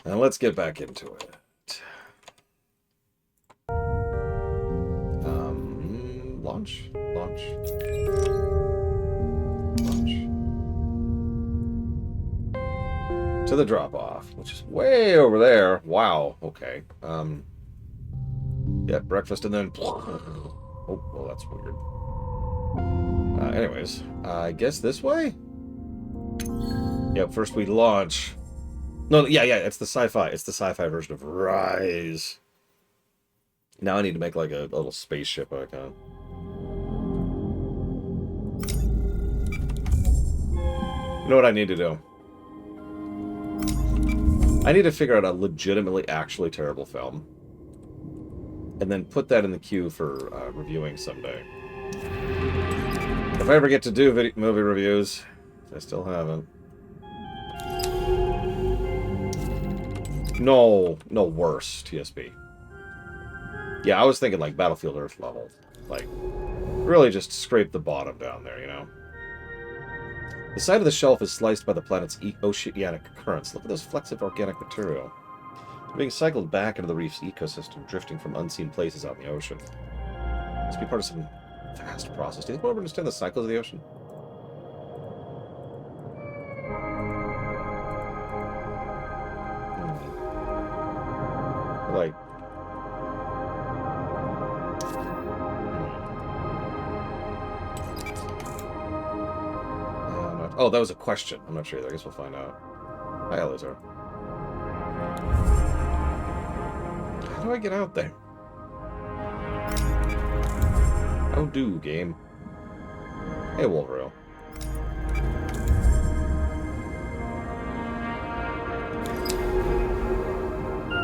Now let's get back into it. Launch. Launch. Launch. To the drop-off, which is way over there. Wow. Okay. Yeah, breakfast and then... Oh, well, that's weird. Anyways, I guess this way? Yeah, first we launch. No, yeah, it's the sci-fi. It's the sci-fi version of Rise. Now I need to make like a little spaceship icon. You know what I need to do? I need to figure out a legitimately, actually terrible film. And then put that in the queue for reviewing someday. If I ever get to do movie reviews, I still haven't. No, worse, TSP. Yeah, I was thinking like Battlefield Earth level. Like, really just scrape the bottom down there, you know? The side of the shelf is sliced by the planet's oceanic currents. Look at those flecks of organic material. They're being cycled back into the reef's ecosystem, drifting from unseen places out in the ocean. Must be part of some vast process. Do you think we'll ever understand the cycles of the ocean? Like... Oh, that was a question. I'm not sure either. I guess we'll find out. Hi, Elizar. How do I get out there? How do, game? Hey, Wolverine.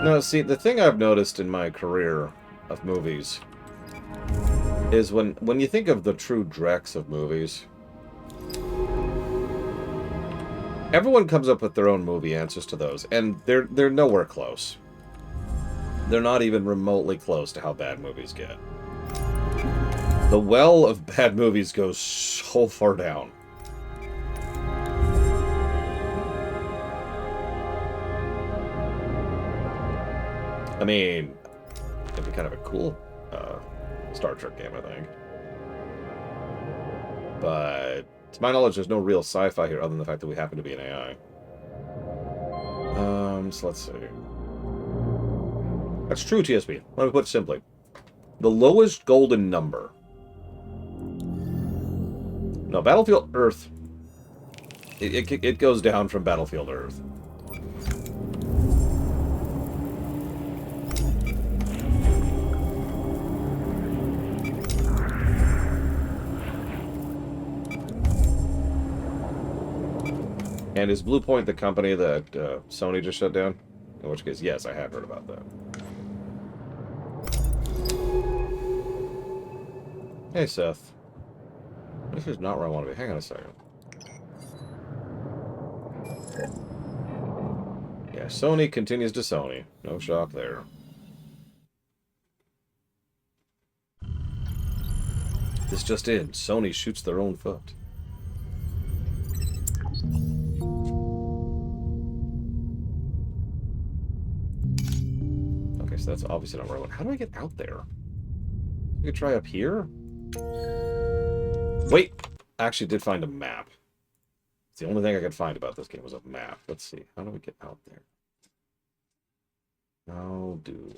No, see, the thing I've noticed in my career of movies is when you think of the true Drex of movies, everyone comes up with their own movie answers to those, and they're nowhere close. They're not even remotely close to how bad movies get. The well of bad movies goes so far down. I mean, it'd be kind of a cool Star Trek game, I think. But to my knowledge, there's no real sci-fi here other than the fact that we happen to be an AI. So let's see. That's true, TSB. Let me put it simply. The lowest golden number. No, Battlefield Earth. It goes down from Battlefield Earth. And is Bluepoint the company that Sony just shut down? In which case, yes, I have heard about that. Hey, Seth. This is not where I want to be. Hang on a second. Yeah, Sony continues to Sony. No shock there. This just in. Sony shoots their own foot. Okay, so that's obviously not where I want. How do I get out there? We could try up here? Wait! I actually did find a map. It's the only thing I could find about this game was a map. Let's see. How do we get out there? How do...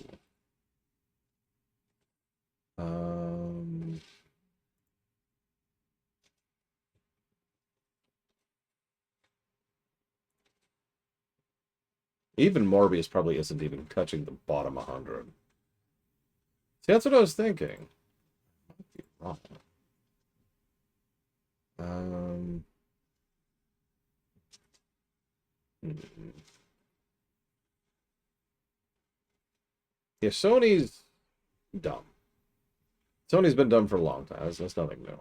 Even Morbius probably isn't even touching the bottom 100. See, that's what I was thinking. Might be wrong. Yeah, Sony's dumb. Sony's been dumb for a long time. That's nothing new.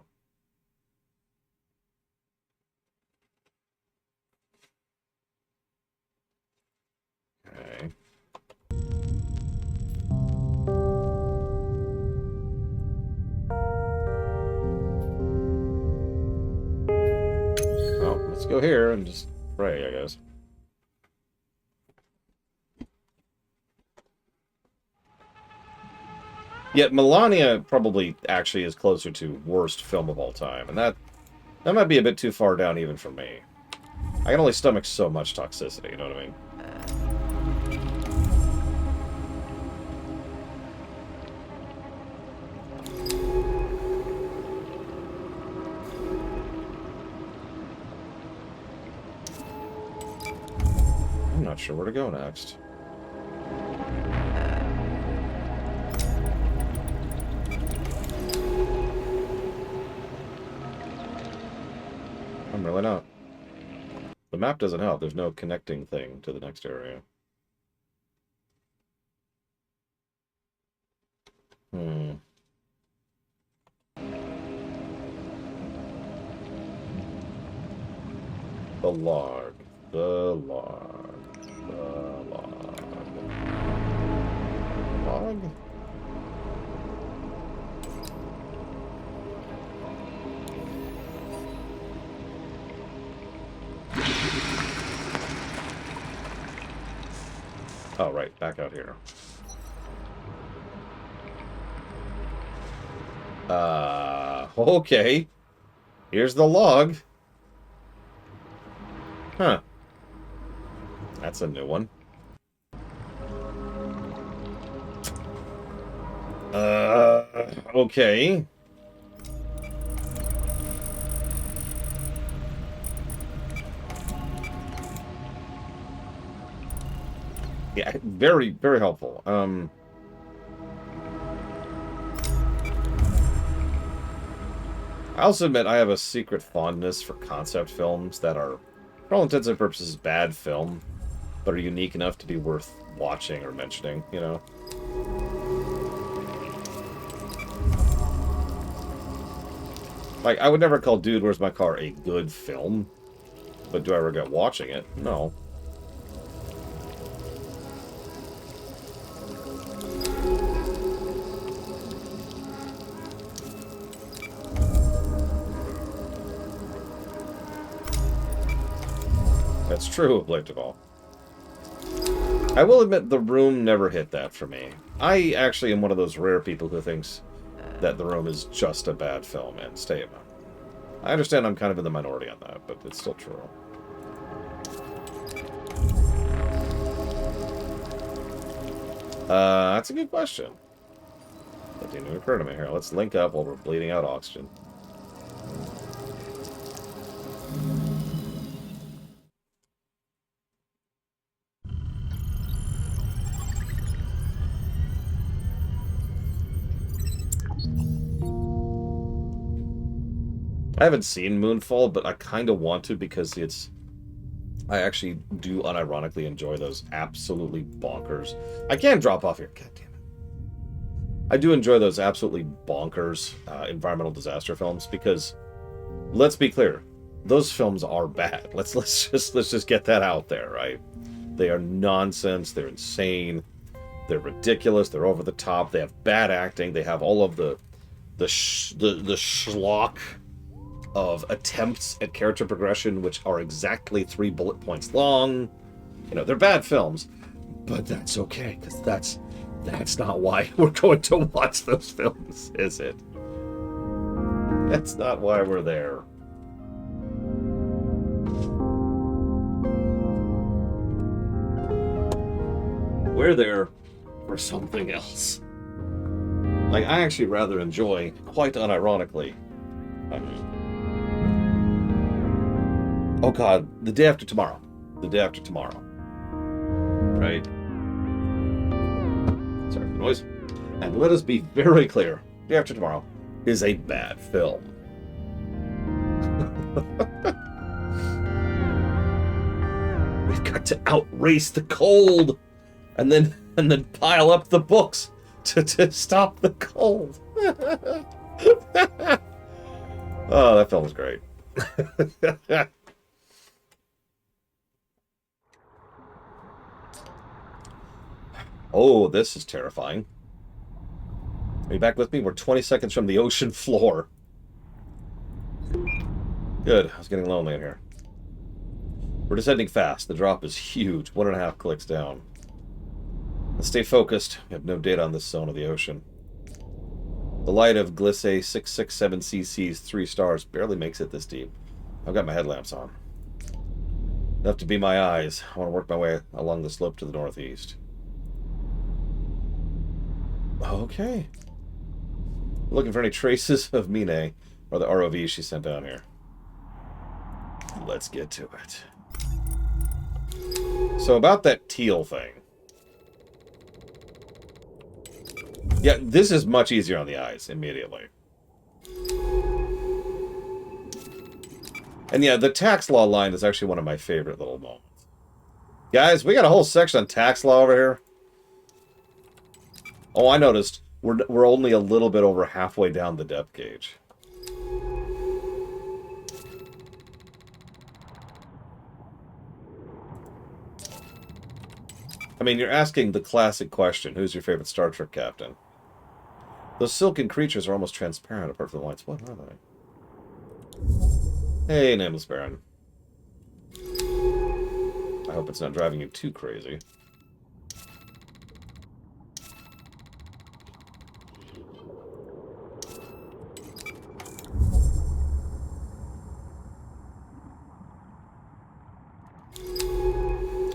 Okay. Well, let's go here and just pray, I guess. Yet Melania probably actually is closer to worst film of all time, and that might be a bit too far down even for me. I can only stomach so much toxicity, you know what I mean? I'm not sure where to go next. I'm really not. The map doesn't help. There's no connecting thing to the next area. The log. The log. The log. Log? Oh, right. Back out here. Okay. Here's the log. Huh. That's a new one. Okay. Yeah, very, very helpful. I also admit I have a secret fondness for concept films that are, for all intents and purposes, bad film, but are unique enough to be worth watching or mentioning, you know? Like, I would never call Dude, Where's My Car a good film, but do I regret watching it? No. That's true of Blade Duvall. I will admit The Room never hit that for me. I actually am one of those rare people who thinks that The Room is just a bad film and statement. I understand I'm kind of in the minority on that, but it's still true. That's a good question. That didn't even occur to me here. Let's link up while we're bleeding out oxygen. I haven't seen Moonfall, but I kind of want to because I actually do unironically enjoy those absolutely bonkers. I can't drop off here. God damn it. I do enjoy those absolutely bonkers environmental disaster films because, let's be clear, those films are bad. Let's just get that out there, right? They are nonsense. They're insane. They're ridiculous. They're over the top. They have bad acting. They have all of the schlock of attempts at character progression, which are exactly 3 bullet points long. You know, they're bad films, but that's okay, because that's not why we're going to watch those films, is it? That's not why we're there. We're there for something else. Like, I actually rather enjoy, quite unironically, oh god, The Day After Tomorrow. The Day After Tomorrow. Right? Sorry for the noise. And let us be very clear. Day After Tomorrow is a bad film. We've got to outrace the cold and then pile up the books to stop the cold. Oh, that film was great. Oh, this is terrifying. Are you back with me? We're 20 seconds from the ocean floor. Good. I was getting lonely in here. We're descending fast. The drop is huge. 1.5 clicks down. Let's stay focused. We have no data on this zone of the ocean. The light of Glisse 667CC's 3 stars barely makes it this deep. I've got my headlamps on. Enough to be my eyes. I want to work my way along the slope to the northeast. Okay. Looking for any traces of Mine, or the ROV she sent down here. Let's get to it. So about that teal thing. Yeah, this is much easier on the eyes immediately. And yeah, the tax law line is actually one of my favorite little moments. Guys, we got a whole section on tax law over here. Oh, I noticed we're only a little bit over halfway down the depth gauge. I mean, you're asking the classic question, who's your favorite Star Trek captain? Those silken creatures are almost transparent apart from the lights. What are they? Hey, Nameless Baron. I hope it's not driving you too crazy.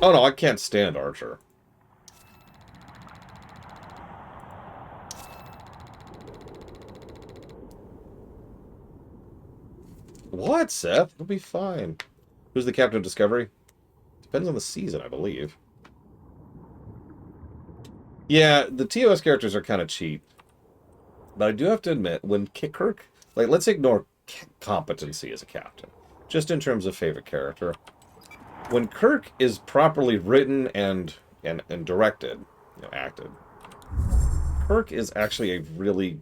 Oh no, I can't stand Archer. What, Seth? It'll be fine. Who's the captain of Discovery? Depends on the season, I believe. Yeah, the TOS characters are kind of cheap. But I do have to admit, when Kirk... Like, let's ignore competency as a captain. Just in terms of favorite character. When Kirk is properly written and directed, you know, acted, Kirk is actually a really,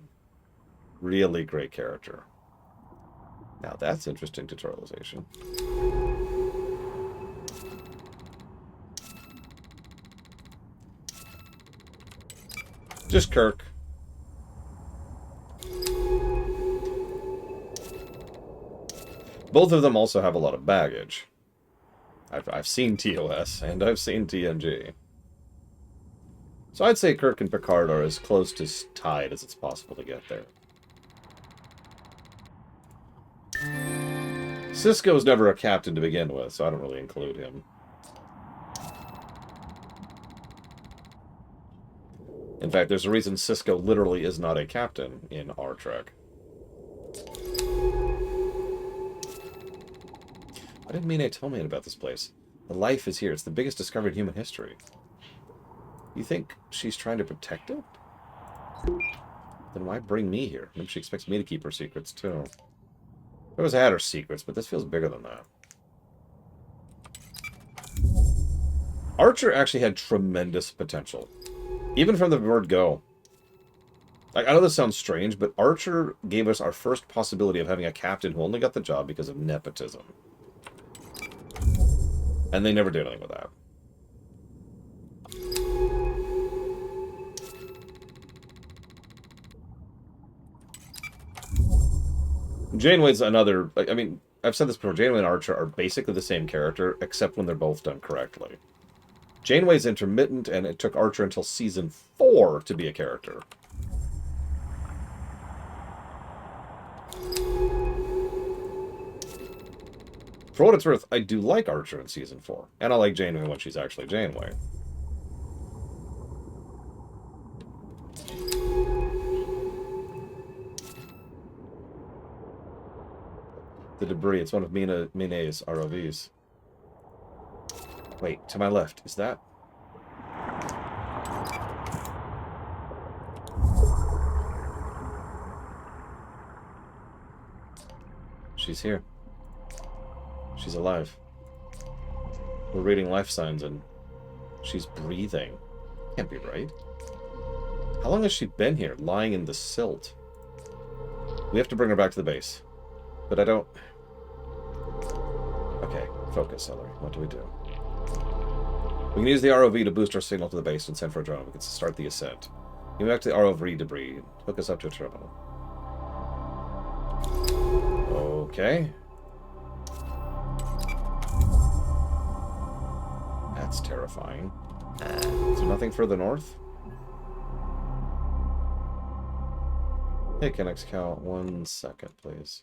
really great character. Now that's interesting tutorialization. Just Kirk. Both of them also have a lot of baggage. I've seen TOS, and I've seen TNG. So I'd say Kirk and Picard are as close to tied as it's possible to get there. Sisko was never a captain to begin with, so I don't really include him. In fact, there's a reason Sisko literally is not a captain in our Trek. Why didn't Mine tell me about this place? The life is here. It's the biggest discovery in human history. You think she's trying to protect it? Then why bring me here? Maybe she expects me to keep her secrets, too. I always had her secrets, but this feels bigger than that. Archer actually had tremendous potential. Even from the word go. Like, I know this sounds strange, but Archer gave us our first possibility of having a captain who only got the job because of nepotism. And they never did anything with that. Janeway's another... I mean, I've said this before. Janeway and Archer are basically the same character, except when they're both done correctly. Janeway's intermittent, and it took Archer until season 4 to be a character. For what it's worth, I do like Archer in season 4. And I like Janeway when she's actually Janeway. The debris. It's one of Mine's ROVs. Wait, to my left. Is that... She's here. She's alive. We're reading life signs and she's breathing. Can't be right. How long has she been here, lying in the silt? We have to bring her back to the base. But I don't... Okay, focus, Ellery. What do we do? We can use the ROV to boost our signal to the base and send for a drone. We can start the ascent. Get back to the ROV debris. Hook us up to a terminal. Okay. That's terrifying. Is there nothing further north? Hey, Kennex Cow, 1 second, please.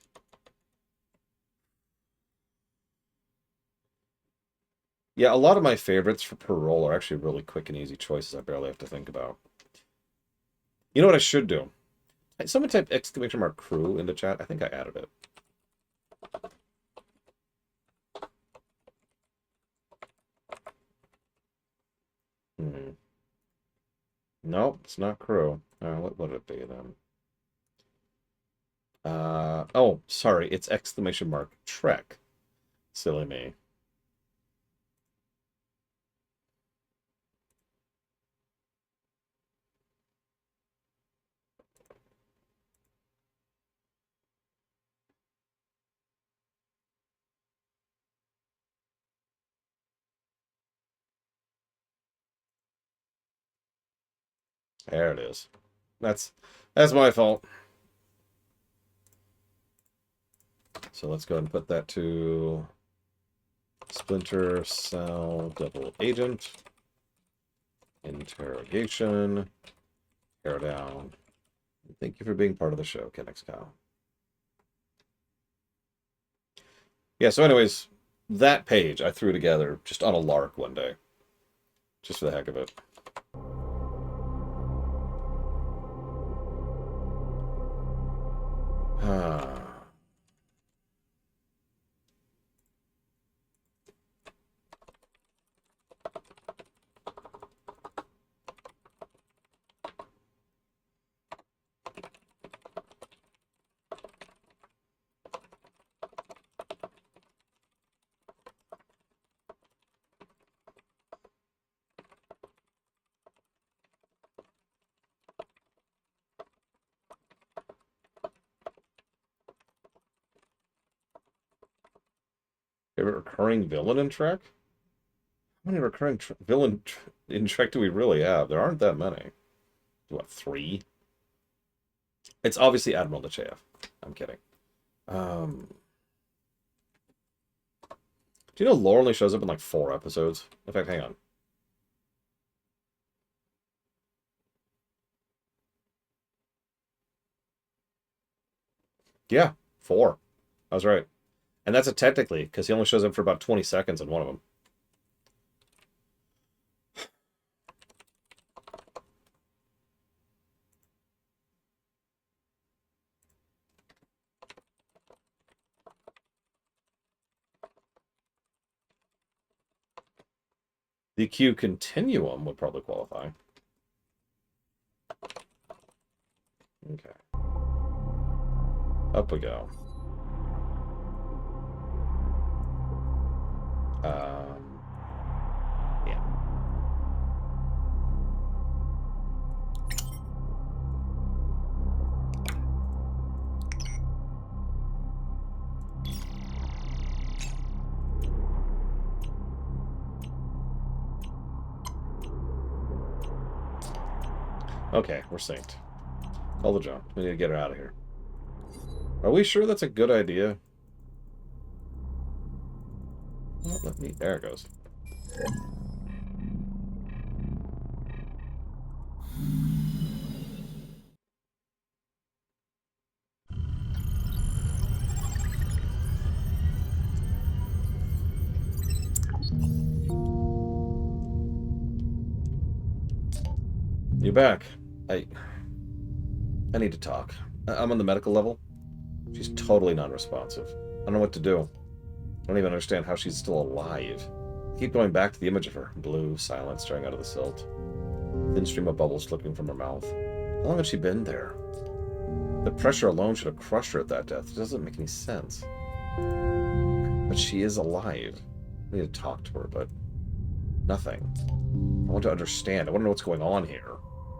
Yeah, a lot of my favorites for parole are actually really quick and easy choices I barely have to think about. You know what I should do? Someone type exclamation mark crew into chat. I think I added it. Hmm. Nope, it's not crew. What would it be then? Oh, sorry, it's exclamation mark Trek. Silly me. There it is. That's my fault. So let's go ahead and put that to Splinter Cell Double Agent. Interrogation. Tear down. Thank you for being part of the show, Kennex Cow. Yeah, so anyways, that page I threw together just on a lark one day. Just for the heck of it. Favorite recurring villain in Trek? How many recurring villain in Trek do we really have? There aren't that many. What, 3? It's obviously Admiral Nechayev. I'm kidding. Do you know Lore only shows up in like 4 episodes? In fact, hang on. Yeah, 4. I was right. And that's a technically, because he only shows up for about 20 seconds in one of them. The Q Continuum would probably qualify. Okay. Up we go. Yeah. Okay, we're synced. Call the jump. We need to get her out of here. Are we sure that's a good idea? Well, let me... There it goes. You're back. I need to talk. I'm on the medical level. She's totally non-responsive. I don't know what to do. I don't even understand how she's still alive. I keep going back to the image of her. Blue, silent, staring out of the silt. Thin stream of bubbles slipping from her mouth. How long has she been there? The pressure alone should have crushed her at that death. It doesn't make any sense. But she is alive. I need to talk to her, but... nothing. I want to understand. I want to know what's going on here.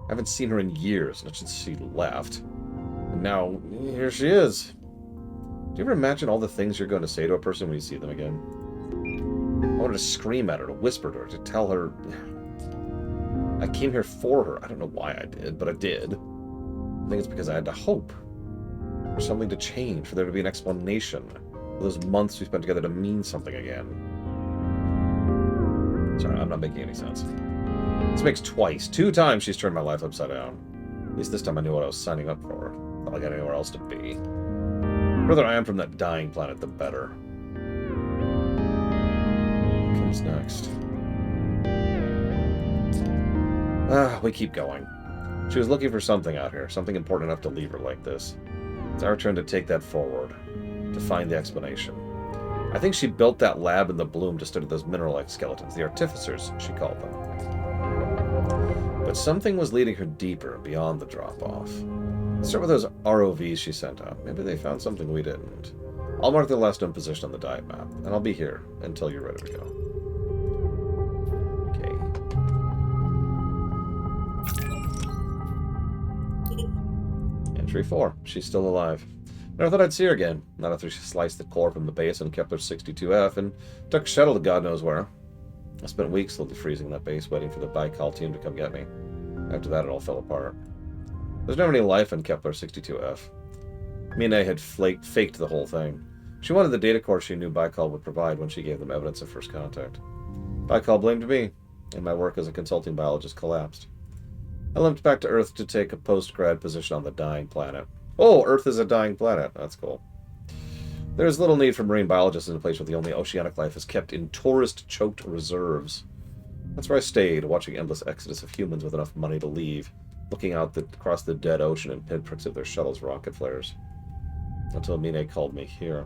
I haven't seen her in years, not since she left. And now, here she is. Do you ever imagine all the things you're going to say to a person when you see them again? I wanted to scream at her, to whisper to her, to tell her... I came here for her. I don't know why I did, but I did. I think it's because I had to hope. For something to change, for there to be an explanation. For those months we spent together to mean something again. Sorry, I'm not making any sense. This makes twice. 2 times she's turned my life upside down. At least this time I knew what I was signing up for. Not like anywhere else to be. The further I am from that dying planet, the better. What comes next? We keep going. She was looking for something out here, something important enough to leave her like this. It's our turn to take that forward, to find the explanation. I think she built that lab in the Bloom to study those mineral-like skeletons, the artificers, she called them. But something was leading her deeper, beyond the drop-off. Let's start with those ROVs she sent out. Maybe they found something we didn't. I'll mark the last known position on the diet map, and I'll be here until you're ready to go. Entry 4. She's still alive. Never thought I'd see her again. Not after she sliced the core from the base on Kepler-62f and took a shuttle to God knows where. I spent weeks slowly freezing that base, waiting for the Baikal team to come get me. After that, it all fell apart. There's never any life on Kepler-62f. Mine had faked the whole thing. She wanted the data core she knew Baikal would provide when she gave them evidence of first contact. Baikal blamed me, and my work as a consulting biologist collapsed. I limped back to Earth to take a post-grad position on the dying planet. Oh, Earth is a dying planet. That's cool. There's little need for marine biologists in a place where the only oceanic life is kept in tourist-choked reserves. That's where I stayed, watching endless exodus of humans with enough money to leave, looking out across the dead ocean and pinpricks of their shuttles' rocket flares. Until Mine called me here.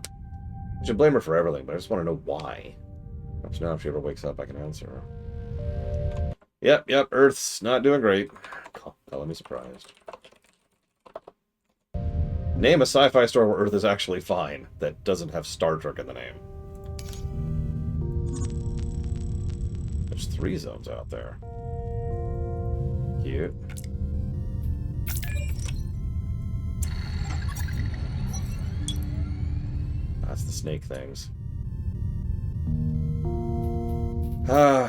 I should blame her for everything, but I just want to know why. Perhaps now if she ever wakes up, I can answer her. Yep, Earth's not doing great. Color me surprised. Name a sci-fi story where Earth is actually fine, that doesn't have Star Trek in the name. There's 3 zones out there. Cute. That's the snake things.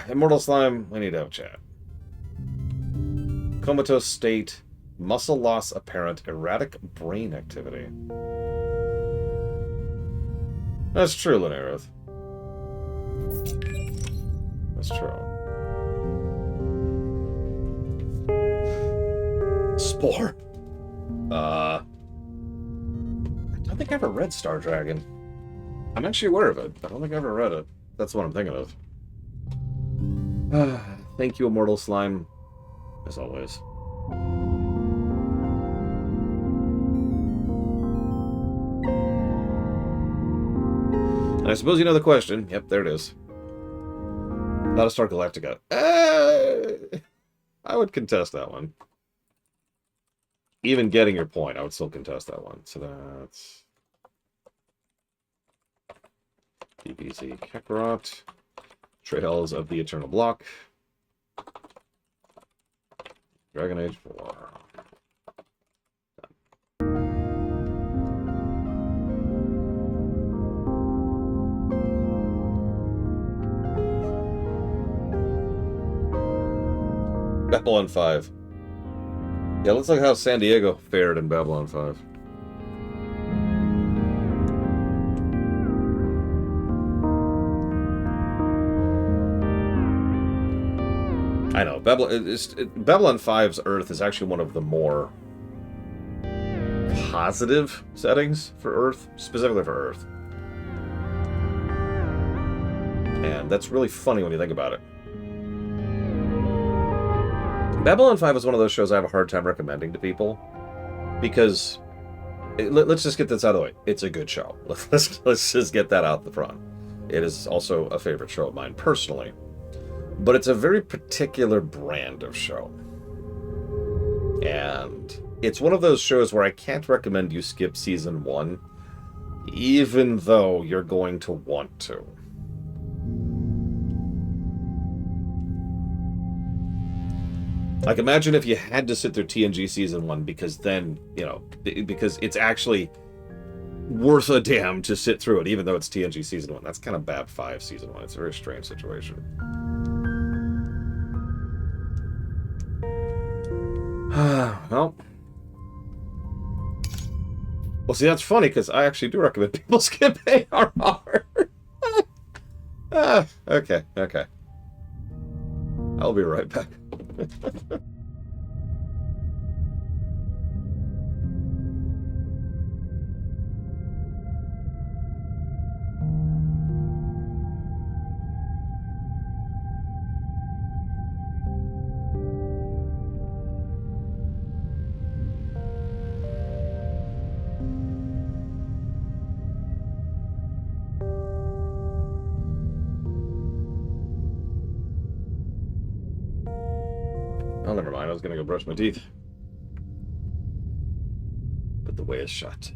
Immortal Slime, we need to have a chat. Comatose state, muscle loss apparent, erratic brain activity. That's true, Linareth. That's true. Spore. I don't think I ever read Star Dragon. I'm actually aware of it. I don't think I ever read it. That's what I'm thinking of. Thank you, Immortal Slime. As always. And I suppose you know the question. Yep, there it is. Battlestar Galactica. I would contest that one. Even getting your point, I would still contest that one. So that's... DBZ Kakarot. Trails of the Eternal Block. Dragon Age 4. Babylon 5. Yeah, looks like how San Diego fared in Babylon 5. I know, Babylon 5's Earth is actually one of the more positive settings for Earth, specifically for Earth. And that's really funny when you think about it. Babylon 5 is one of those shows I have a hard time recommending to people, because, let's just get this out of the way, it's a good show. Let's just get that out the front. It is also a favorite show of mine personally. But it's a very particular brand of show. And it's one of those shows where I can't recommend you skip season 1, even though you're going to want to. Like, imagine if you had to sit through TNG season 1, because then, you know, because it's actually worth a damn to sit through it, even though it's TNG season 1. That's kind of Bab 5 season 1. It's a very strange situation. Well, see, that's funny, because I actually do recommend people skip ARR. Okay. I'll be right back. Oh, never mind. I was gonna go brush my teeth. But the way is shut.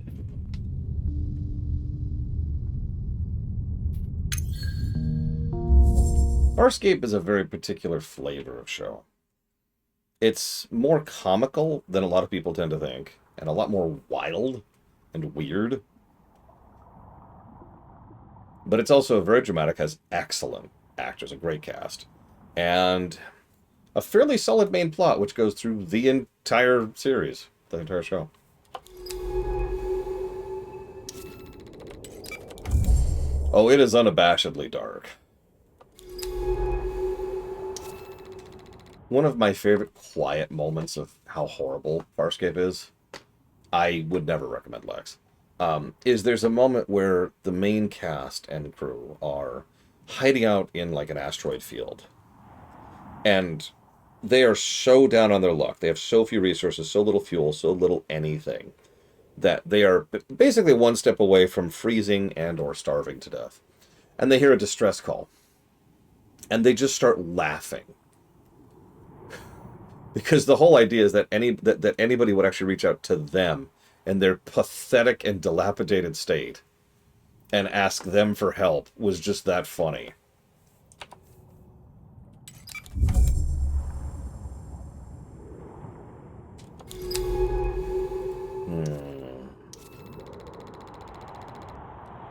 Farscape is a very particular flavor of show. It's more comical than a lot of people tend to think, and a lot more wild and weird. But it's also very dramatic, has excellent actors, a great cast, and a fairly solid main plot, which goes through the entire series, the entire show. Oh, it is unabashedly dark. One of my favorite quiet moments of how horrible Farscape is, I would never recommend Lex, is there's a moment where the main cast and crew are hiding out in like an asteroid field. And they are so down on their luck. They have so few resources, so little fuel, so little anything, that they are basically one step away from freezing and or starving to death. And they hear a distress call. And they just start laughing. Because the whole idea is that anybody would actually reach out to them in their pathetic and dilapidated state and ask them for help was just that funny.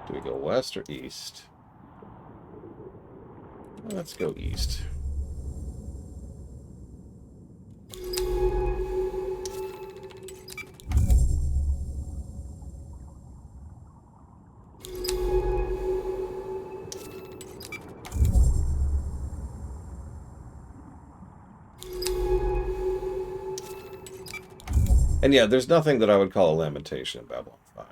Do we go west or east? Let's go east. And yeah, there's nothing that I would call a lamentation in Babylon 5.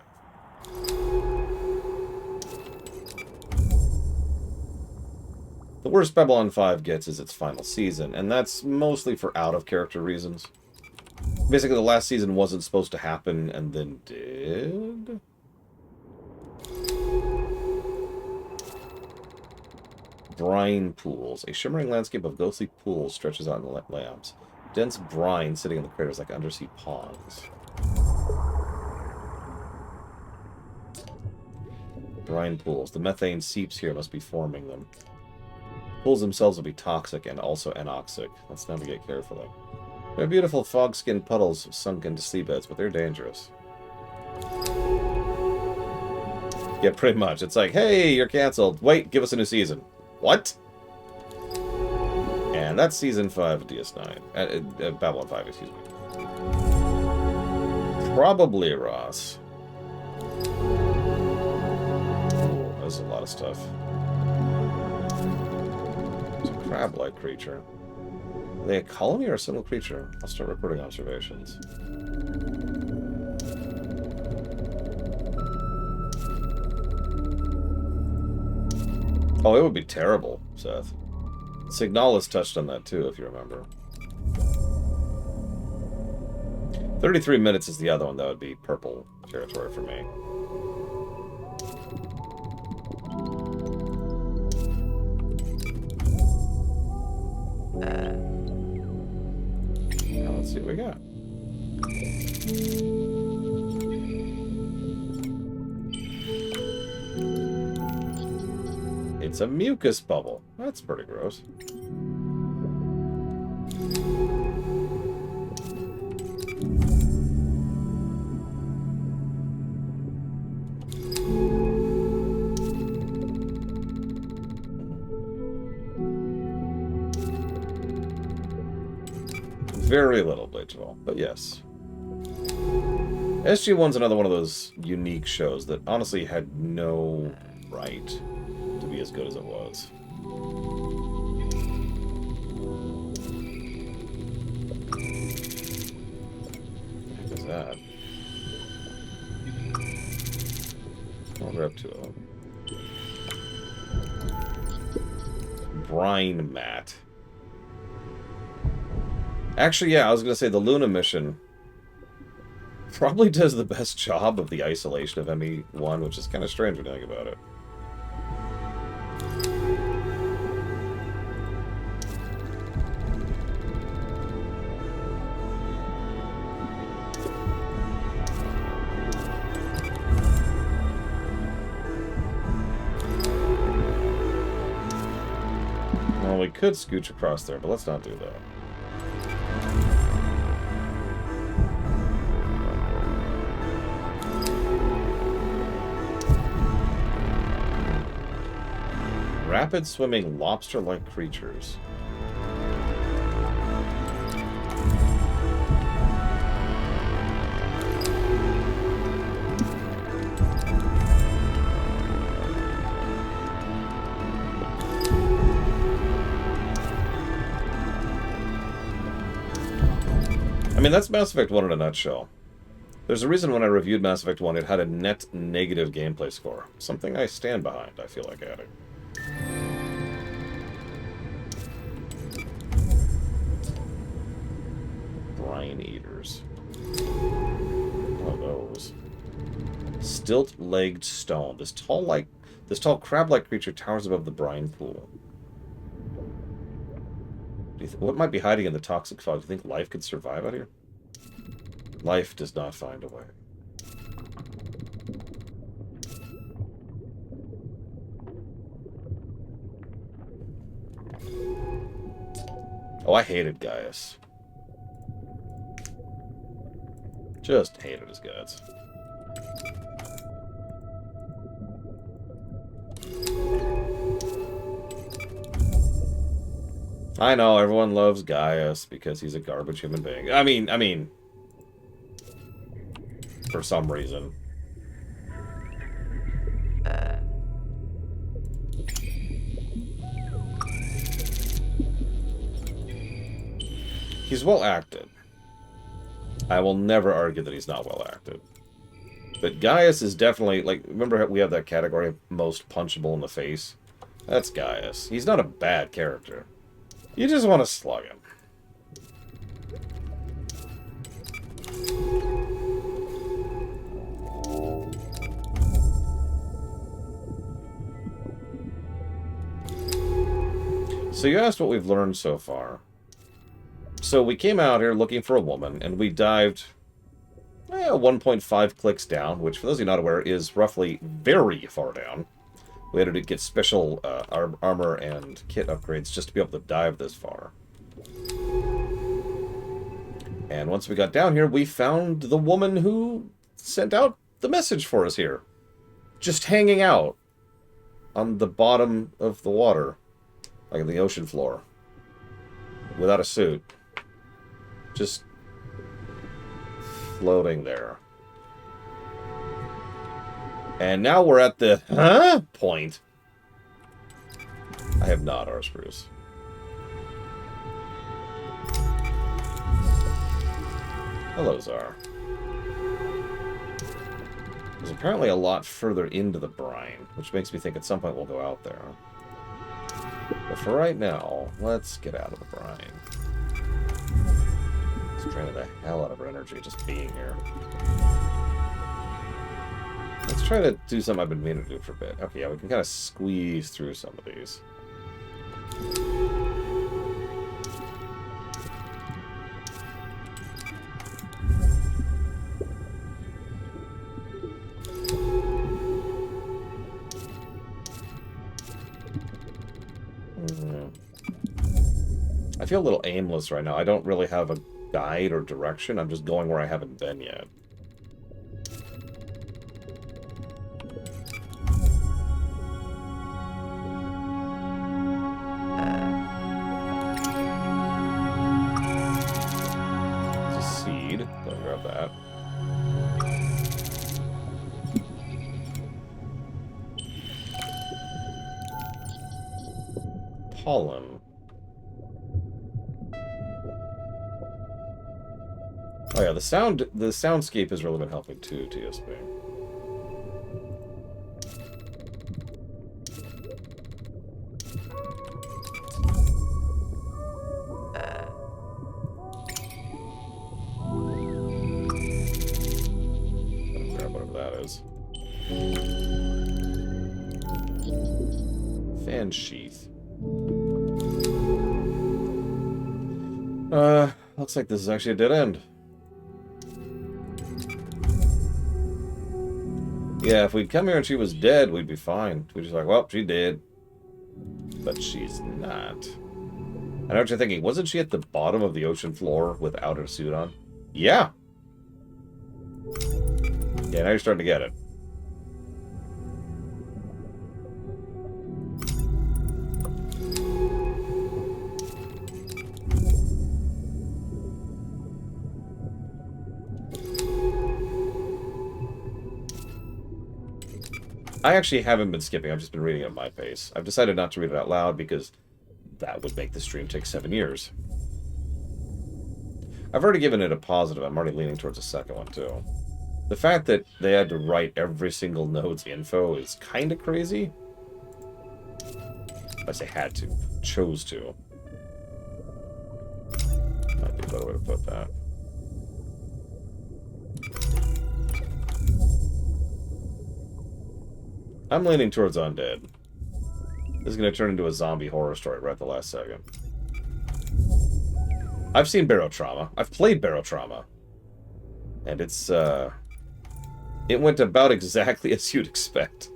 The worst Babylon 5 gets is its final season, and that's mostly for out-of-character reasons. Basically, the last season wasn't supposed to happen, and then did? Brine pools. A shimmering landscape of ghostly pools stretches out in the lamps. Dense brine sitting in the craters like undersea ponds. Brine pools. The methane seeps here must be forming them. Pools themselves will be toxic and also anoxic. Let's navigate carefully. They're beautiful fog-skinned puddles sunk into seabeds, but they're dangerous. Yeah, pretty much. It's like, hey, you're canceled. Wait, give us a new season. What? And that's Season 5 of DS9. Babylon 5, excuse me. Probably Ross. Oh, that's a lot of stuff. It's a crab-like creature. Are they a colony or a single creature? I'll start recording observations. Oh, it would be terrible, Seth. Signalis touched on that too, if you remember. 33 minutes is the other one. That would be purple territory for me. Now let's see what we got. It's a mucus bubble. That's pretty gross. Very little Bleachable, but yes. SG-1's another one of those unique shows that honestly had no right to be as good as it was. What is that? I'll grab two of them. Brine mat. Actually, yeah, I was going to say the Luna mission probably does the best job of the isolation of ME1, which is kind of strange when you think about it. could scooch across there, but let's not do that. Rapid swimming lobster-like creatures. I mean, that's Mass Effect 1 in a nutshell. There's a reason when I reviewed Mass Effect 1, it had a net negative gameplay score. Something I stand behind, I feel like adding. Brine eaters. What are those? Stilt-legged stone. This tall crab-like creature towers above the brine pool. What might be hiding in the toxic fog? Do you think life could survive out here? Life does not find a way. Oh, I hated Gaius. Just hated his guts. I know, everyone loves Gaius because he's a garbage human being. I mean... For some reason. He's well acted. I will never argue that he's not well acted. But Gaius is definitely, like, remember we have that category of most punchable in the face? That's Gaius. He's not a bad character. You just want to slug him. So you asked what we've learned so far. So we came out here looking for a woman, and we dived 1.5 clicks down, which, for those of you not aware, is roughly very far down. We had to get special armor and kit upgrades just to be able to dive this far. And once we got down here, we found the woman who sent out the message for us here. Just hanging out on the bottom of the water. Like in the ocean floor. Without a suit. Just floating there. And now we're at the point. I have not, Ars Bruce. Hello, Czar. There's apparently a lot further into the brine, which makes me think at some point we'll go out there. But for right now, let's get out of the brine. It's draining the hell out of our energy just being here. Let's try to do something I've been meaning to do for a bit. Okay, yeah, we can kind of squeeze through some of these. I feel a little aimless right now. I don't really have a guide or direction. I'm just going where I haven't been yet. There's a seed. Go grab that. Pollen. Oh yeah, the soundscape has really been helping too, TSP. Grab whatever that is. Fan sheath. Looks like this is actually a dead end. Yeah, if we'd come here and she was dead, we'd be fine. We'd just like, well, she's dead. But she's not. I know what you're thinking. Wasn't she at the bottom of the ocean floor without her suit on? Yeah. Yeah, now you're starting to get it. I actually haven't been skipping. I've just been reading it at my pace. I've decided not to read it out loud because that would make the stream take 7 years. I've already given it a positive. I'm already leaning towards a second one, too. The fact that they had to write every single node's info is kind of crazy. I say had to. Chose to. Might be a better way to put that. I'm leaning towards Undead. This is going to turn into a zombie horror story right at the last second. I've seen Barotrauma. I've played Barotrauma. And it's, it went about exactly as you'd expect.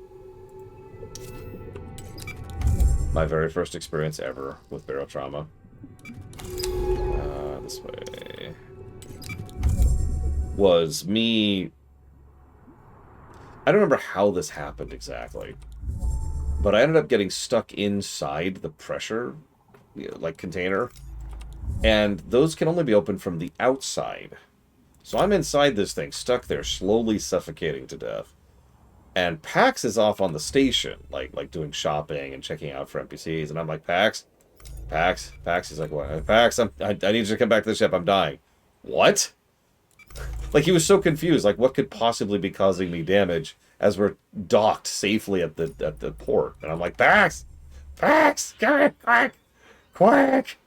My very first experience ever with Barotrauma. This way. Was me... I don't remember how this happened exactly. But I ended up getting stuck inside the pressure, like, container. And those can only be opened from the outside. So I'm inside this thing, stuck there, slowly suffocating to death. And Pax is off on the station, like doing shopping and checking out for NPCs. And I'm like, Pax? He's like, what? Pax, I need you to come back to the ship. I'm dying. What? Like, he was so confused. Like, what could possibly be causing me damage as we're docked safely at the port? And I'm like, Pax! Pax! Come here! Quick!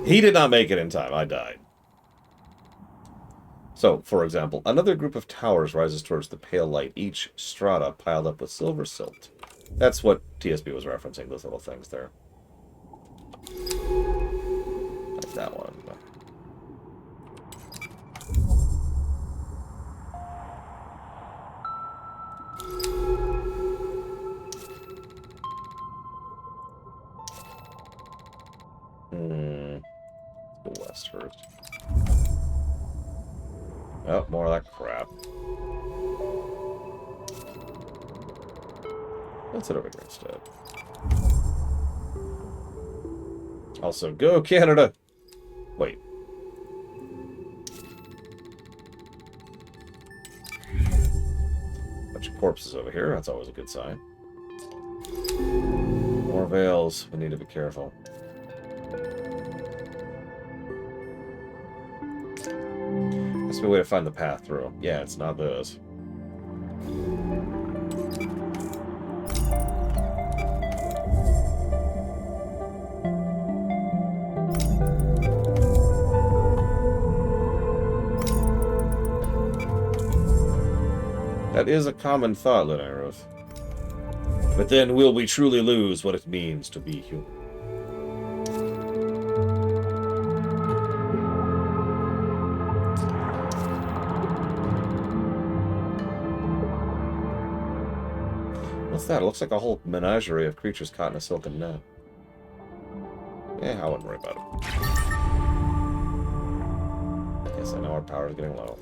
He did not make it in time. I died. So, for example, another group of towers rises towards the pale light, each strata piled up with silver silt. That's what TSB was referencing, those little things there. Like that one. Go west first. Oh, more of that crap. Let's head over here instead. Also, go Canada! Wait. Bunch of corpses over here. That's always a good sign. More veils. We need to be careful. Must be a way to find the path through. Yeah, it's not this. That is a common thought, Linairoth. But then will we truly lose what it means to be human? What's that? It looks like a whole menagerie of creatures caught in a silken net. Yeah, I wouldn't worry about it. Yes, I know our power is getting low.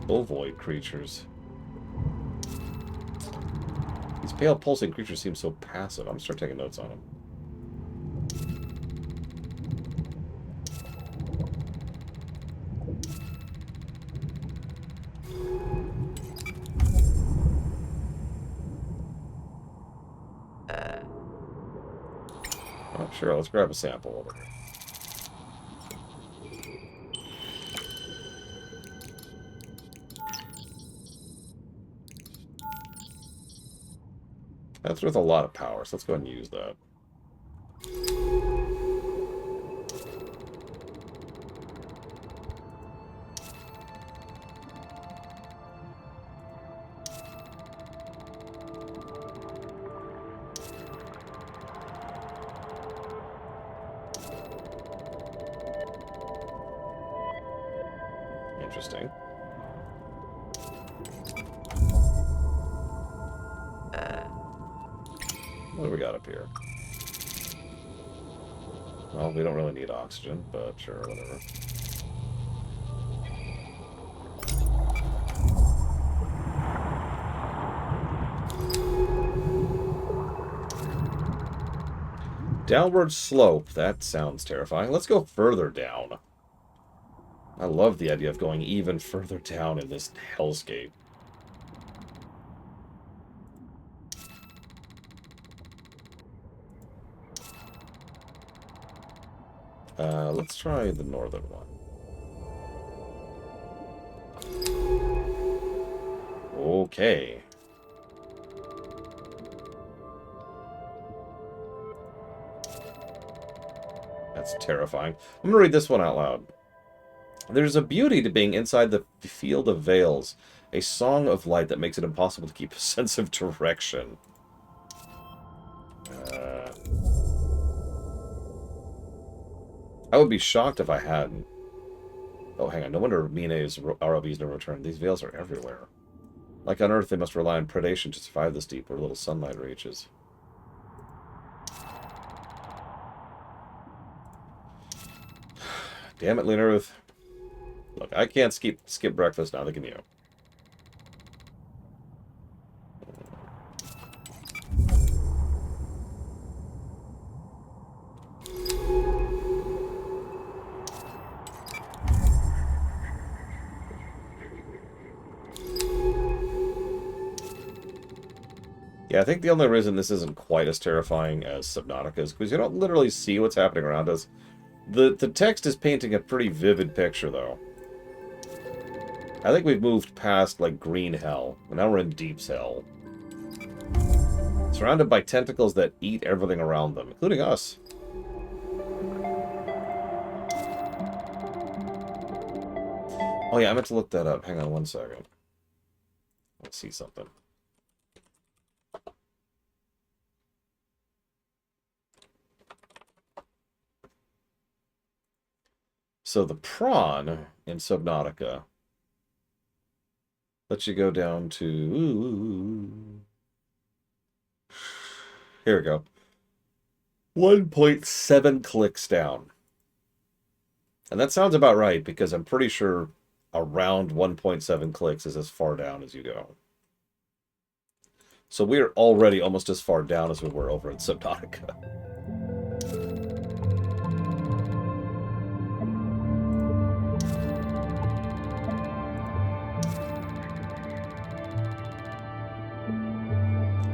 Ovoid creatures. These pale pulsing creatures seem so passive. I'm gonna start taking notes on them. Oh, Sure, let's grab a sample over here. That's with a lot of power, so let's go ahead and use that. Interesting. What do we got up here? Well, we don't really need oxygen, but sure, whatever. Downward slope. That sounds terrifying. Let's go further down. I love the idea of going even further down in this hellscape. Let's try the northern one. Okay. That's terrifying. I'm going to read this one out loud. There's a beauty to being inside the field of veils, a song of light that makes it impossible to keep a sense of direction. I would be shocked if I hadn't. Oh, hang on. No wonder Mine's ROVs never return. These veils are everywhere. Like on Earth, they must rely on predation to survive this deep where little sunlight reaches. Damn it, Lunar Earth. Look, I can't skip breakfast now. They can you. Yeah, I think the only reason this isn't quite as terrifying as Subnautica is because you don't literally see what's happening around us. The text is painting a pretty vivid picture, though. I think we've moved past, like, green hell, and now we're in deep's hell. Surrounded by tentacles that eat everything around them, including us. Oh yeah, I meant to look that up. Hang on one second. Let's see something. So the prawn in Subnautica lets you go down to... Here we go. 1.7 clicks down. And that sounds about right, because I'm pretty sure around 1.7 clicks is as far down as you go. So we're already almost as far down as we were over in Subnautica.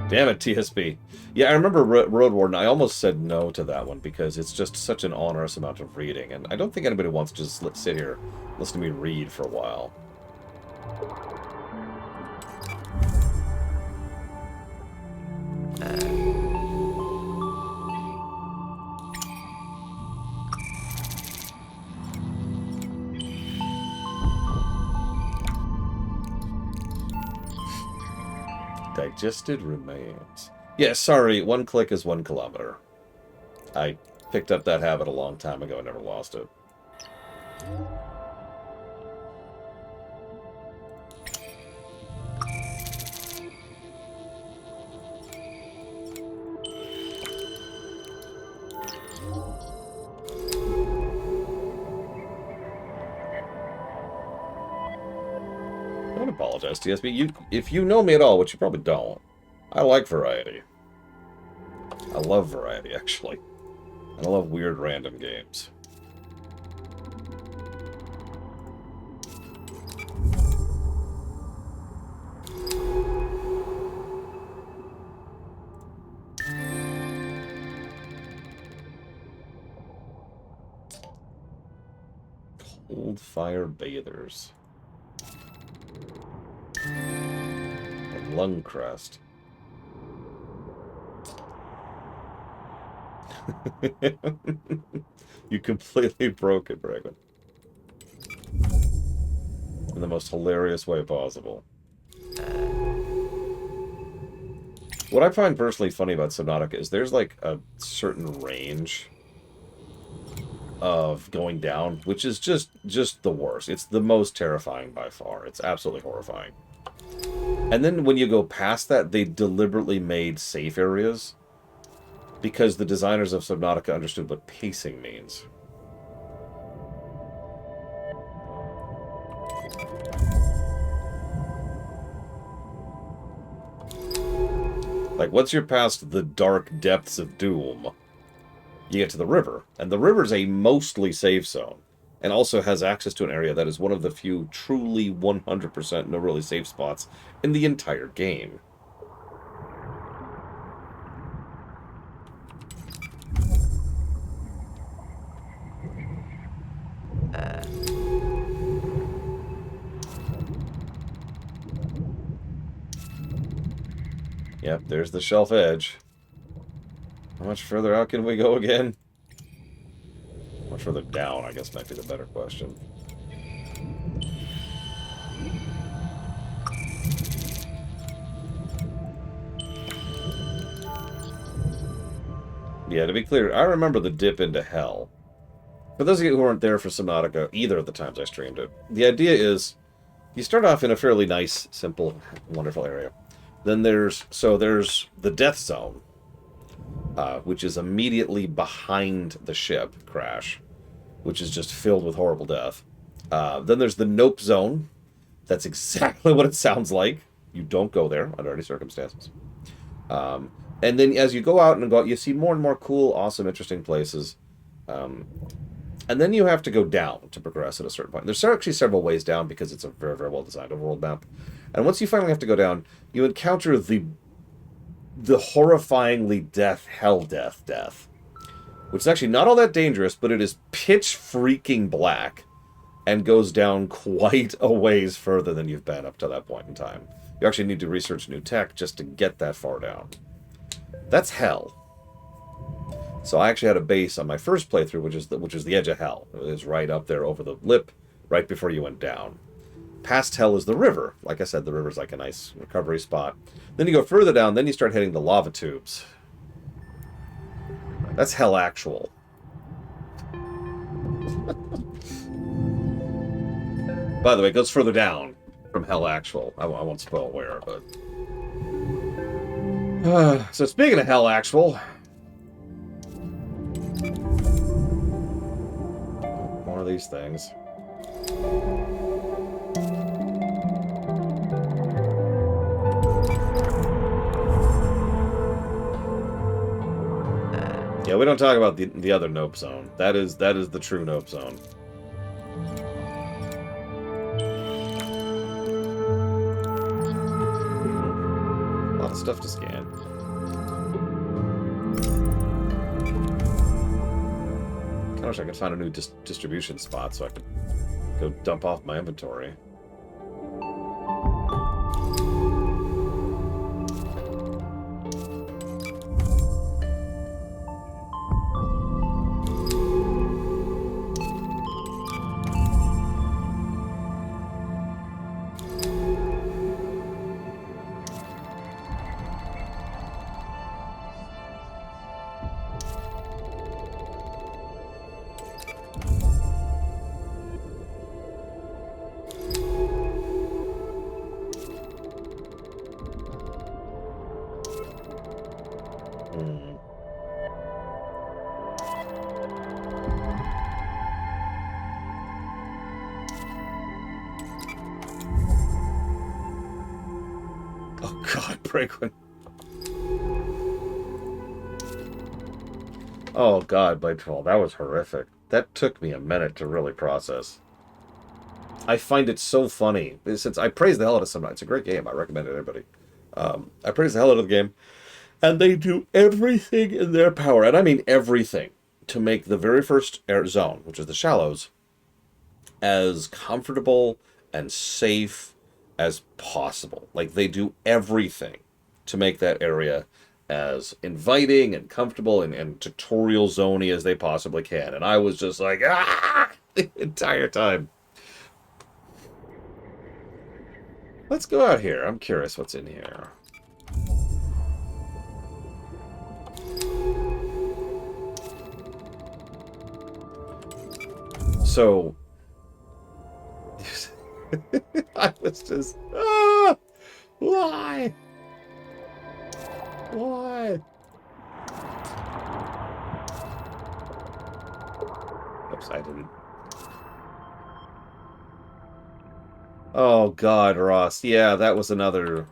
Damn it, TSP. Yeah, I remember Road Warden. I almost said no to that one because it's just such an onerous amount of reading, and I don't think anybody wants to just sit here and listen to me read for a while. Digested remains. Yeah, sorry, 1 click is 1 kilometer. I picked up that habit a long time ago and never lost it. Don't apologize, TSB. If you know me at all, which you probably don't, I like variety. I love variety, actually. And I love weird random games. Old Fire Bathers. And Lungcrest. You completely broke it, Bregman. In the most hilarious way possible. What I find personally funny about Subnautica is there's like a certain range of going down, which is just the worst. It's the most terrifying by far. It's absolutely horrifying. And then when you go past that, they deliberately made safe areas because the designers of Subnautica understood what pacing means. Like, once you're past the dark depths of doom, you get to the river. And the river's a mostly safe zone. And also has access to an area that is one of the few truly 100% no really safe spots in the entire game. Yep, there's the shelf edge. How much further out can we go again? How much further down, I guess, might be the better question. Yeah, to be clear, I remember the dip into hell. For those of you who weren't there for Subnautica, either of the times I streamed it, the idea is you start off in a fairly nice, simple, wonderful area. Then there's the death zone, which is immediately behind the ship crash, which is just filled with horrible death. Then there's the nope zone. That's exactly what it sounds like. You don't go there under any circumstances. And then as you go out and go out, you see more and more cool, awesome, interesting places. And then you have to go down to progress at a certain point. There's actually several ways down because it's a very, very well-designed overworld map. And once you finally have to go down, you encounter the horrifyingly hell death, which is actually not all that dangerous, but it is pitch freaking black and goes down quite a ways further than you've been up to that point in time. You actually need to research new tech just to get that far down. That's hell. So I actually had a base on my first playthrough, which is the edge of hell. It is right up there over the lip, right before you went down. Past hell is the river. Like I said, the river's like a nice recovery spot. Then you go further down, then you start hitting the lava tubes. That's hell actual. By the way, it goes further down from hell actual. I won't spoil where, but... so speaking of hell actual... More of these things. Yeah, we don't talk about the other nope zone. That is the true nope zone. A lot of stuff to scan. I wish I could find a new distribution spot so I could go dump off my inventory. Oh god, Blade Troll, that was horrific. That took me a minute to really process. I find it so funny. Since I praise the hell out of Subnautica. It's a great game. I recommend it to everybody. I praise the hell out of the game. And they do everything in their power, and I mean everything, to make the very first zone, which is the Shallows, as comfortable and safe as possible. Like, they do everything to make that area as inviting and comfortable and tutorial zony as they possibly can. And I was just like, ah, the entire time. Let's go out here. I'm curious what's in here. So, I was just, why? Why? Oops, I didn't. Oh, God, Ross. Yeah, that was another...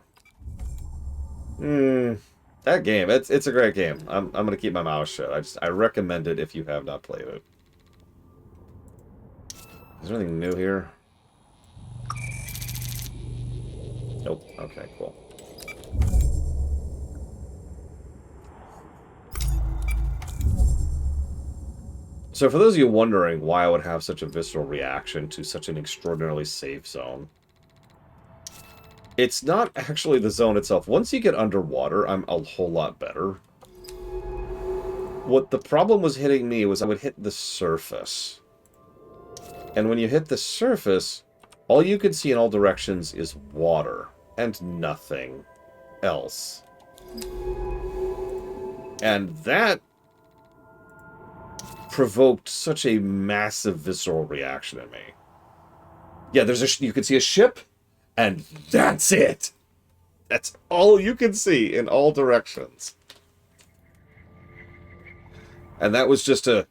that game, it's a great game. I'm gonna keep my mouth shut. I recommend it if you have not played it. Is there anything new here? Nope. Okay, cool. So for those of you wondering why I would have such a visceral reaction to such an extraordinarily safe zone, it's not actually the zone itself. Once you get underwater, I'm a whole lot better. What the problem was hitting me was I would hit the surface. And when you hit the surface, all you can see in all directions is water and nothing else. And that provoked such a massive visceral reaction in me. Yeah, you can see a ship, and that's it. That's all you can see in all directions. And that was just a...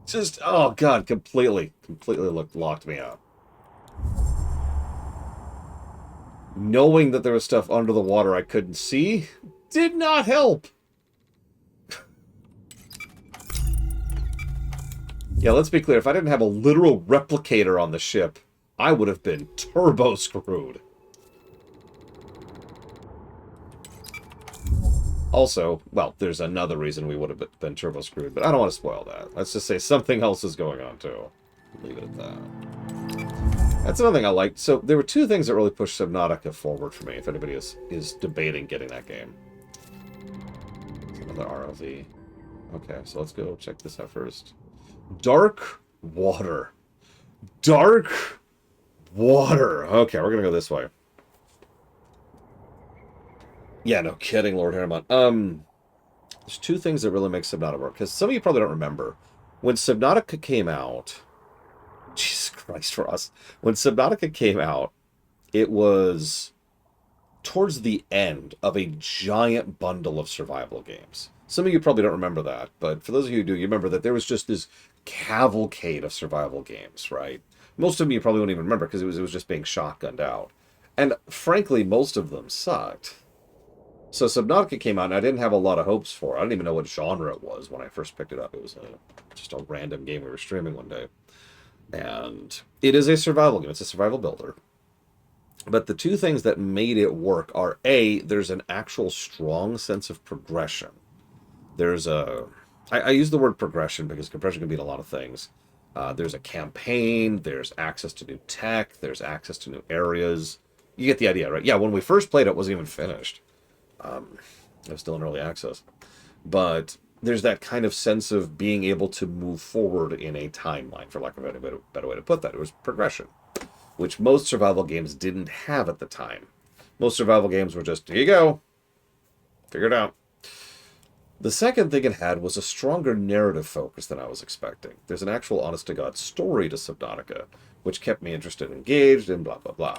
Just, oh God, completely locked me out. Knowing that there was stuff under the water I couldn't see did not help. Yeah, let's be clear. If I didn't have a literal replicator on the ship, I would have been turbo screwed. Also, well, there's another reason we would have been turbo screwed, but I don't want to spoil that. Let's just say something else is going on, too. Leave it at that. That's another thing I liked. So, there were two things that really pushed Subnautica forward for me, if anybody is debating getting that game. It's another ROV. Okay, so let's go check this out first. Dark water. Dark water. Okay, we're gonna go this way. Yeah, no kidding, Lord Harriman. There's two things that really make Subnautica work. Because some of you probably don't remember. When Subnautica came out... Jesus Christ, for us. When Subnautica came out, it was towards the end of a giant bundle of survival games. Some of you probably don't remember that, but for those of you who do, you remember that there was just this cavalcade of survival games, right? Most of you probably won't even remember because it was just being shotgunned out. And frankly, most of them sucked. So Subnautica came out, and I didn't have a lot of hopes for it. I didn't even know what genre it was when I first picked it up. It was just a random game we were streaming one day. And it is a survival game. It's a survival builder. But the two things that made it work are, A, there's an actual strong sense of progression. There's a... I use the word progression because progression can mean a lot of things. There's a campaign, there's access to new tech, there's access to new areas. You get the idea, right? Yeah, when we first played it wasn't even finished. It was still in early access. But there's that kind of sense of being able to move forward in a timeline, for lack of a better way to put that. It was progression, which most survival games didn't have at the time. Most survival games were just, here you go, figure it out. The second thing it had was a stronger narrative focus than I was expecting. There's an actual honest-to-God story to Subnautica, which kept me interested and engaged, and blah, blah, blah.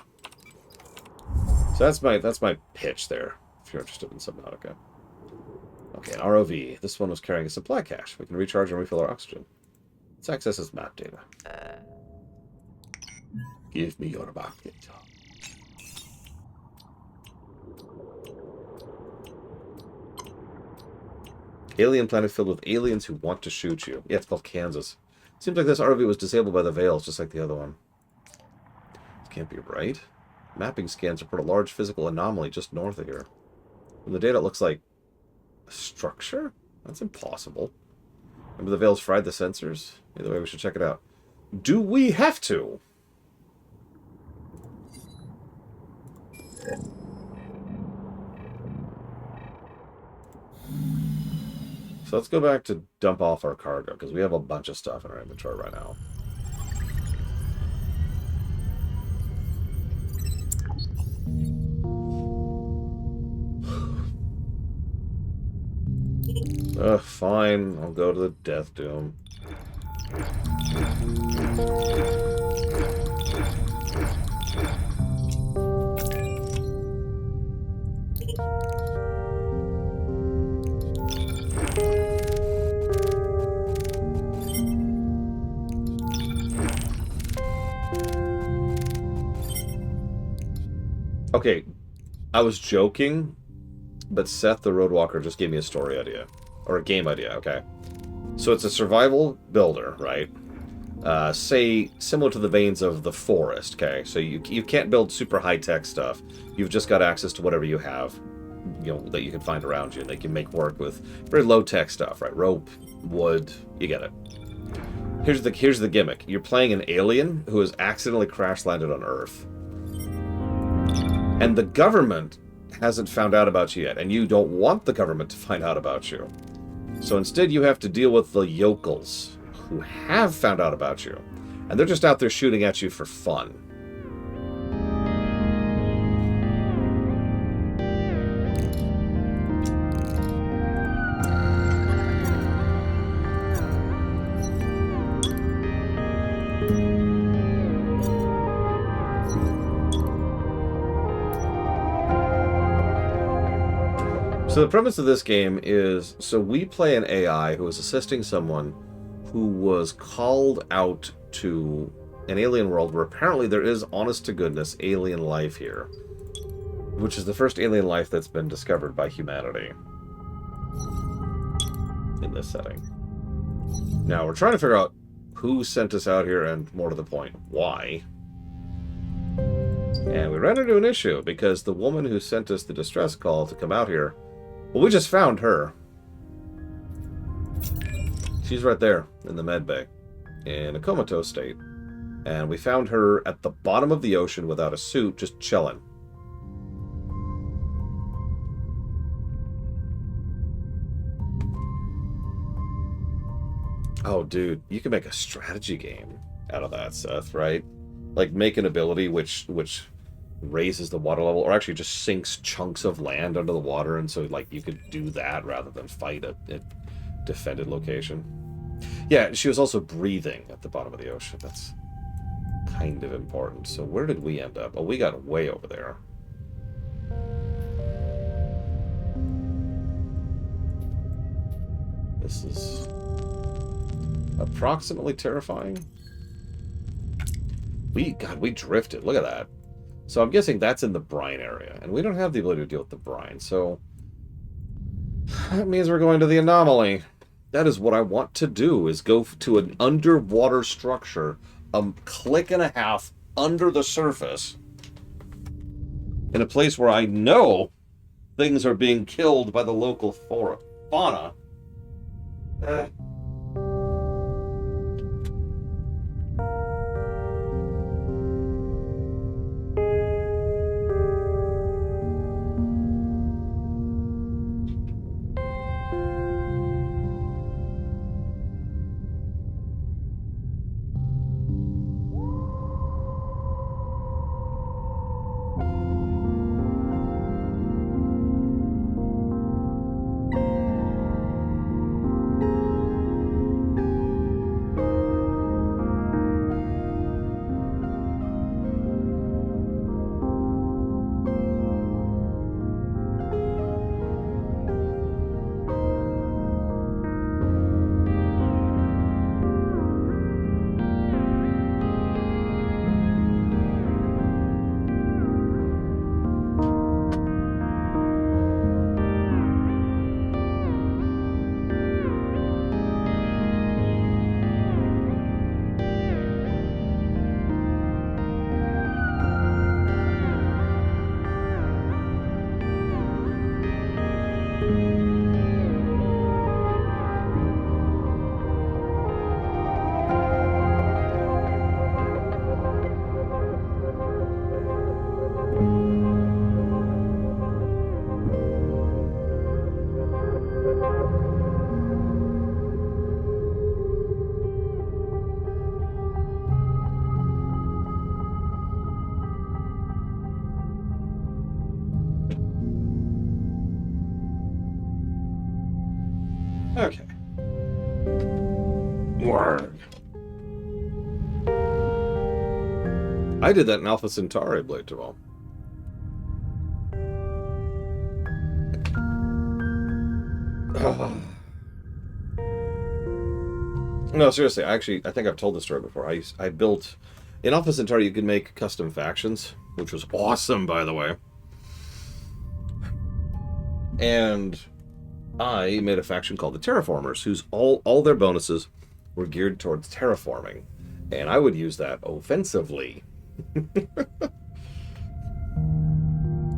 So that's my pitch there, if you're interested in Subnautica. Okay, an ROV. This one was carrying a supply cache. We can recharge and refill our oxygen. Let's access this map data. Give me your map data. Alien planet filled with aliens who want to shoot you. Yeah, it's called Kansas. Seems like this ROV was disabled by the Veils, just like the other one. This can't be right. Mapping scans report a large physical anomaly just north of here. From the data, it looks like a structure? That's impossible. Remember the Veils fried the sensors? Either way, we should check it out. Do we have to? So let's go back to dump off our cargo, because we have a bunch of stuff in our inventory right now. Fine. I'll go to the Death Doom. Okay, I was joking, but Seth the Roadwalker just gave me a story idea. Or a game idea, okay. So it's a survival builder, right? Say, similar to the veins of The Forest, okay? So you can't build super high-tech stuff. You've just got access to whatever you have, you know, that you can find around you. And they can make work with very low-tech stuff, right? Rope, wood, you get it. Here's the gimmick. You're playing an alien who has accidentally crash-landed on Earth. And the government hasn't found out about you yet, and you don't want the government to find out about you. So instead you have to deal with the yokels, who have found out about you. And they're just out there shooting at you for fun. So the premise of this game is, so we play an AI who is assisting someone who was called out to an alien world where apparently there is honest-to-goodness alien life here, which is the first alien life that's been discovered by humanity in this setting. Now, we're trying to figure out who sent us out here and, more to the point, why. And we ran into an issue because the woman who sent us the distress call to come out here, well, we just found her. She's right there in the med bay, in a comatose state. And we found her at the bottom of the ocean without a suit, just chilling. Oh, dude, you can make a strategy game out of that, Seth, right? Like, make an ability which raises the water level, or actually just sinks chunks of land under the water, and so like you could do that rather than fight a defended location. Yeah, she was also breathing at the bottom of the ocean. That's kind of important. So where did we end up? Oh, we got way over there. This is approximately terrifying. We drifted. Look at that. So I'm guessing that's in the brine area, and we don't have the ability to deal with the brine, so that means we're going to the anomaly. That is what I want to do, is go to an underwater structure, a click and a half under the surface, in a place where I know things are being killed by the local fauna. Okay. Word. I did that in Alpha Centauri, Blade to All. No, seriously, I think I've told this story before. I built... In Alpha Centauri, you could make custom factions, which was awesome, by the way. And I made a faction called the Terraformers, whose all their bonuses were geared towards terraforming. And I would use that offensively. A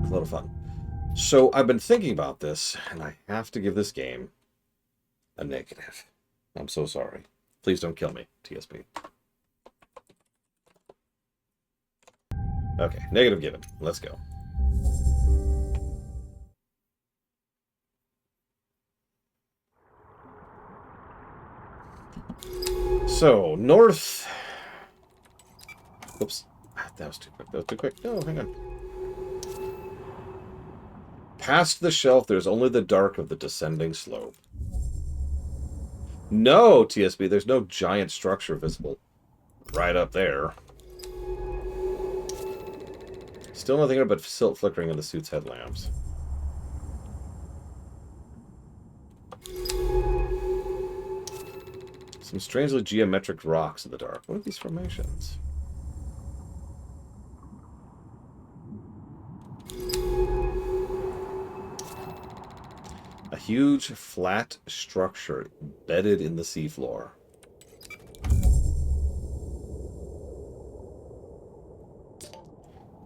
lot of fun. So I've been thinking about this, and I have to give this game a negative. I'm so sorry. Please don't kill me, TSP. Okay, negative given. Let's go. So, north... Oops. That was too quick. That was too quick. No, hang on. Past the shelf, there's only the dark of the descending slope. No, TSB, there's no giant structure visible right up there. Still nothing but silt flickering in the suit's headlamps. Some strangely geometric rocks in the dark. What are these formations? A huge, flat structure embedded in the seafloor.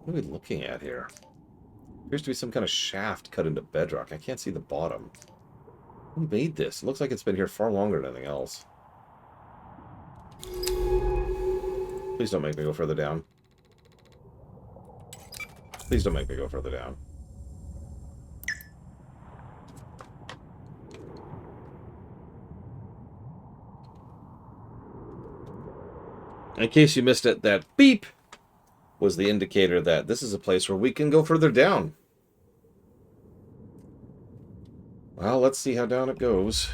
What are we looking at here? Appears to be some kind of shaft cut into bedrock. I can't see the bottom. Who made this? It looks like it's been here far longer than anything else. Please don't make me go further down. Please don't make me go further down. In case you missed it, that beep was the indicator that this is a place where we can go further down. Well, let's see how down it goes.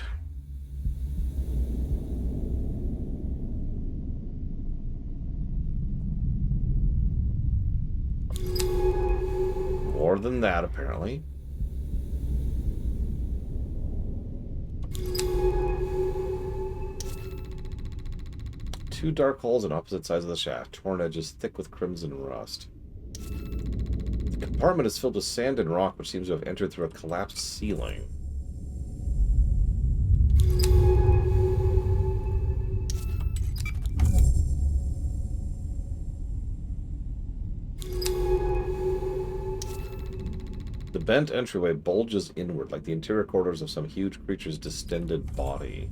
More than that, apparently. Two dark holes on opposite sides of the shaft, torn edges thick with crimson rust. The compartment is filled with sand and rock, which seems to have entered through a collapsed ceiling. The bent entryway bulges inward like the interior corridors of some huge creature's distended body.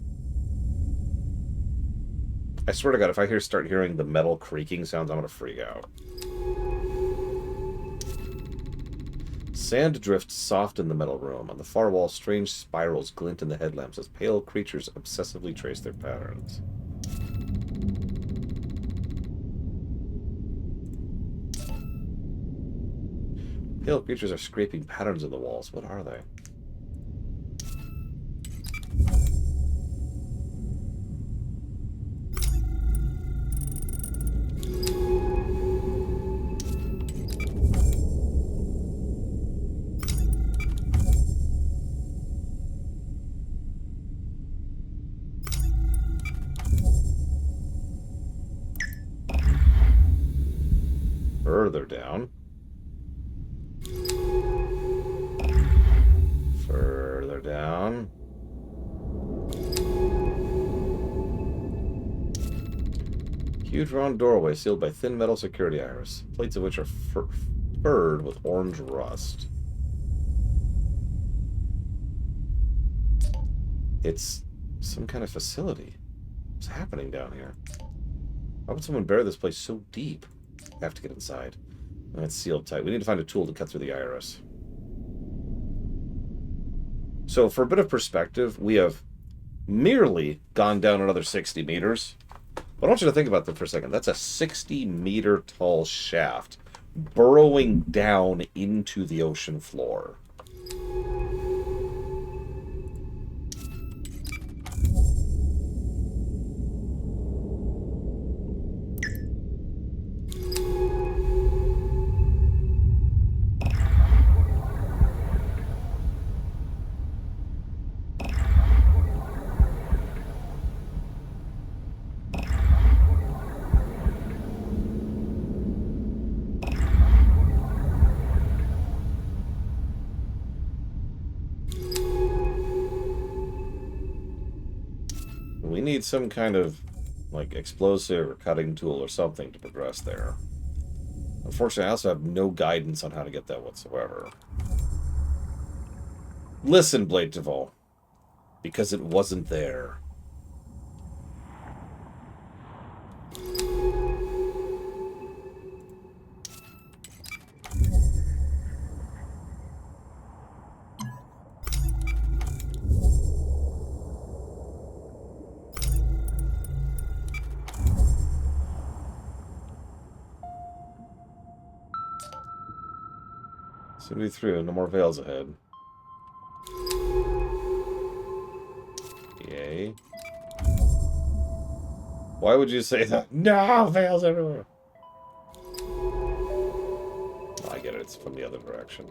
I swear to God, if I start hearing the metal creaking sounds, I'm going to freak out. Sand drifts soft in the metal room. On the far wall, strange spirals glint in the headlamps as pale creatures obsessively trace their patterns. Pale creatures are scraping patterns in the walls. What are they? Further down. Further down. Huge round doorway sealed by thin metal security iris, plates of which are furred with orange rust. It's some kind of facility. What's happening down here? Why would someone bury this place so deep? I have to get inside. And it's sealed tight. We need to find a tool to cut through the iris. So, for a bit of perspective, we have merely gone down another 60 meters. But I want you to think about that for a second. That's a 60-meter tall shaft burrowing down into the ocean floor. need some kind of, like, explosive or cutting tool or something to progress there. Unfortunately, I also have no guidance on how to get that whatsoever. Listen, Blade Devil. Because it wasn't there. Soon be through. No more veils ahead. Yay. Why would you say that? No, veils everywhere. Oh, I get it. It's from the other direction.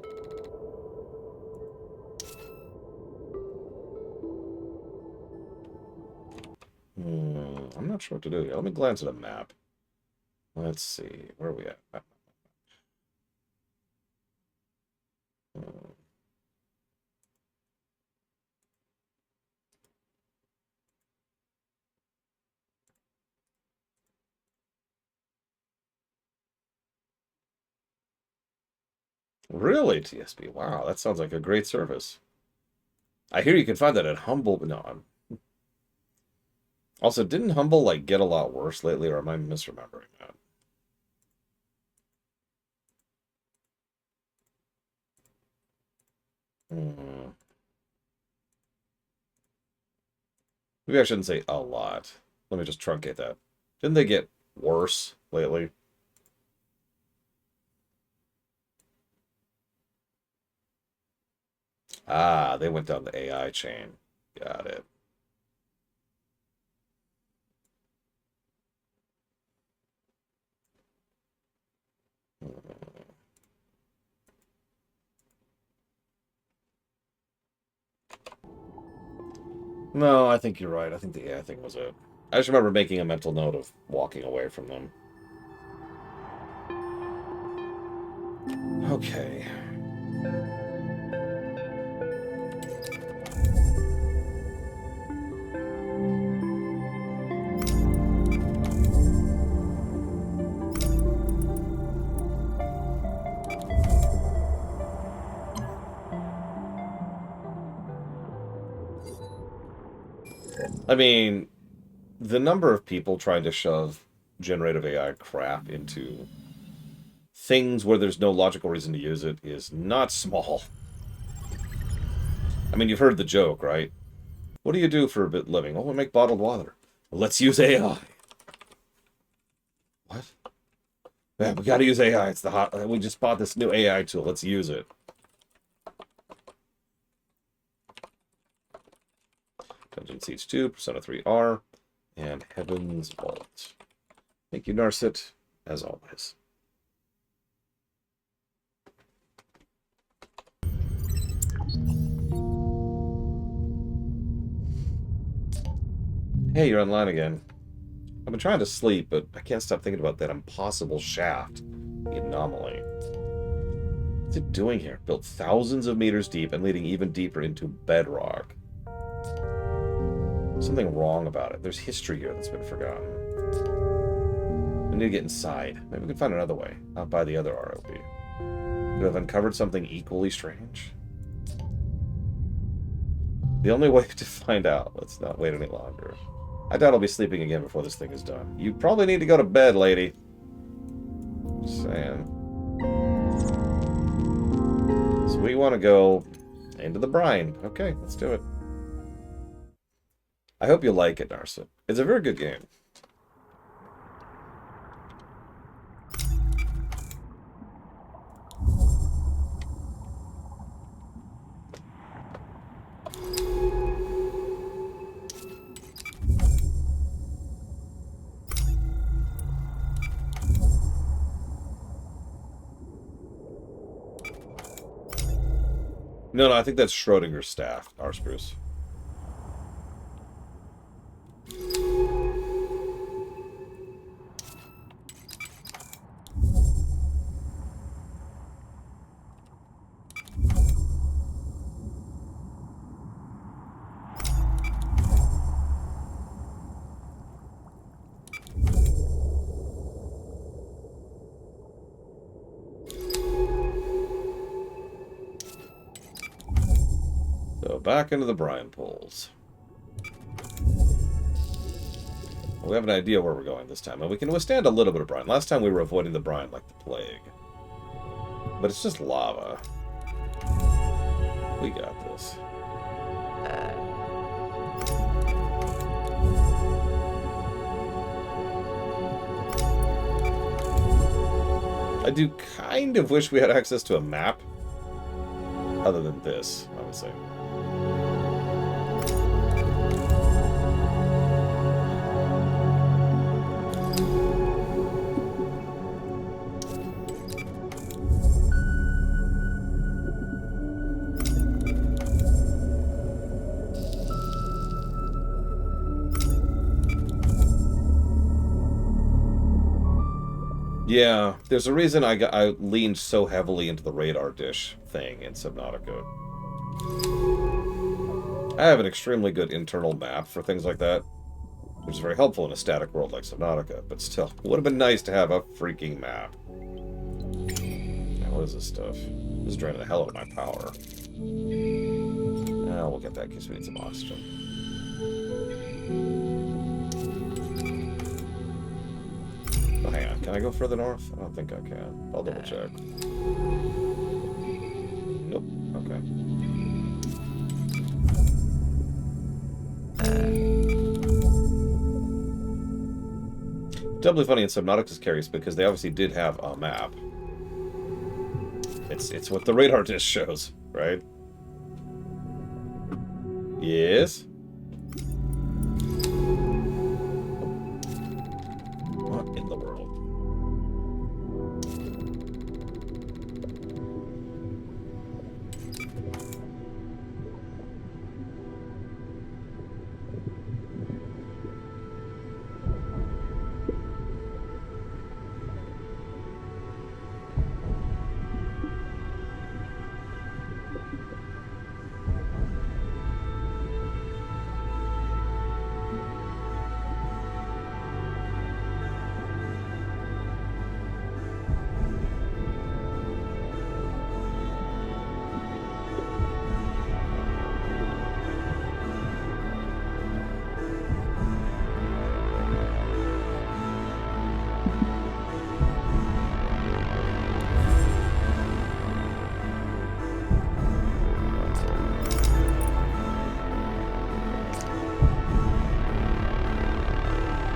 I'm not sure what to do here. Let me glance at a map. Let's see. Where are we at? Really, TSB? Wow, that sounds like a great service. I hear you can find that at Humble, but no, I'm... Also, didn't Humble, like, get a lot worse lately, or am I misremembering that? Maybe I shouldn't say a lot. Let me just truncate that. Didn't they get worse lately? Ah, they went down the AI chain. Got it. No, I think you're right. I think the AI thing was it. I just remember making a mental note of walking away from them. Okay. I mean, the number of people trying to shove generative AI crap into things where there's no logical reason to use it is not small. I mean, you've heard the joke, right? What do you do for a bit living? Oh, we make bottled water. Well, let's use AI. What? Yeah, we gotta use AI. It's the hot... We just bought this new AI tool. Let's use it. Dungeon Siege 2, Persona 3R, and Heaven's Vault. Thank you, Narset, as always. Hey, you're online again. I've been trying to sleep, but I can't stop thinking about that impossible shaft. The anomaly. What's it doing here? Built thousands of meters deep and leading even deeper into bedrock. Something wrong about it. There's history here that's been forgotten. We need to get inside. Maybe we can find another way. Out by the other ROP. Could have uncovered something equally strange. The only way to find out. Let's not wait any longer. I doubt I'll be sleeping again before this thing is done. You probably need to go to bed, lady. Just saying. So we want to go into the brine. Okay, let's do it. I hope you like it, Narset. It's a very good game. No, I think that's Schrodinger's staff, our spruce. back into the brine pools. We have an idea where we're going this time, and we can withstand a little bit of brine. Last time we were avoiding the brine like the plague. But it's just lava. We got this. I do kind of wish we had access to a map. Other than this, I would say. Yeah, there's a reason I leaned so heavily into the radar dish thing in Subnautica. I have an extremely good internal map for things like that, which is very helpful in a static world like Subnautica, but still, it would have been nice to have a freaking map. Now, what is this stuff? This is draining the hell out of my power. We'll get that in case we need some oxygen. Oh, hang on. Can I go further north? I don't think I can. I'll double check. Nope. Okay. Doubly funny in Subnautica's case because they obviously did have a map. It's what the radar dish shows, right? Yes. What in the world?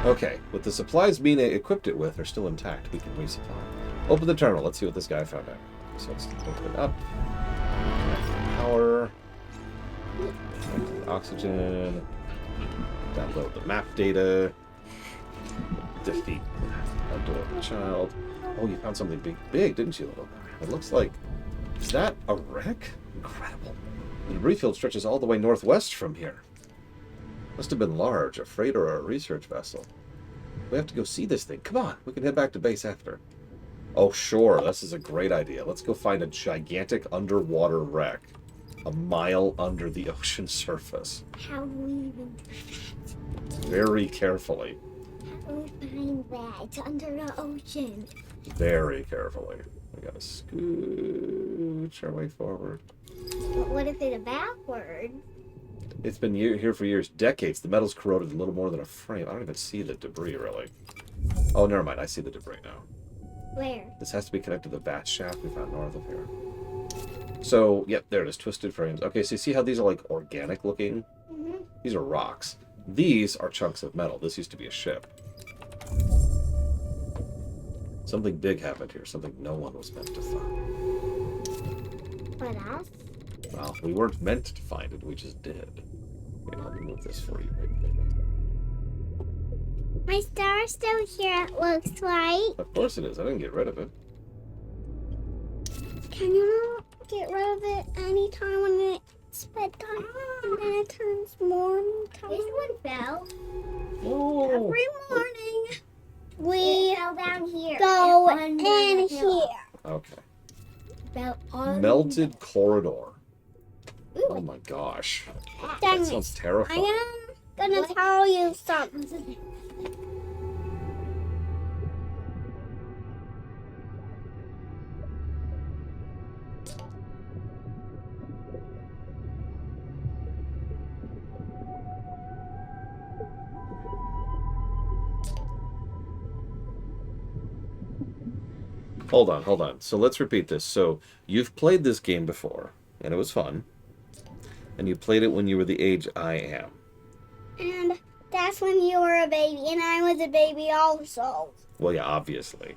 Okay, with the supplies Mina equipped it with are still intact, we can resupply. Open the terminal. Let's see what this guy found out. So let's open it up. Connect the power. Connect the oxygen. Download the map data. Defeat adorable child. Oh, you found something big, didn't you, little guy? It looks like... Is that a wreck? Incredible. The debris field stretches all the way northwest from here. Must have been large, a freighter or a research vessel. We have to go see this thing. Come on, we can head back to base after. Oh, sure, this is a great idea. Let's go find a gigantic underwater wreck. A mile under the ocean surface. How do we even do that? Very carefully. How do we find that under the ocean? Very carefully. We gotta scooch our way forward. But what if it's backward? It's been here for years, decades. The metal's corroded a little more than a frame. I don't even see the debris, really. Oh, never mind. I see the debris now. Where? This has to be connected to the vat shaft we found north of here. So, yep, there it is. Twisted frames. Okay, so you see how these are, like, organic looking? Mm-hmm. These are rocks. These are chunks of metal. This used to be a ship. Something big happened here. Something no one was meant to find. But us? Well, we weren't meant to find it. We just did. Wait, let me move this for you. My star's still here, it looks like. Of course it is. I didn't get rid of it. Can you not get rid of it anytime when it's bedtime? And then it turns morning time? This one fell. Oh. Every morning, we fell down here. Go in here. Okay. About Melted corridor. Ooh. Oh my gosh. Dang That it. sounds terrifying. I am gonna tell you something. Hold on. So let's repeat this. So you've played this game before, and it was fun. And you played it when you were the age I am. And that's when you were a baby, and I was a baby also. Well, yeah, obviously.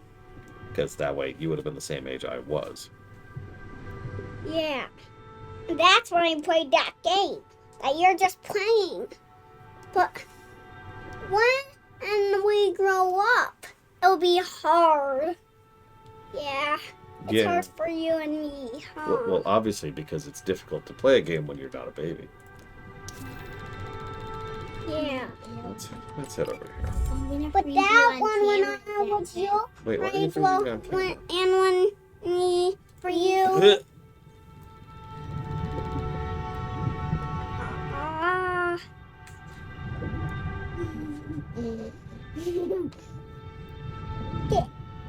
Because that way you would have been the same age I was. Yeah. That's when I played that game that you're just playing. But when we grow up, it'll be hard. Yeah. It's hard for you and me, huh? Well, obviously, because it's difficult to play a game when you're not a baby. Yeah. Let's head over here. But that one, when I was you, Wait, what and when me for you.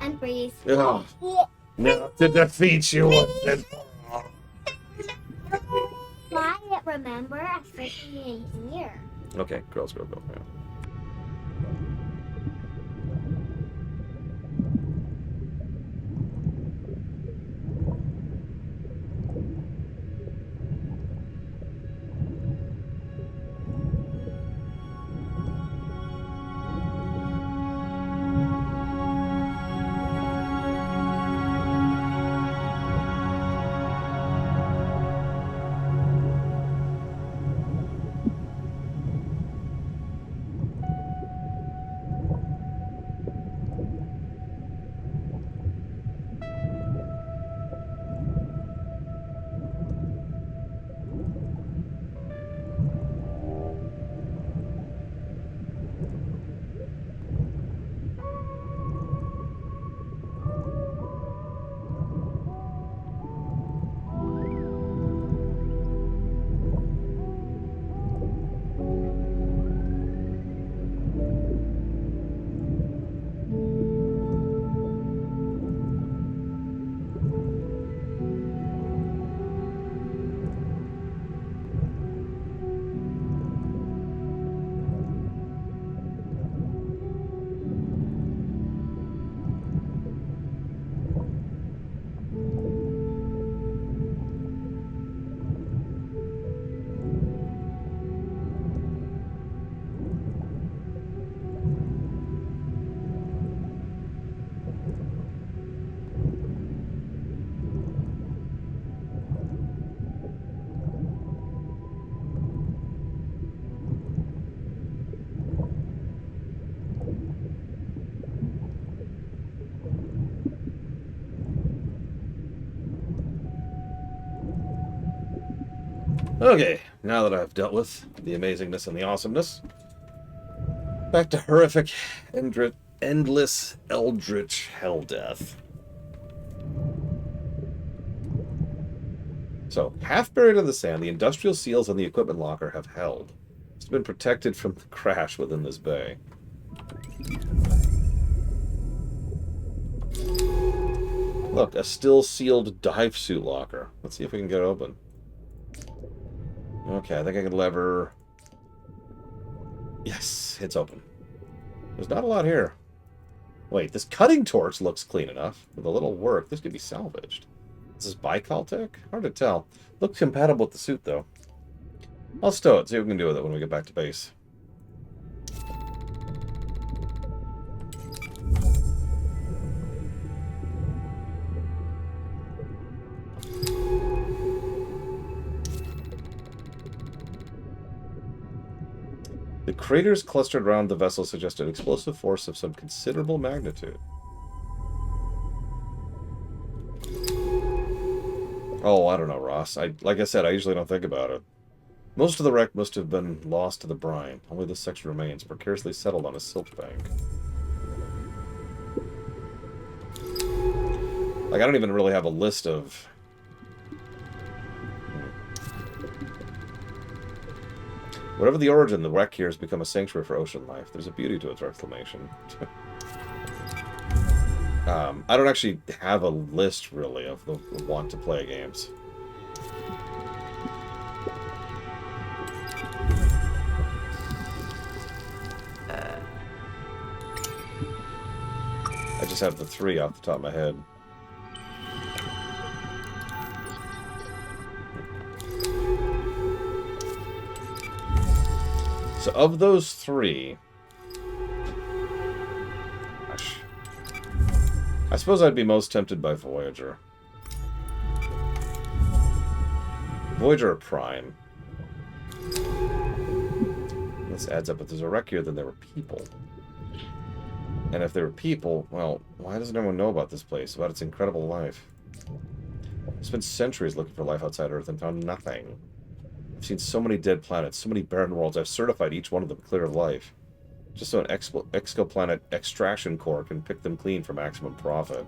And freeze. Oh, now to defeat you. Quiet, remember? I'm freaking in here. Okay, girls, go. Yeah. Okay, now that I've dealt with the amazingness and the awesomeness, back to horrific, endless, eldritch hell death. So, half buried in the sand, the industrial seals on the equipment locker have held. It's been protected from the crash within this bay. Look, a still sealed dive suit locker. Let's see if we can get it open. Okay, I think I can lever. Yes, it's open. There's not a lot here. Wait, this cutting torch looks clean enough. With a little work, this could be salvaged. Is this Bicaltech? Hard to tell. Looks compatible with the suit, though. I'll stow it, see what we can do with it when we get back to base. The craters clustered around the vessel suggest an explosive force of some considerable magnitude. Oh, I don't know, Ross. Like I said, I usually don't think about it. Most of the wreck must have been lost to the brine. Only this section remains, precariously settled on a silt bank. Like, I don't even really have a list of... Whatever the origin, the wreck here has become a sanctuary for ocean life. There's a beauty to its reclamation. I don't actually have a list, really, of the want-to-play games. I just have the 3 off the top of my head. So of those three... Gosh. I suppose I'd be most tempted by Voyager. Voyager or Prime. This adds up. If there's a wreck here, then there were people. And if there were people, well, why doesn't everyone know about this place? About its incredible life? I've spent centuries looking for life outside Earth and found nothing. I've seen so many dead planets, so many barren worlds. I've certified each one of them clear of life. Just so an exoplanet extraction core can pick them clean for maximum profit.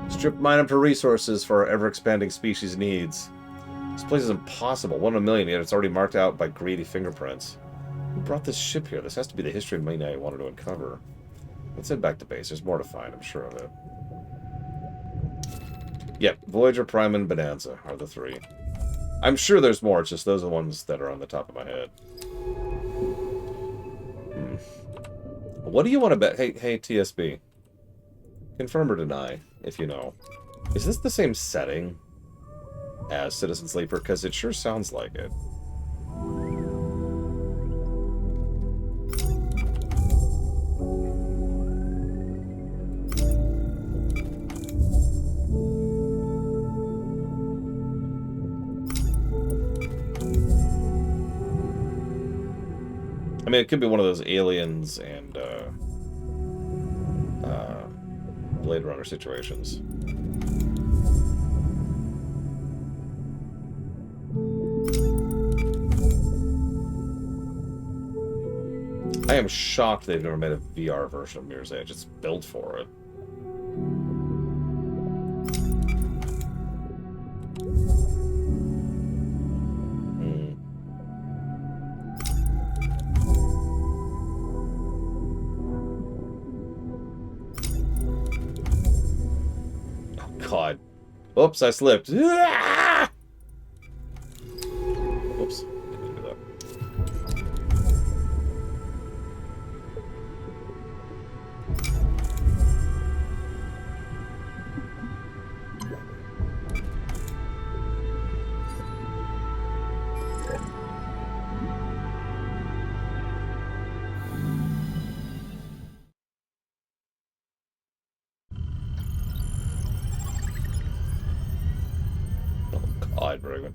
Strip mine them for resources for our ever-expanding species' needs. This place is impossible. 1 in a million, yet it's already marked out by greedy fingerprints. Who brought this ship here? This has to be the history of Mina I wanted to uncover. Let's head back to base. There's more to find, I'm sure of it. Yep, Voyager, Prime, and Bonanza are the three. I'm sure there's more, it's just those are the ones that are on the top of my head. What do you want to bet? Hey, TSB. Confirm or deny, if you know. Is this the same setting as Citizen Sleeper? Because it sure sounds like it. I mean, it could be one of those Aliens and Blade Runner situations. I am shocked they've never made a VR version of Mirror's Edge. It's built for it. God. Oops, I slipped. Ah! Oops. Didn't do that. God, very good.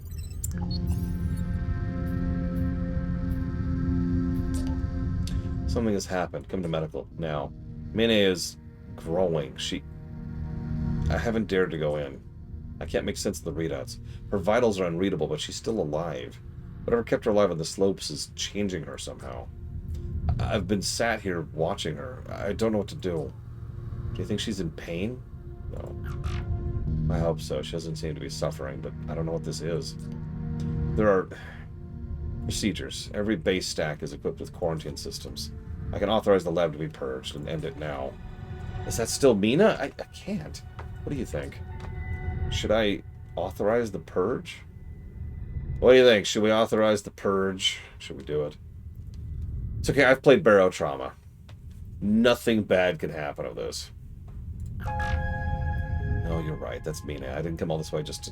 Something has happened. Come to medical now. Mina is growing. I haven't dared to go in. I can't make sense of the readouts. Her vitals are unreadable, but she's still alive. Whatever kept her alive on the slopes is changing her somehow. I've been sat here watching her. I don't know what to do. Do you think she's in pain? No. I hope so. She doesn't seem to be suffering, but I don't know what this is. There are procedures. Every base stack is equipped with quarantine systems. I can authorize the lab to be purged and end it now. Is that still Mina? I can't. What do you think? Should I authorize the purge? What do you think? Should we authorize the purge? Should we do it? It's okay. I've played Barotrauma. Nothing bad can happen of this. No, you're right. That's Mina. I didn't come all this way just to...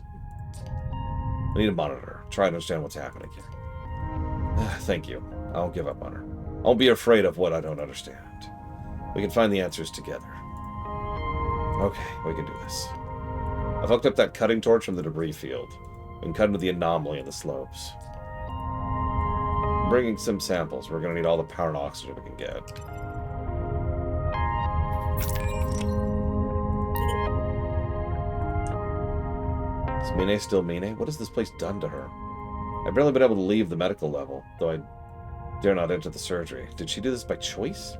I need a monitor. Try to understand what's happening here. Thank you. I won't give up on her. I won't be afraid of what I don't understand. We can find the answers together. Okay, we can do this. I've hooked up that cutting torch from the debris field. We can cut into the anomaly in the slopes. I'm bringing some samples. We're going to need all the power and oxygen we can get. Is Mina still Mina? What has this place done to her? I've barely been able to leave the medical level, though I dare not enter the surgery. Did she do this by choice?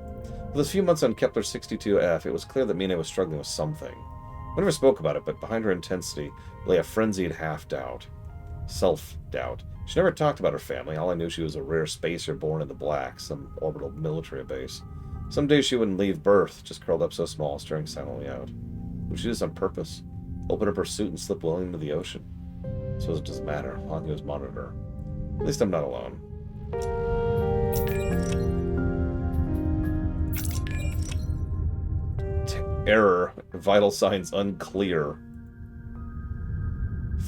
For those few months on Kepler 62F, it was clear that Mina was struggling with something. I never spoke about it, but behind her intensity lay a frenzied half-doubt. Self-doubt. She never talked about her family. All I knew, she was a rare spacer born in the black, some orbital military base. Some days she wouldn't leave Earth, just curled up so small, staring silently out. Would she do this on purpose? Open up her suit and slip willingly into the ocean? I suppose it doesn't matter. All I knew was monitor her. At least I'm not alone. Error. Vital signs unclear.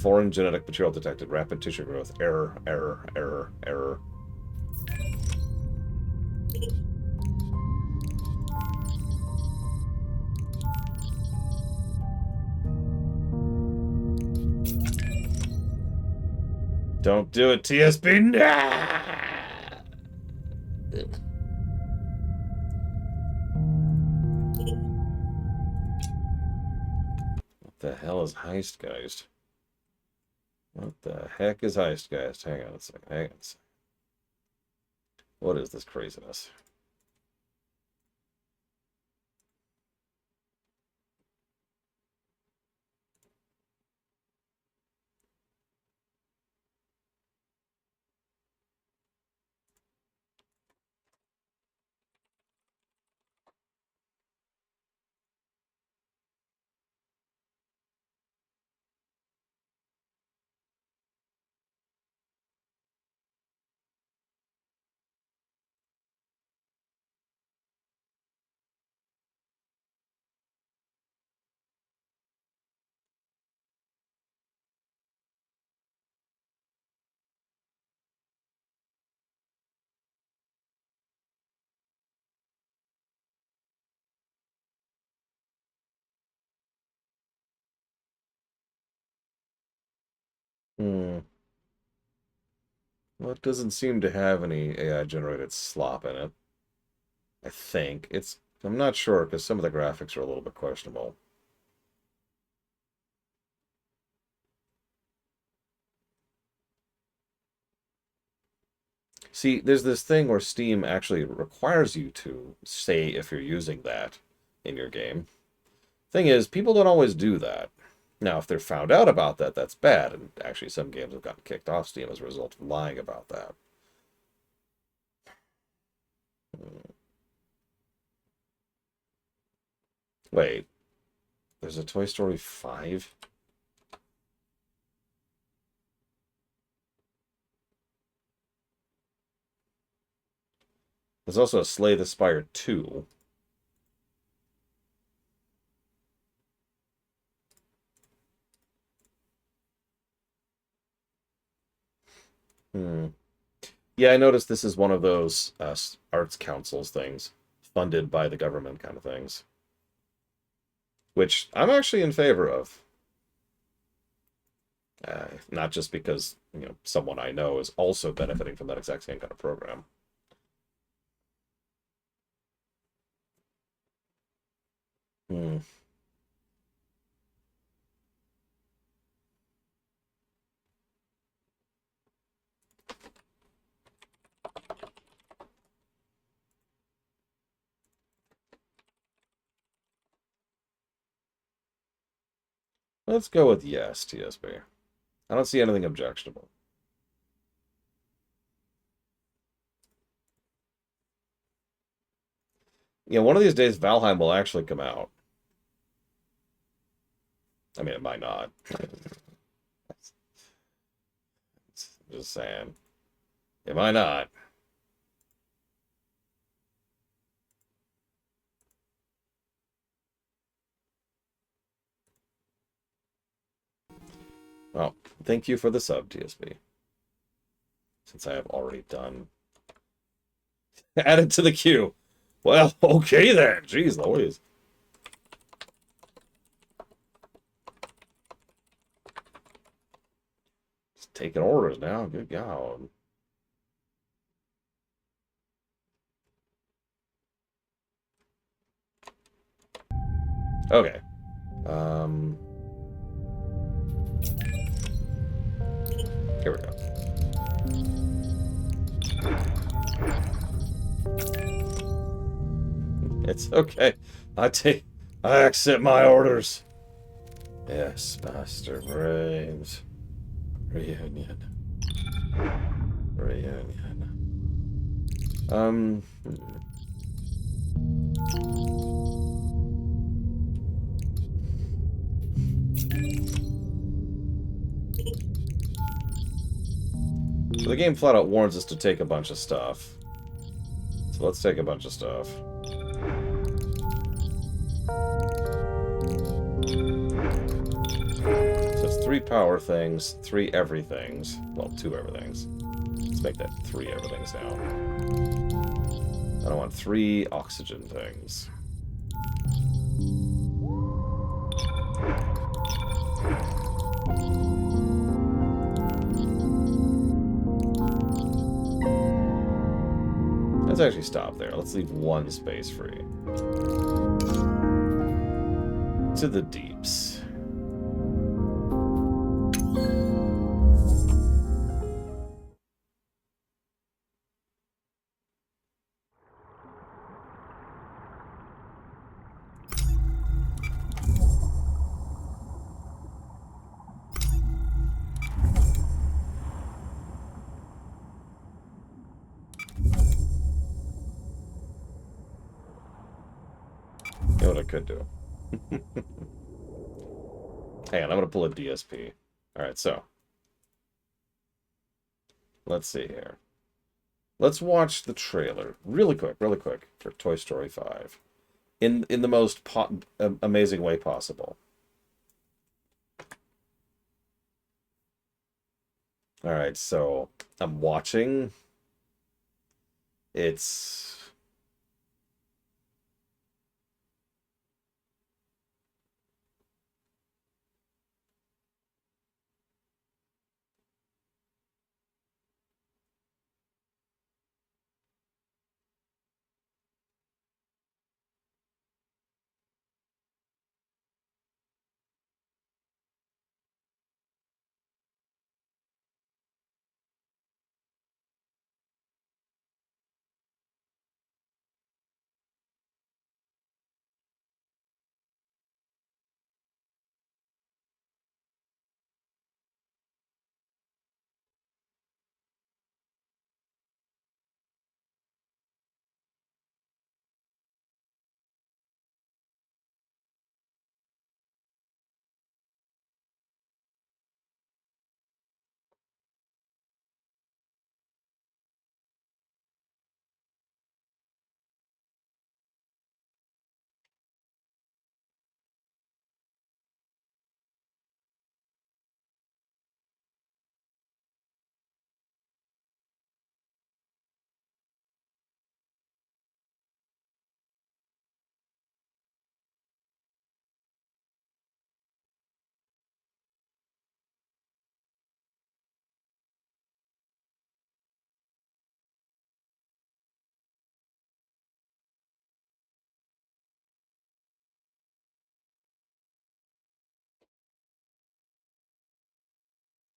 Foreign genetic material detected. Rapid tissue growth. Error, error, error, error. Don't do it, TSP! Nah! What the hell is Heistgeist? What the heck is Heistgeist? Hang on a second. Hang on a second. What is this craziness? Hmm. Well, it doesn't seem to have any AI-generated slop in it. I think. I'm not sure, because some of the graphics are a little bit questionable. See, there's this thing where Steam actually requires you to say if you're using that in your game. Thing is, people don't always do that. Now, if they're found out about that, that's bad, and actually some games have gotten kicked off Steam as a result of lying about that. Wait, there's a Toy Story 5? There's also a Slay the Spire 2. Yeah, I noticed this is one of those arts councils things, funded by the government kind of things. Which I'm actually in favor of. Not just because, someone I know is also benefiting from that exact same kind of program. Let's go with yes, TSB. I don't see anything objectionable. Yeah, one of these days Valheim will actually come out. I mean, it might not. Just saying. It might not. Well, thank you for the sub, TSB. Since I have already done. Add it to the queue. Well, okay then. Jeez Louise. Just taking orders now. Good God. Okay. Here we go. It's okay. I accept my orders. Yes, Master Brains. Reunion. So the game flat out warns us to take a bunch of stuff. So let's take a bunch of stuff. So it's 3 power things, 3 everythings. Well, 2 everythings. Let's make that 3 everythings now. And I want 3 oxygen things. Let's actually stop there. Let's leave one space free. To the deeps. You know what I could do? Hang on, I'm going to pull a DSP. Alright, so. Let's see here. Let's watch the trailer really quick for Toy Story 5. In the most amazing way possible. Alright, so I'm watching. It's...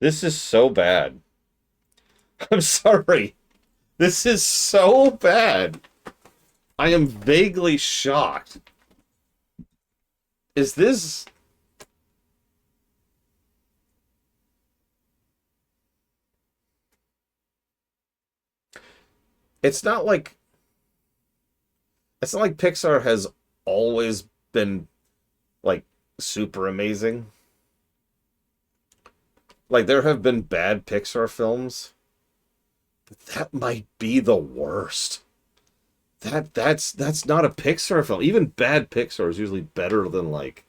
This is so bad. I'm sorry. This is so bad. I am vaguely shocked. Is this... It's not like... It's not like Pixar has always been, like, super amazing. Like, there have been bad Pixar films, but that might be the worst. That's not a Pixar film. Even bad Pixar is usually better than, like,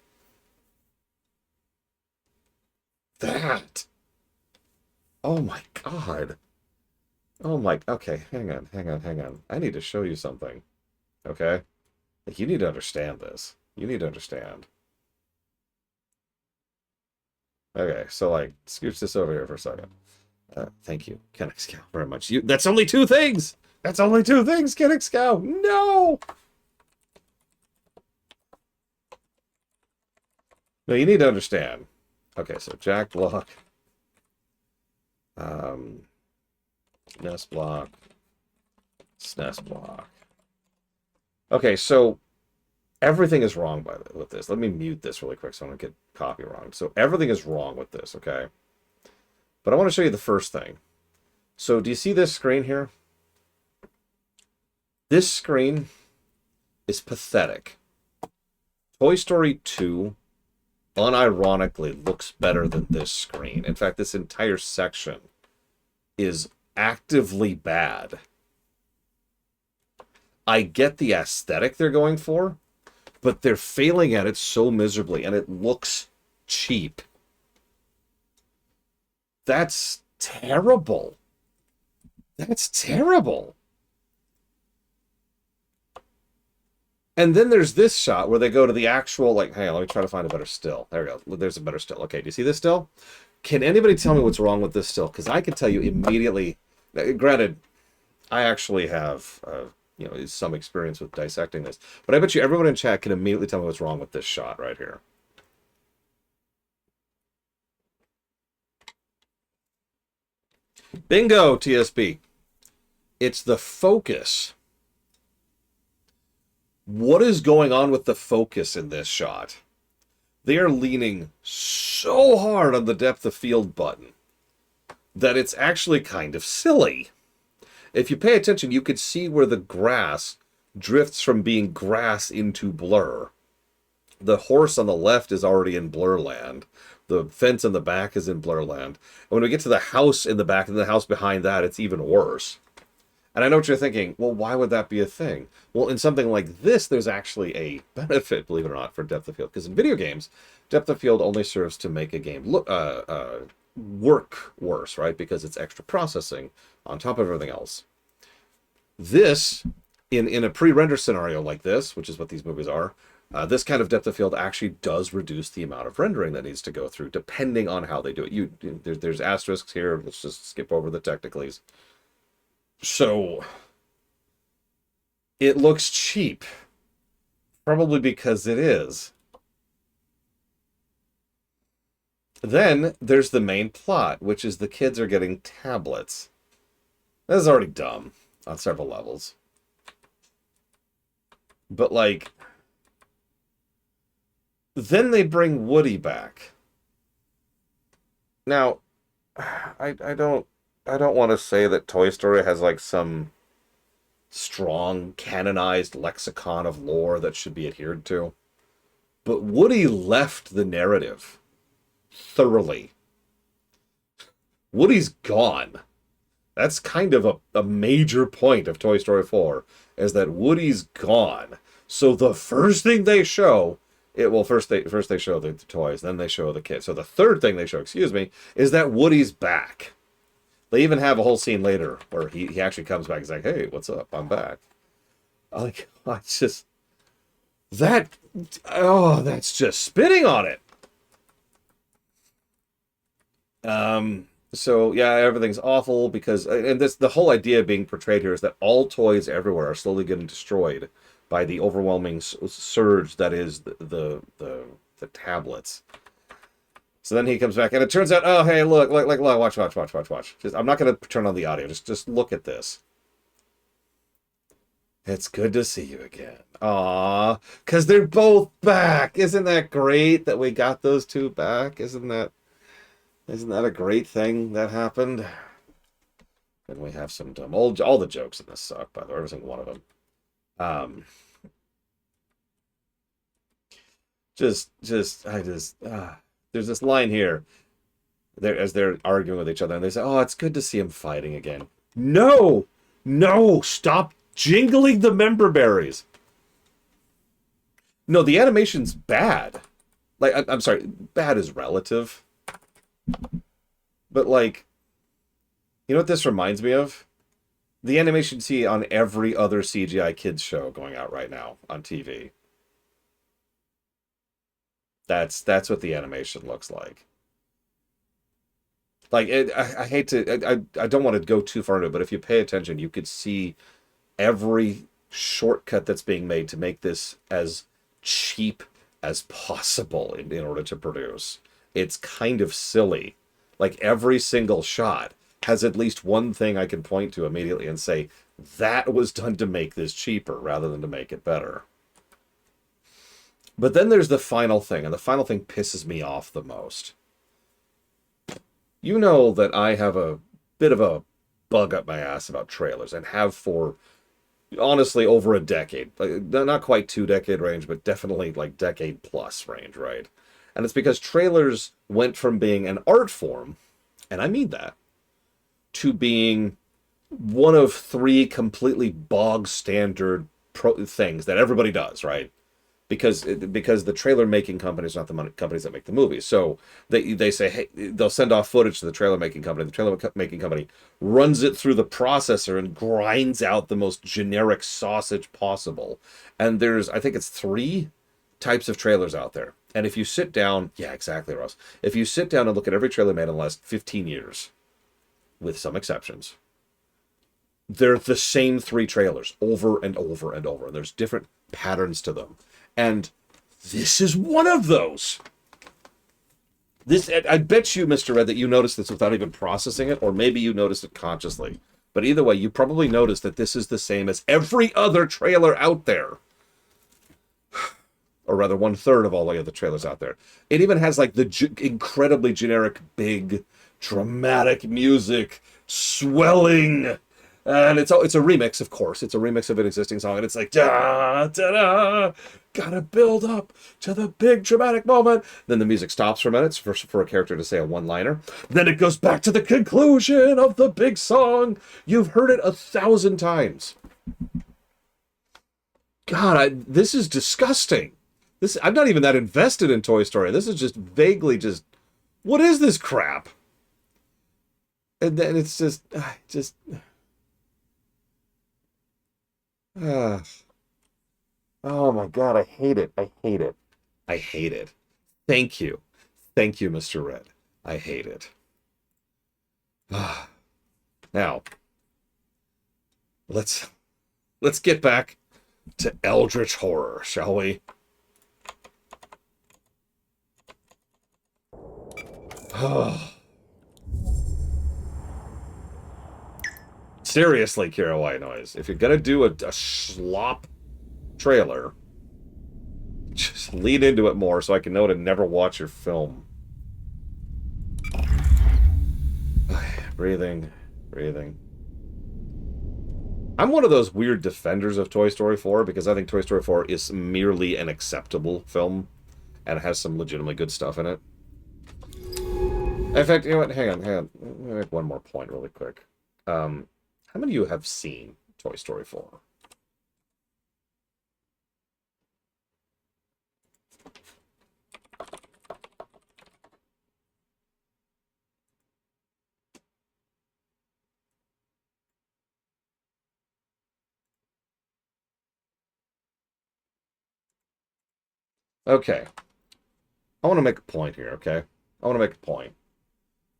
that. Oh my god. Oh my... Okay, hang on. I need to show you something. Okay? Like, you need to understand this. You need to understand. Okay, so, like, scooch this over here for a second. Thank you, Kennex Cow, very much. That's only two things! That's only two things, Kennex Cow! No! No, you need to understand. Okay, so Jack Block. Nest Block. SNES Block. Okay, so everything is wrong with this. Let me mute this really quick so I don't get copy wrong. So everything is wrong with this, okay? But I want to show you the first thing. So do you see this screen here? This screen is pathetic. Toy Story 2 unironically looks better than this screen. In fact, this entire section is actively bad. I get the aesthetic they're going for, but they're failing at it so miserably, and it looks cheap. That's terrible. That's terrible. And then there's this shot where they go to the actual, like, hang on, let me try to find a better still. There we go. There's a better still. Okay, do you see this still? Can anybody tell me what's wrong with this still? Because I can tell you immediately. Granted, I actually have some experience with dissecting this. But I bet you everyone in chat can immediately tell me what's wrong with this shot right here. Bingo, TSB. It's the focus. What is going on with the focus in this shot? They are leaning so hard on the depth of field button that it's actually kind of silly. If you pay attention, you could see where the grass drifts from being grass into blur. The horse on the left is already in blur land. The fence in the back is in blur land. And when we get to the house in the back and the house behind that, it's even worse. And I know what you're thinking, well, why would that be a thing? Well, in something like this, there's actually a benefit, believe it or not, for depth of field. Because in video games, depth of field only serves to make a game work worse, right? Because it's extra processing on top of everything else. This, in a pre-render scenario like this, which is what these movies are, this kind of depth of field actually does reduce the amount of rendering that needs to go through, depending on how they do it. There's asterisks here. Let's just skip over the technicalities. So, it looks cheap. Probably because it is. Then, there's the main plot, which is the kids are getting tablets. That is already dumb on several levels. But, like, then they bring Woody back. Now, I don't want to say that Toy Story has like some strong canonized lexicon of lore that should be adhered to. But Woody left the narrative thoroughly. Woody's gone. That's kind of a major point of Toy Story 4, is that Woody's gone. So the first thing they show, first they show the toys, then they show the kids. So the third thing they show, is that Woody's back. They even have a whole scene later where he actually comes back and is like, hey, what's up? I'm back. Like, it's just... that's just spitting on it. So, yeah, everything's awful because... And the whole idea being portrayed here is that all toys everywhere are slowly getting destroyed by the overwhelming surge that is the tablets. So then he comes back, and it turns out, oh, hey, look, watch. I'm not going to turn on the audio. Just look at this. It's good to see you again. Aw, because they're both back. Isn't that great that we got those two back? Isn't that a great thing that happened? And we have some dumb all the jokes in this suck, by the way, every single one of them. There's this line here, as they're arguing with each other, and they say, oh, it's good to see him fighting again. No, stop jingling the member berries. No, the animation's bad. Like, I'm sorry, bad is relative. But, like, you know what this reminds me of? The animation you see on every other CGI kids show going out right now on TV. That's what the animation looks like. Like, I hate to... I don't want to go too far into it, but if you pay attention, you could see every shortcut that's being made to make this as cheap as possible in order to produce. It's kind of silly. Like, every single shot has at least one thing I can point to immediately and say, that was done to make this cheaper rather than to make it better. But then there's the final thing, and the final thing pisses me off the most. You know that I have a bit of a bug up my ass about trailers, and have for, honestly, over a decade. Like, not quite 2-decade range, but definitely like decade plus range, right? And it's because trailers went from being an art form, and I mean that, to being one of 3 completely bog standard things that everybody does, right? Because the trailer making companies are not the companies that make the movies. So they say, hey, they'll send off footage to the trailer making company. The trailer making company runs it through the processor and grinds out the most generic sausage possible. And there's, I think it's 3 types of trailers out there. And if you sit down, yeah, exactly, Ross. If you sit down and look at every trailer made in the last 15 years, with some exceptions, they're the same three trailers over and over and over. There's different patterns to them. And this is one of those. This, I bet you, Mr. Red, that you noticed this without even processing it, or maybe you noticed it consciously. But either way, you probably noticed that this is the same as every other trailer out there. Or rather, 1/3 of all the other trailers out there. It even has like the incredibly generic, big, dramatic music, swelling. And it's a remix, of course. It's a remix of an existing song, and it's like da da da, gotta build up to the big dramatic moment. Then the music stops for a minute for a character to say a one-liner. Then it goes back to the conclusion of the big song. You've heard it 1,000 times. God, this is disgusting. I'm not even that invested in Toy Story. This is just vaguely just, what is this crap? And then it's just. Oh my God, I hate it. I hate it. I hate it. Thank you. Thank you, Mr. Red. I hate it. Now, let's get back to Eldritch Horror, shall we? Seriously, Kira White Noise, if you're gonna do a slop trailer, just lean into it more so I can know to never watch your film. Breathing. I'm one of those weird defenders of Toy Story 4 because I think Toy Story 4 is merely an acceptable film and has some legitimately good stuff in it. In fact, you know what? Hang on. Let me make one more point really quick. How many of you have seen Toy Story 4? Okay. I want to make a point here, okay? I want to make a point.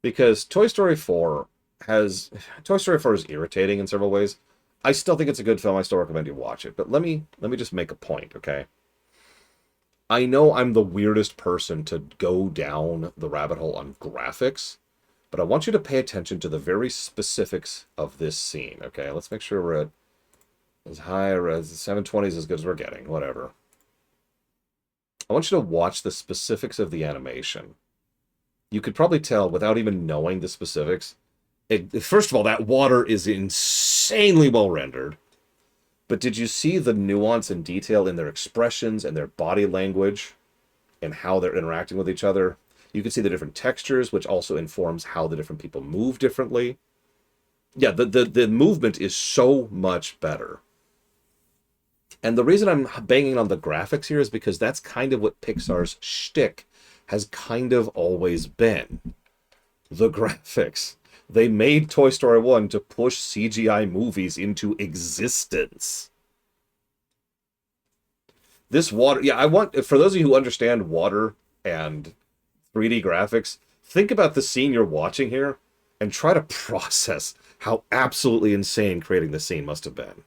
Because Toy Story 4 is irritating in several ways. I still think it's a good film. I still recommend you watch it. But let me just make a point, okay? I know I'm the weirdest person to go down the rabbit hole on graphics, but I want you to pay attention to the very specifics of this scene, okay? Let's make sure we're at as high as 720 is as good as we're getting, whatever. I want you to watch the specifics of the animation. You could probably tell without even knowing the specifics. First of all, that water is insanely well rendered. But did you see the nuance and detail in their expressions and their body language and how they're interacting with each other? You can see the different textures, which also informs how the different people move differently. Yeah, the movement is so much better. And the reason I'm banging on the graphics here is because that's kind of what Pixar's shtick has kind of always been. The graphics. They made Toy Story 1 to push CGI movies into existence. This water... Yeah, I want... For those of you who understand water and 3D graphics, think about the scene you're watching here and try to process how absolutely insane creating the scene must have been.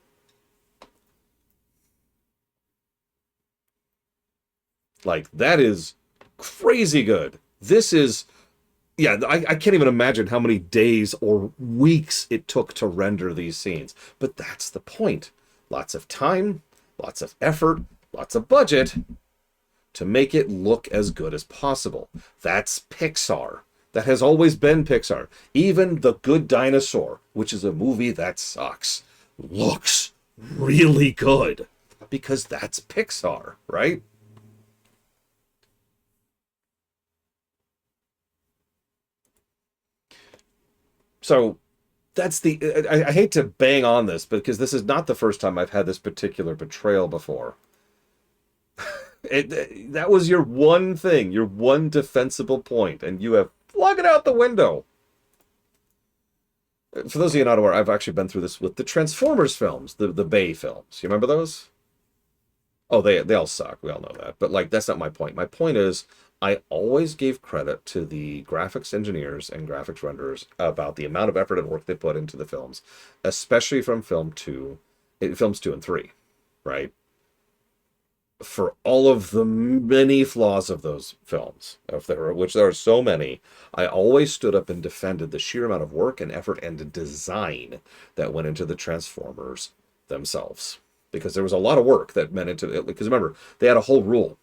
Like, that is crazy good. This is... Yeah, I can't even imagine how many days or weeks it took to render these scenes. But that's the point. Lots of time, lots of effort, lots of budget to make it look as good as possible. That's Pixar. That has always been Pixar. Even The Good Dinosaur, which is a movie that sucks, looks really good. Because that's Pixar, right? So that's the... I hate to bang on this, because this is not the first time I've had this particular betrayal before. That was your one thing, your one defensible point, and you have flung it out the window. For those of you not aware, I've actually been through this with the Transformers films, the Bay films. You remember those? Oh, they all suck. We all know that. But, like, that's not my point. My point is, I always gave credit to the graphics engineers and graphics renderers about the amount of effort and work they put into the films, especially from films 2 and 3, right? For all of the many flaws of those films, which there are so many, I always stood up and defended the sheer amount of work and effort and design that went into the Transformers themselves. Because there was a lot of work that went into it. Because remember, they had a whole rule.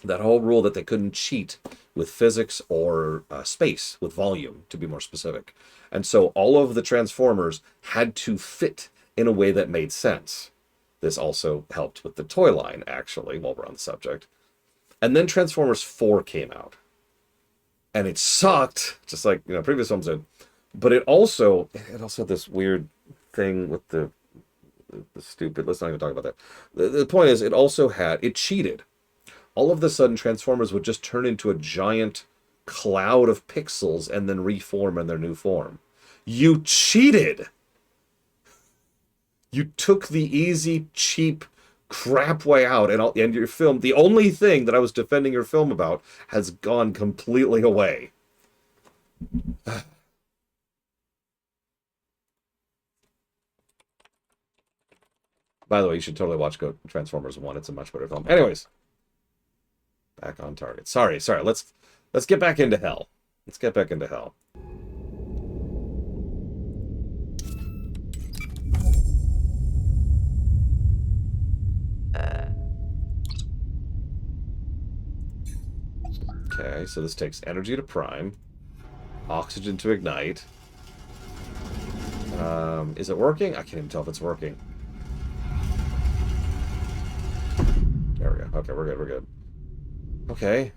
That whole rule that they couldn't cheat with physics or space, with volume, to be more specific. And so all of the Transformers had to fit in a way that made sense. This also helped with the toy line, actually, while we're on the subject. And then Transformers 4 came out. And it sucked, just like previous films did. But it also had this weird thing with the stupid... Let's not even talk about that. The point is, it cheated. All of a sudden, Transformers would just turn into a giant cloud of pixels and then reform in their new form. You cheated! You took the easy, cheap, crap way out, and your film, the only thing that I was defending your film about, has gone completely away. By the way, you should totally watch Transformers 1. It's a much better film. Anyways, back on target. Sorry. Let's get back into hell. Let's get back into hell. Okay, so this takes energy to prime, oxygen to ignite. Is it working? I can't even tell if it's working. There we go. Okay, we're good. Okay.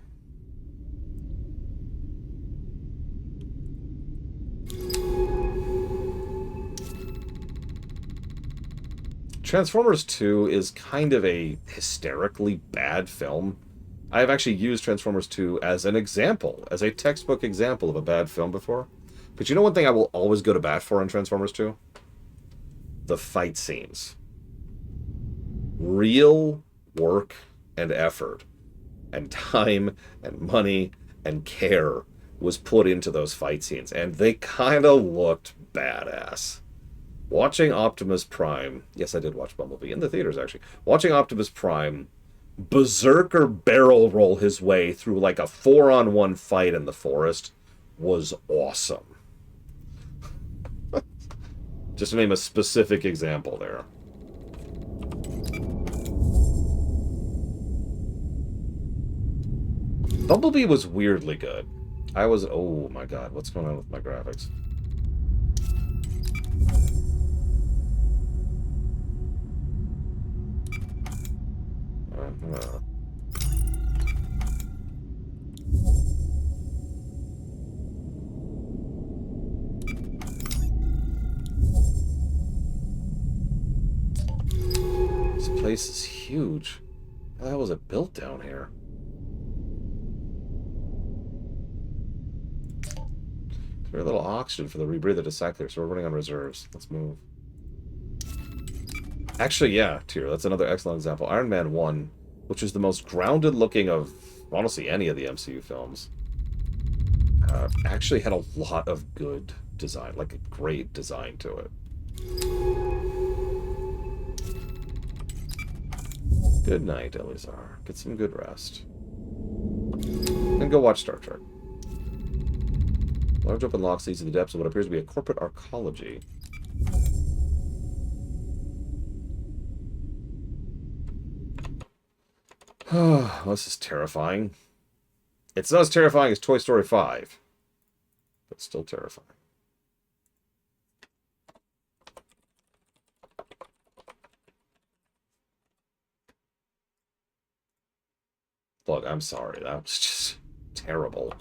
Transformers 2 is kind of a hysterically bad film. I have actually used Transformers 2 as an example, as a textbook example of a bad film before. But you know one thing I will always go to bat for in Transformers 2? The fight scenes. Real work and effort and time and money and care was put into those fight scenes, and they kind of looked badass. Watching Optimus Prime... Yes, I did watch Bumblebee in the theaters, actually. Watching Optimus Prime berserker barrel roll his way through like a 4-on-1 fight in the forest was awesome. Just to name a specific example there. Bumblebee was weirdly good. Oh my god, what's going on with my graphics? This place is huge. How the hell was it built down here? Very little oxygen for the rebreather to cycler, so we're running on reserves. Let's move. Actually, yeah, Tyr, that's another excellent example. Iron Man 1, which is the most grounded looking of, honestly, any of the MCU films, actually had a lot of good design, like a great design to it. Good night, Elizar. Get some good rest. And go watch Star Trek. Large open locks leads to the depths of what appears to be a corporate arcology. Oh, this is terrifying. It's not as terrifying as Toy Story 5, but still terrifying. Look, I'm sorry. That was just terrible.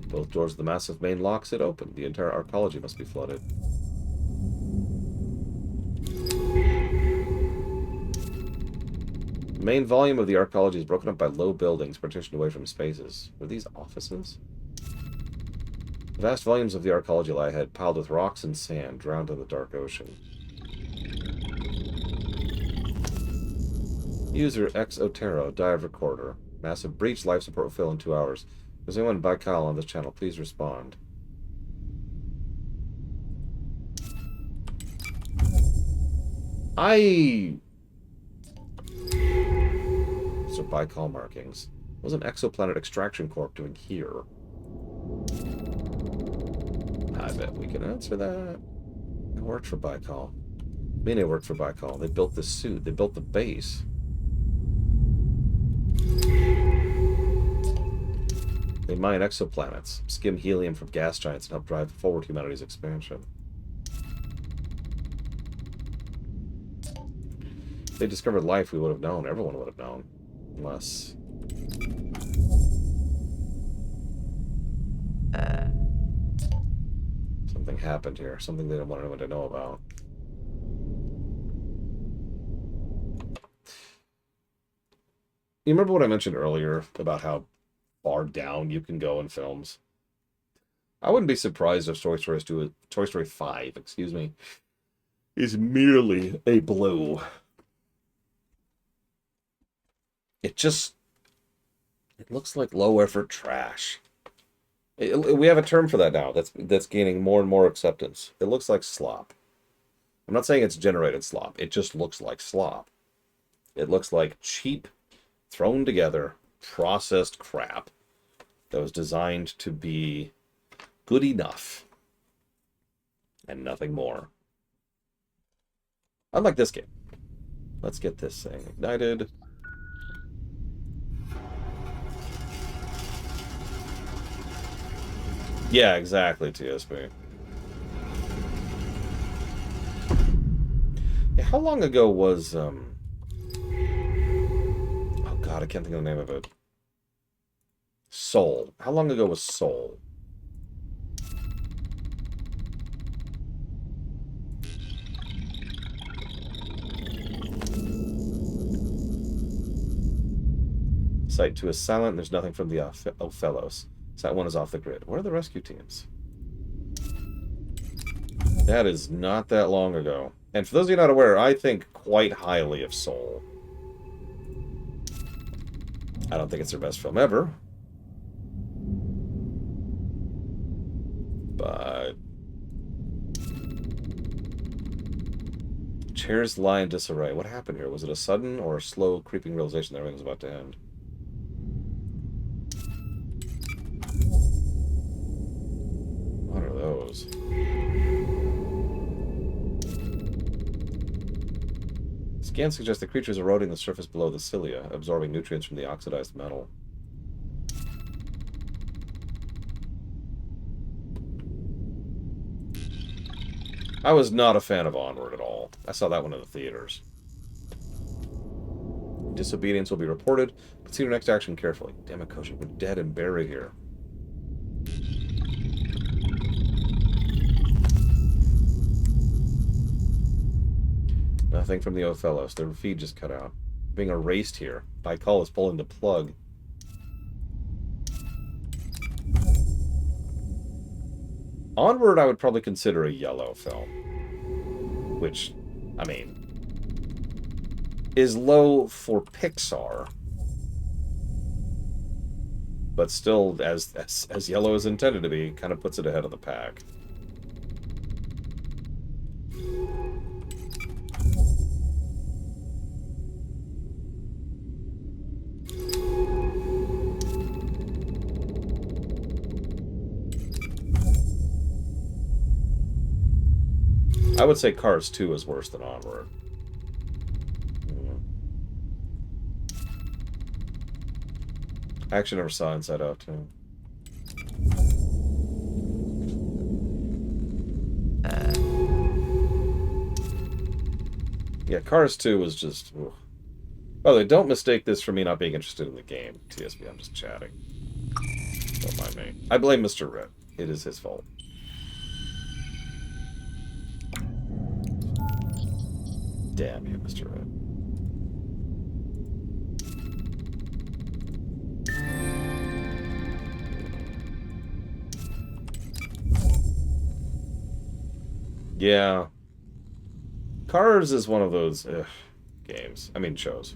Both doors of the massive main lock sit open. The entire arcology must be flooded. The main volume of the arcology is broken up by low buildings partitioned away from spaces. Were these offices? The vast volumes of the arcology lie ahead, piled with rocks and sand, drowned in the dark ocean. User X Otero, dive recorder. Massive breach, life support will fail in 2 hours. If there's anyone by Kyle on this channel, please respond. Those are Baikal markings. What was an Exoplanet Extraction Corp doing here? I bet we can answer that. It worked for Baikal. I mean, it worked for Baikal. They built this suit. They built the base. They mine exoplanets, skim helium from gas giants, and help drive forward humanity's expansion. If they discovered life, we would have known. Everyone would have known. Unless... something happened here. Something they don't want anyone to know about. You remember what I mentioned earlier about how far down you can go in films? I wouldn't be surprised if Toy Story 5, excuse me, is merely a blue. It looks like low effort trash. We have a term for that now that's gaining more and more acceptance. It looks like slop. I'm not saying it's generated slop. It just looks like slop. It looks like cheap, thrown together, processed crap that was designed to be good enough and nothing more. Unlike this game. Let's get this thing ignited. Yeah, exactly, TSP. Yeah, how long ago was, oh god, I can't think of the name of it. Soul. How long ago was Soul? Site 2 is silent, and there's nothing from the Ophelos. Site 1 is off the grid. Where are the rescue teams? That is not that long ago. And for those of you not aware, I think quite highly of Soul. I don't think it's their best film ever. But... chairs lie in disarray. What happened here? Was it a sudden or a slow, creeping realization that everything was about to end? What are those? Scans suggest the creature is eroding the surface below the cilia, absorbing nutrients from the oxidized metal. I was not a fan of Onward at all. I saw that one in the theaters. Disobedience will be reported. Consider your next action carefully. Damn it, Kosha, we're dead and buried here. Nothing from the Othellos. Their feed just cut out. Being erased here. Baikal is pulling the plug. Onward I would probably consider a yellow film. Which, I mean, is low for Pixar. But still, as yellow as intended to be, kind of puts it ahead of the pack. I would say Cars 2 is worse than Onward. I actually never saw Inside Out 2. Yeah, Cars 2 was just... Ugh. By the way, don't mistake this for me not being interested in the game, TSB. I'm just chatting. Don't mind me. I blame Mr. Red. It is his fault. Damn you, Mr. Red. Yeah. Cars is one of those games. I mean, shows.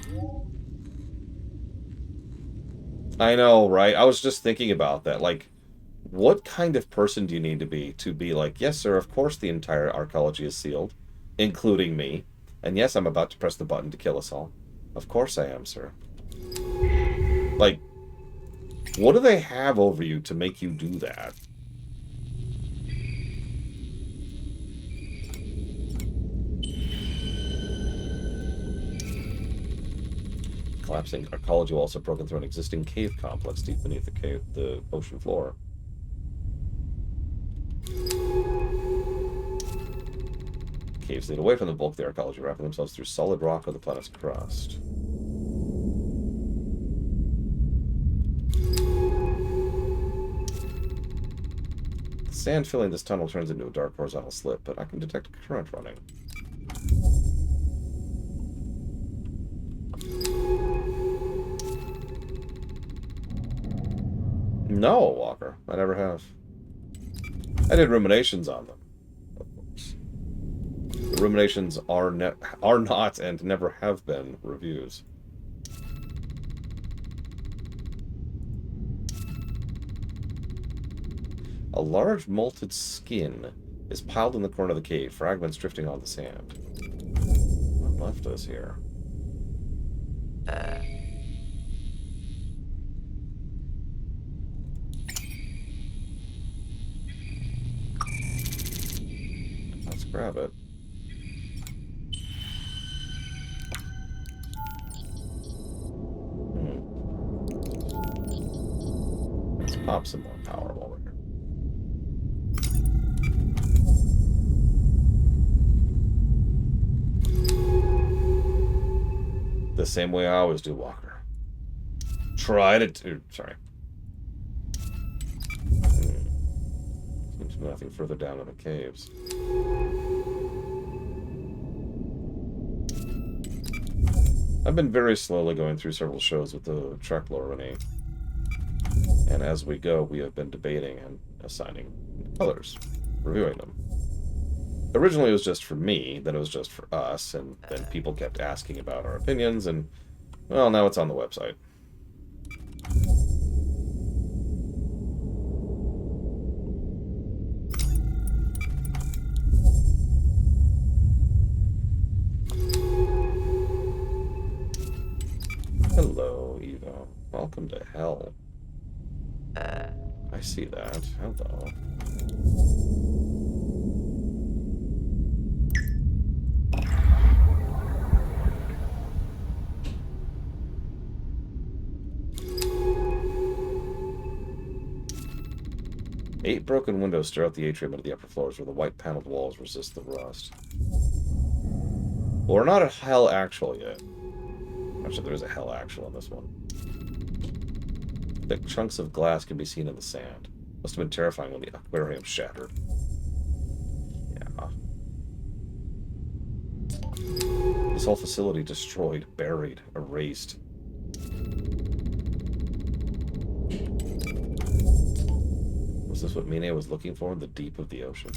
I know, right? I was just thinking about that. Like, what kind of person do you need to be like, yes, sir, of course the entire arcology is sealed, including me. And yes, I'm about to press the button to kill us all. Of course I am, sir. Like, what do they have over you to make you do that? Collapsing arcology walls have broken through an existing cave complex deep beneath the ocean floor. Caves lead away from the bulk of the arcology, wrapping themselves through solid rock of the planet's crust. The sand filling this tunnel turns into a dark horizontal slit, but I can detect a current running. No, Walker. I never have. I did ruminations on them. Of course. The ruminations are not and never have been reviews. A large molted skin is piled in the corner of the cave, fragments drifting on the sand. What left us here? Let's grab it. Let's pop some more power while we're here. The same way I always do, Walker. Try to... Sorry. Seems nothing further down in the caves. I've been very slowly going through several shows with the Trek Lorraine. And as we go, we have been debating and assigning colors, reviewing them. Originally it was just for me, then it was just for us, and then people kept asking about our opinions, and, well, now it's on the website. Hello, Eva. Welcome to hell. I see that. Hello. Eight broken windows stare out the atrium into the upper floors where the white paneled walls resist the rust. Well, we're not at Hell Actual yet. Actually, there is a Hell Actual in this one. Thick chunks of glass can be seen in the sand. Must have been terrifying when the aquarium shattered. Yeah. This whole facility destroyed, buried, erased. Was this what Mine was looking for in the deep of the ocean?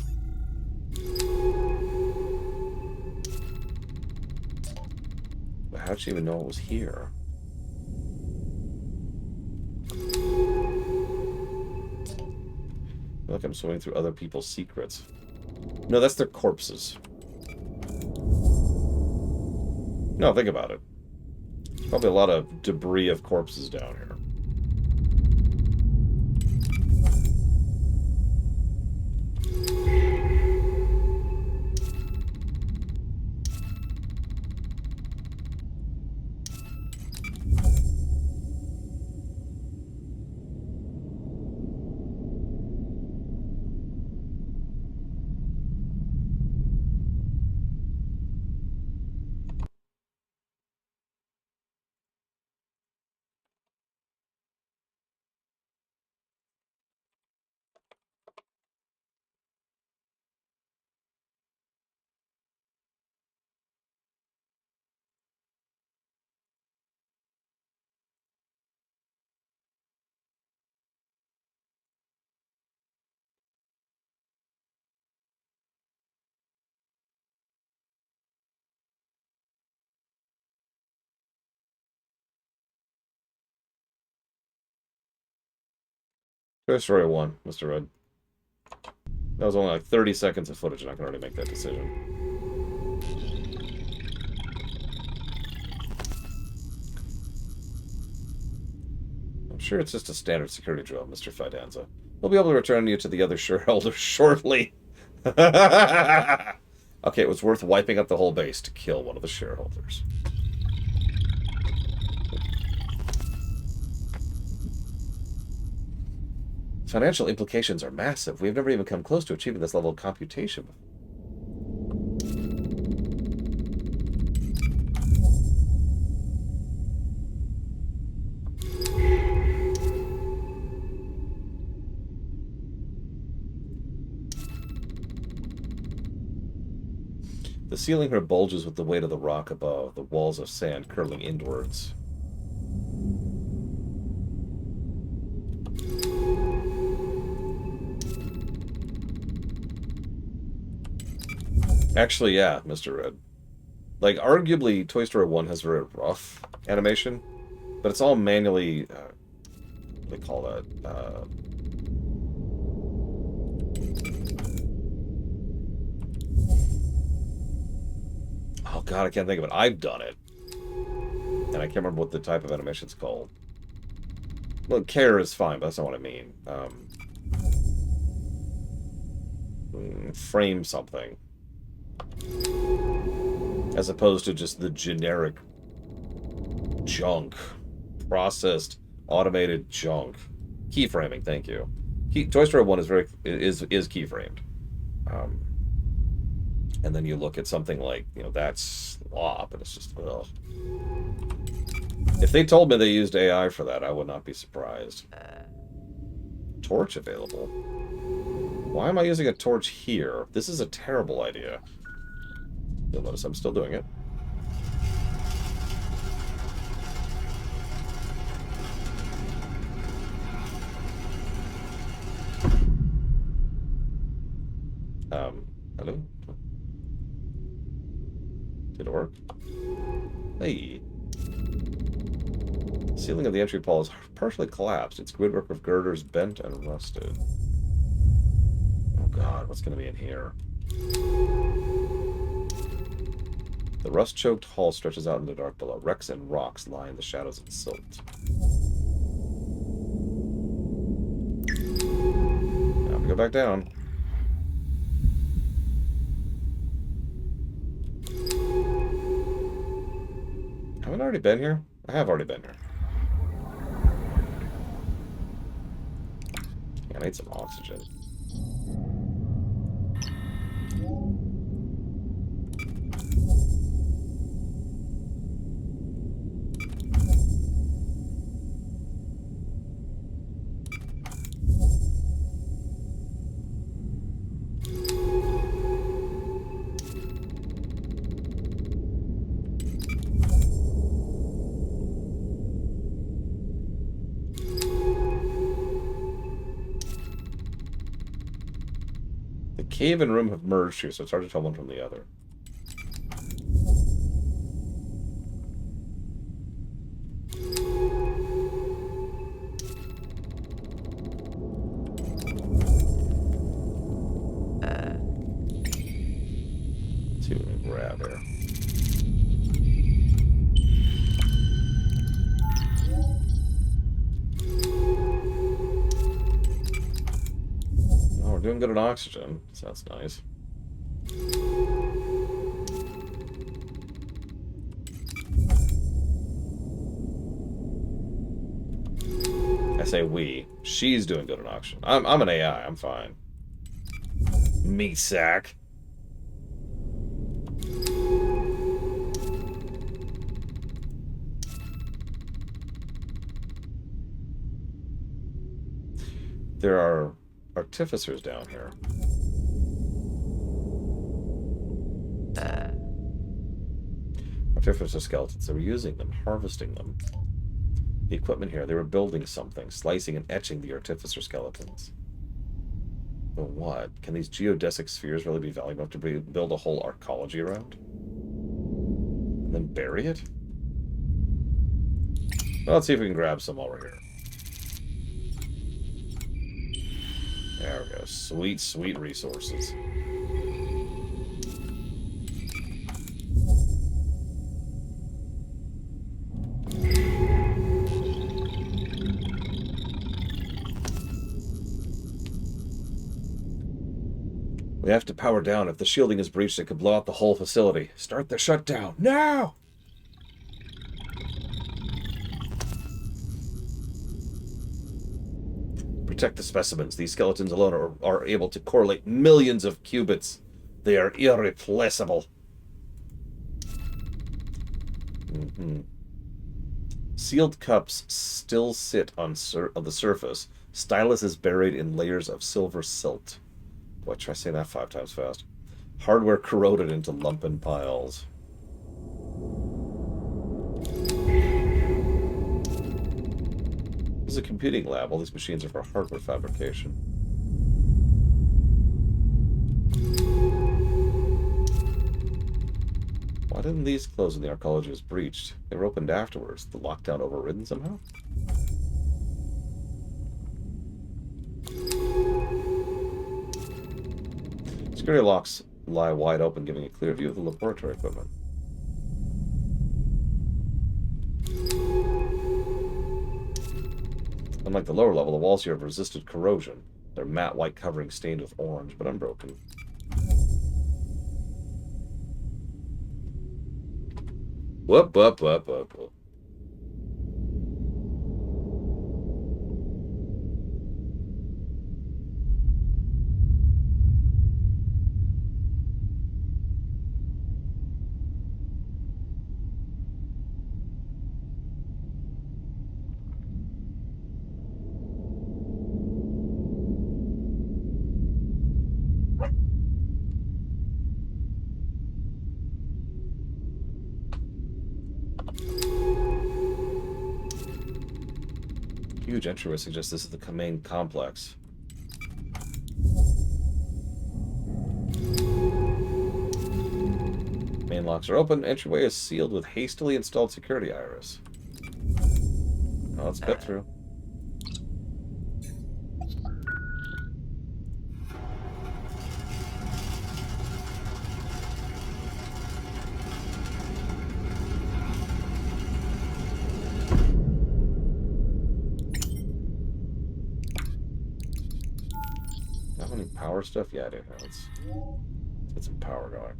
But how'd she even know it was here? I feel like I'm swimming through other people's secrets. No, that's their corpses. No, think about it. There's probably a lot of debris of corpses down here. Toy Story 1, Mr. Red. That was only like 30 seconds of footage, and I can already make that decision. I'm sure it's just a standard security drill, Mr. Fidanza. We'll be able to return you to the other shareholders shortly. Okay, it was worth wiping out the whole base to kill one of the shareholders. Financial implications are massive. We've never even come close to achieving this level of computation. The ceiling here bulges with the weight of the rock above, the walls of sand curling inwards. Actually, yeah, Mr. Red. Like, arguably, Toy Story 1 has very rough animation, but it's all manually, what do they call that? Oh god, I can't think of it. I've done it. And I can't remember what the type of animation's called. Well, care is fine, but that's not what I mean. Frame something. As opposed to just the generic junk. Processed, automated junk. Keyframing, thank you. Toy Story 1 is keyframed. And then you look at something like, that's slop, and it's just, ugh. If they told me they used AI for that, I would not be surprised. Torch available. Why am I using a torch here? This is a terrible idea. You'll notice I'm still doing it. Hello? Did it work? Hey. The ceiling of the entry hall is partially collapsed. Its gridwork of girders bent and rusted. Oh god, what's going to be in here? The rust-choked hall stretches out in the dark below. Wrecks and rocks lie in the shadows of silt. Time to go back down. Haven't I already been here? I have already been here. Yeah, I need some oxygen. Cave and room have merged here, so it's hard to tell one from the other. Let's see what we can grab here. Oh, we're doing good on oxygen, so that's nice. I say we. She's doing good on oxygen. I'm an AI. I'm fine. Meat sack. There are artificers down here. Artificer skeletons. They were using them, harvesting them. The equipment here, they were building something, slicing and etching the artificer skeletons. But what? Can these geodesic spheres really be valuable enough to build a whole arcology around? And then bury it? Well, let's see if we can grab some while we're here. There we go. Sweet, sweet resources. We have to power down. If the shielding is breached, it could blow out the whole facility. Start the shutdown. Now! Protect the specimens. These skeletons alone are able to correlate millions of qubits. They are irreplaceable. Sealed cups still sit on the surface. Stylus is buried in layers of silver silt. Boy, try saying that 5 times fast. Hardware corroded into lumpen piles. This is a computing lab. All these machines are for hardware fabrication. Why didn't these close when the arcology was breached? They were opened afterwards. The lockdown overridden somehow? Security locks lie wide open, giving a clear view of the laboratory equipment. Unlike the lower level, the walls here have resisted corrosion. Their matte white covering stained with orange, but unbroken. Whoop, whoop, whoop, whoop, whoop. Huge entryway suggests this is the main complex. Main locks are open. Entryway is sealed with hastily installed security iris. Now let's get through. Power stuff? Yeah, I do. Let's get some power going.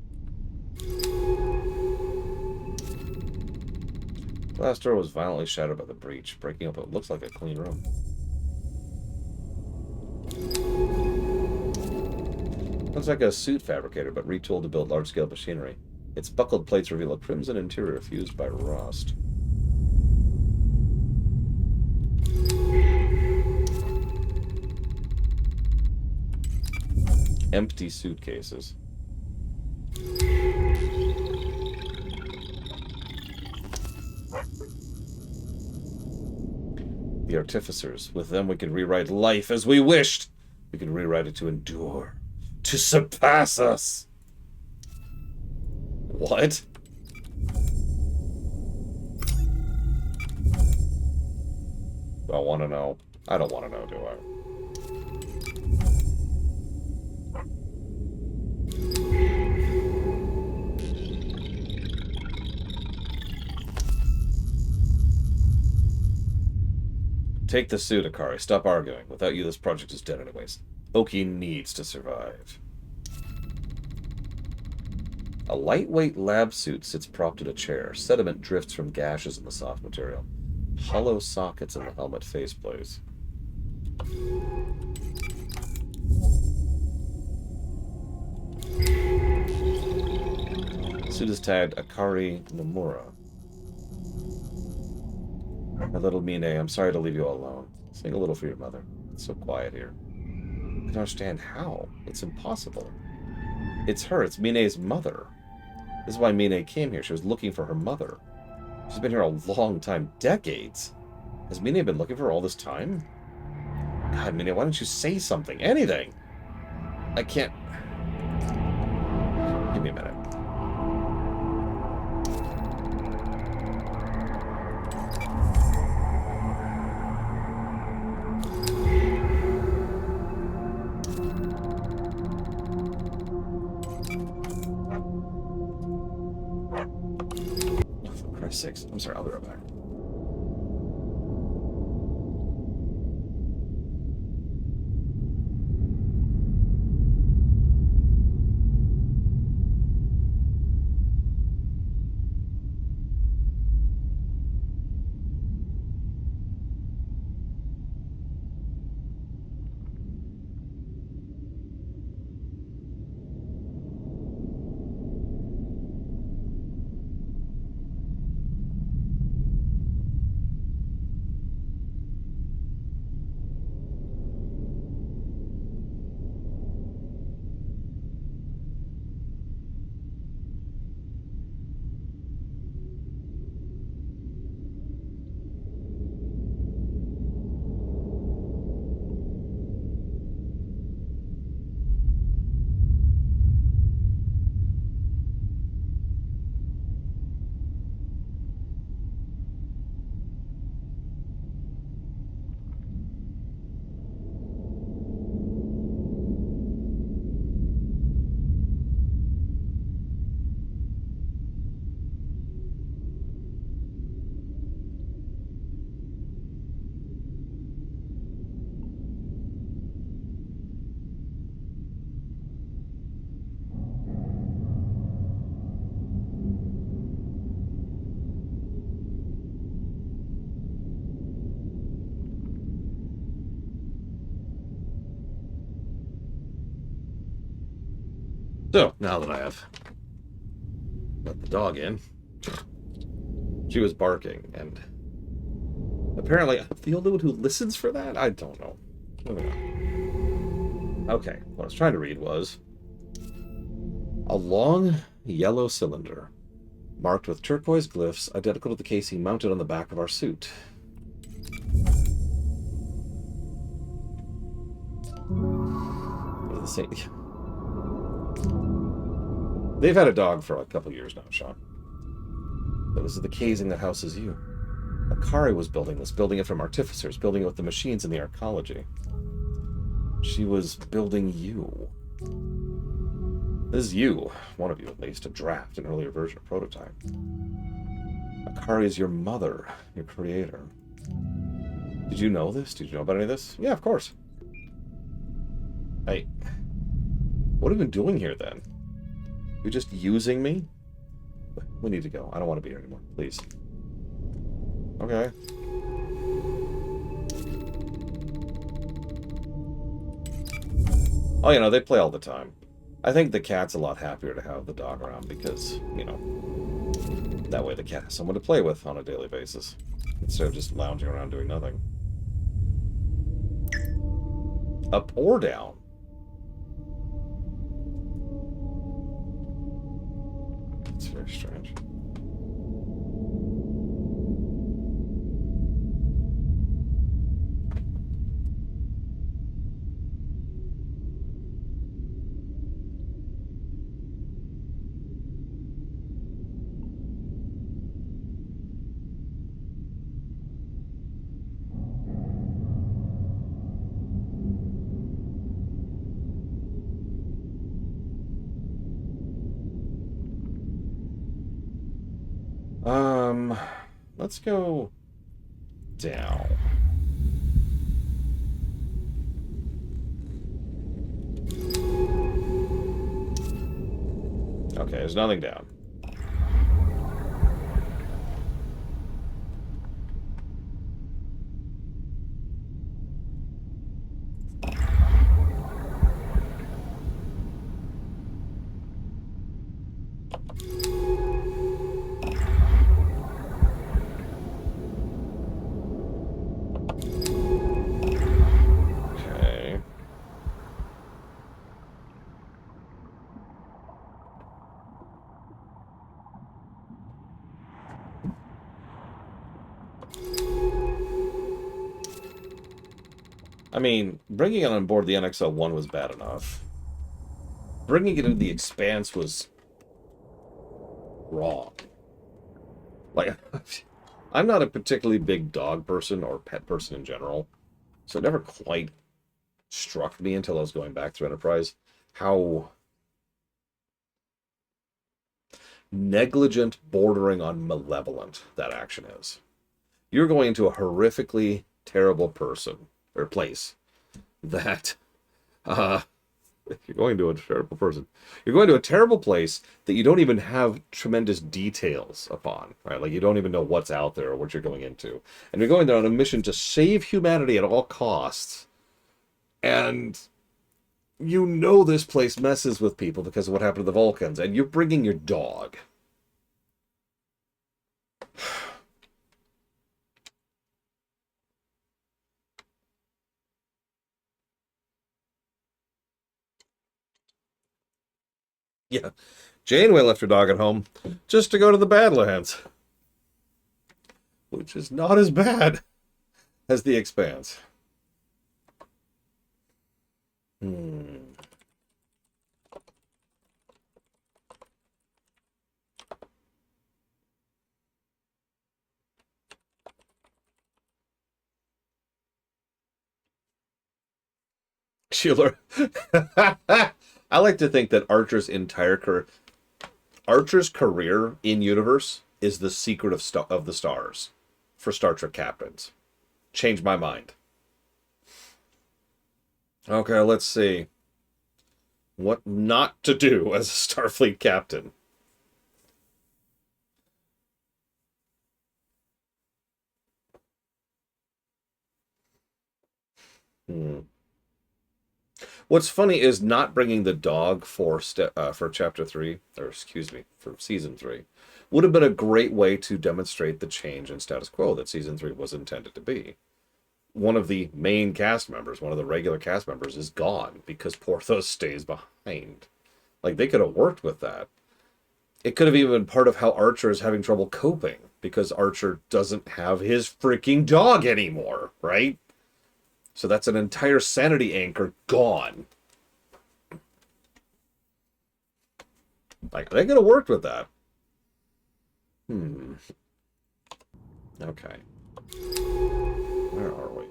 Glass door was violently shattered by the breach, breaking up what looks like a clean room. Looks like a suit fabricator, but retooled to build large-scale machinery. Its buckled plates reveal a crimson interior fused by rust. Empty suitcases. The artificers. With them we can rewrite life as we wished. We can rewrite it to endure. To surpass us. What? Do I want to know? I don't want to know, do I? Take the suit, Akari. Stop arguing. Without you, this project is dead anyways. Oki needs to survive. A lightweight lab suit sits propped in a chair. Sediment drifts from gashes in the soft material. Hollow sockets in the helmet faceplates. Suit is tagged Akari Nomura. My little Mine, I'm sorry to leave you all alone. Sing a little for your mother. It's so quiet here. I don't understand how. It's impossible. It's her. It's Mine's mother. This is why Mine came here. She was looking for her mother. She's been here a long time. Decades. Has Mine been looking for her all this time? God, Mine, why don't you say something? Anything? I can't... Give me a minute. sakes. I'm sorry, I'll be right back. So, now that I have let the dog in, she was barking, and apparently I'm the only one who listens for that? I don't know. Moving on. Okay, what I was trying to read was a long yellow cylinder marked with turquoise glyphs identical to the casing mounted on the back of our suit. What are the same? They've had a dog for a couple years now, Sean. But this is the casing that houses you. Akari was building this, building it from artificers, building it with the machines and the arcology. She was building you. This is you, one of you at least, a draft, an earlier version, a prototype. Akari is your mother, your creator. Did you know this? Did you know about any of this? Yeah, of course. Hey, what have you been doing here then? You're just using me? We need to go. I don't want to be here anymore. Please. Okay. Oh, you know, they play all the time. I think the cat's a lot happier to have the dog around because, you know, that way the cat has someone to play with on a daily basis instead of just lounging around doing nothing. Up or down? It's very strange. Let's go down. Okay, there's nothing down. I mean, bringing it on board the NXL-1 was bad enough. Bringing it into the Expanse was wrong. Like, I'm not a particularly big dog person or pet person in general, so it never quite struck me until I was going back through Enterprise how negligent, bordering on malevolent that action is. You're going into a horrifically terrible person, or place, that, you're going to a terrible person. You're going to a terrible place that you don't even have tremendous details upon, right? Like, you don't even know what's out there or what you're going into. And you're going there on a mission to save humanity at all costs. And you know this place messes with people because of what happened to the Vulcans, and you're bringing your dog. Yeah, Janeway left her dog at home just to go to the Badlands, which is not as bad as The Expanse. Sheila. I like to think that Archer's career in universe is the secret of the stars for Star Trek captains. Change my mind. Okay, let's see. What not to do as a Starfleet captain. What's funny is not bringing the dog for chapter 3, or excuse me, for season 3, would have been a great way to demonstrate the change in status quo that season 3 was intended to be. One of the main cast members, one of the regular cast members, is gone because Porthos stays behind. Like, they could have worked with that. It could have even been part of how Archer is having trouble coping because Archer doesn't have his freaking dog anymore, right? So that's an entire sanity anchor gone. Like, they could have worked with that. Okay. Where are we?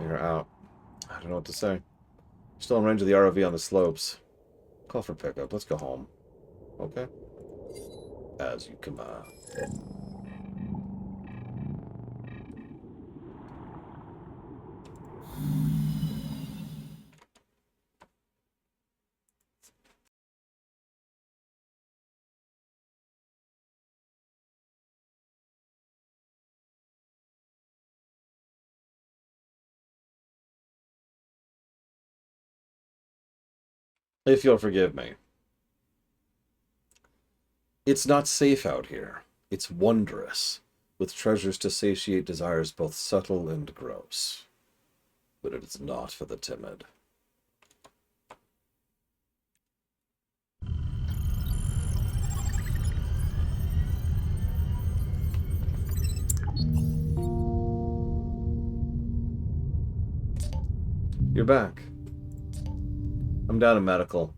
We're out. I don't know what to say. Still in range of the ROV on the slopes. Call for pickup. Let's go home. Okay. As you command. If you'll forgive me. It's not safe out here. It's wondrous, with treasures to satiate desires both subtle and gross. But it is not for the timid. You're back. I'm down in medical.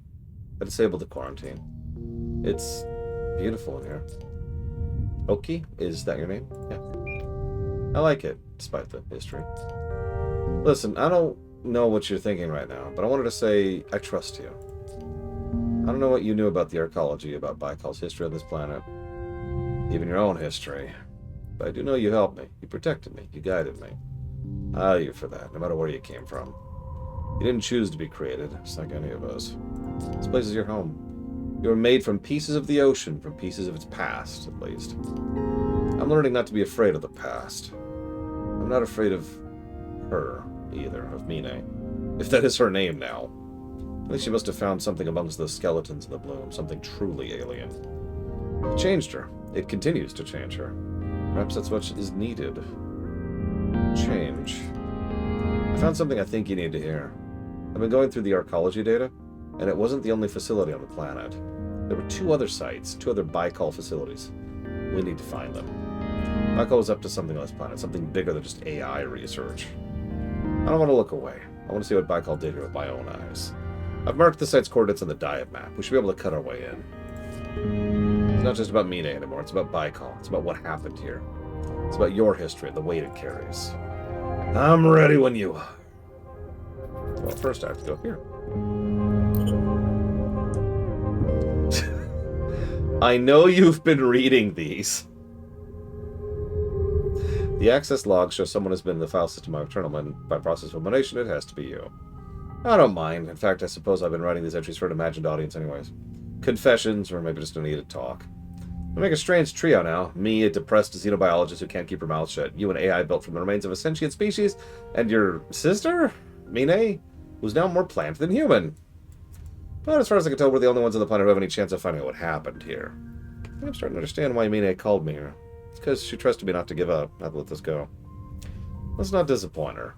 I disabled the quarantine. It's beautiful in here. Oki? Is that your name? Yeah. I like it, despite the history. Listen, I don't know what you're thinking right now, but I wanted to say I trust you. I don't know what you knew about the arcology, about Baikal's history on this planet, even your own history. But I do know you helped me. You protected me. You guided me. I owe you for that, no matter where you came from. You didn't choose to be created, just like any of us. This place is your home. You were made from pieces of the ocean, from pieces of its past, at least. I'm learning not to be afraid of the past. I'm not afraid of her, either, of Mine. If that is her name now. At least she must have found something amongst the skeletons in the bloom, something truly alien. It changed her. It continues to change her. Perhaps that's what is needed. Change. I found something I think you need to hear. I've been going through the arcology data, and it wasn't the only facility on the planet. There were 2 other sites, 2 other Baikal facilities. We need to find them. Baikal was up to something on this planet, something bigger than just AI research. I don't want to look away. I want to see what Baikal did here with my own eyes. I've marked the site's coordinates on the diet map. We should be able to cut our way in. It's not just about Mine anymore. It's about Baikal. It's about what happened here. It's about your history and the weight it carries. I'm ready when you are. Well, first I have to go here. I know you've been reading these. The access logs show someone has been in the file system of Eternal, and by process of elimination, it has to be you. I don't mind. In fact, I suppose I've been writing these entries for an imagined audience anyways. Confessions, or maybe just a needed talk. We make a strange trio now. Me, a depressed xenobiologist who can't keep her mouth shut. You, an AI built from the remains of a sentient species. And your sister, Mine, who's now more plant than human. But as far as I can tell, we're the only ones on the planet who have any chance of finding out what happened here. I'm starting to understand why Mine called me here. It's because she trusted me not to give up, not to let this go. Let's not disappoint her.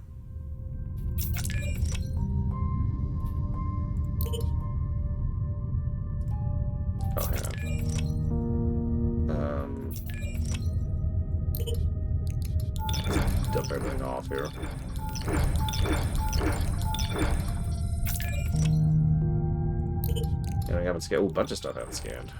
Oh, hang on. Dump everything off here. Yeah, I haven't scanned. Ooh, a bunch of stuff I haven't scanned.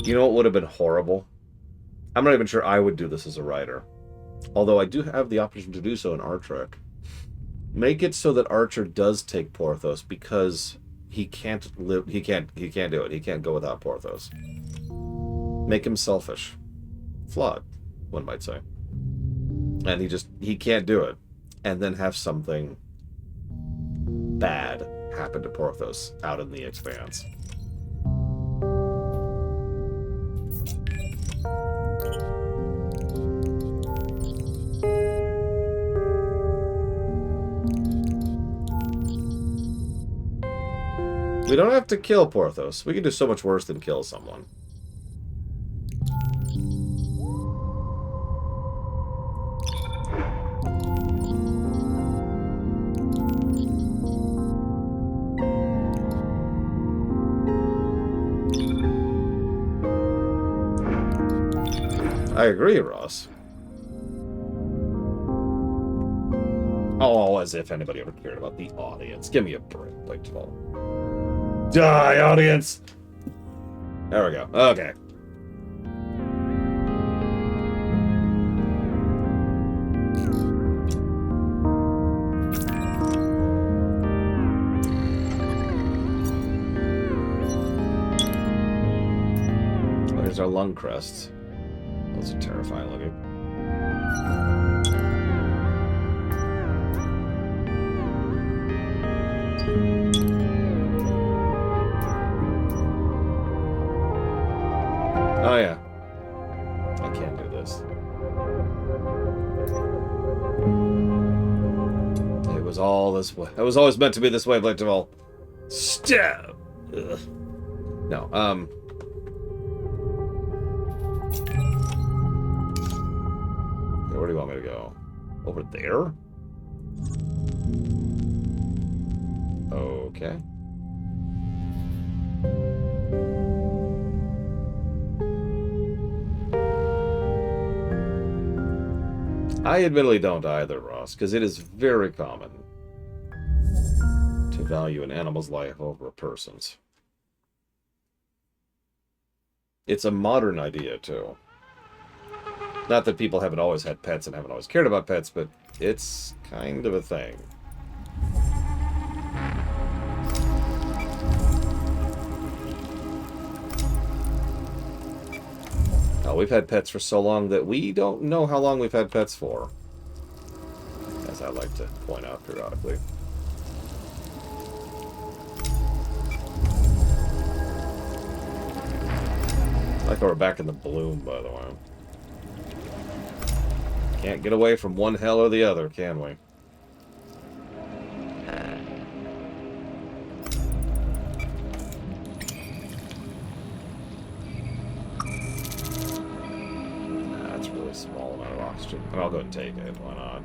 You know what would have been horrible? I'm not even sure I would do this as a writer. Although I do have the option to do so in Artrek. Make it so that Archer does take Porthos because he can't live. He can't do it. He can't go without Porthos. Make him selfish, flawed, one might say, and he can't do it, and then have something bad happen to Porthos out in the expanse. We don't have to kill Porthos. We can do so much worse than kill someone. I agree, Ross. Oh, as if anybody ever cared about the audience. Give me a break, like 12. Die, audience! There we go. Okay. Oh, here's our lung crests. Those are terrifying looking. Oh yeah. I can't do this. It was all this way. It was always meant to be this way, Blake Duvall. Stab! Ugh. No, where do you want me to go? Over there? Okay. I admittedly don't either, Ross, because it is very common to value an animal's life over a person's. It's a modern idea, too. Not that people haven't always had pets and haven't always cared about pets, but it's kind of a thing. Oh, we've had pets for so long that we don't know how long we've had pets for. As I like to point out periodically. I like how we're back in the bloom, by the way. Can't get away from one hell or the other, can we? That's really small amount of oxygen. And I'll go and take it, why not?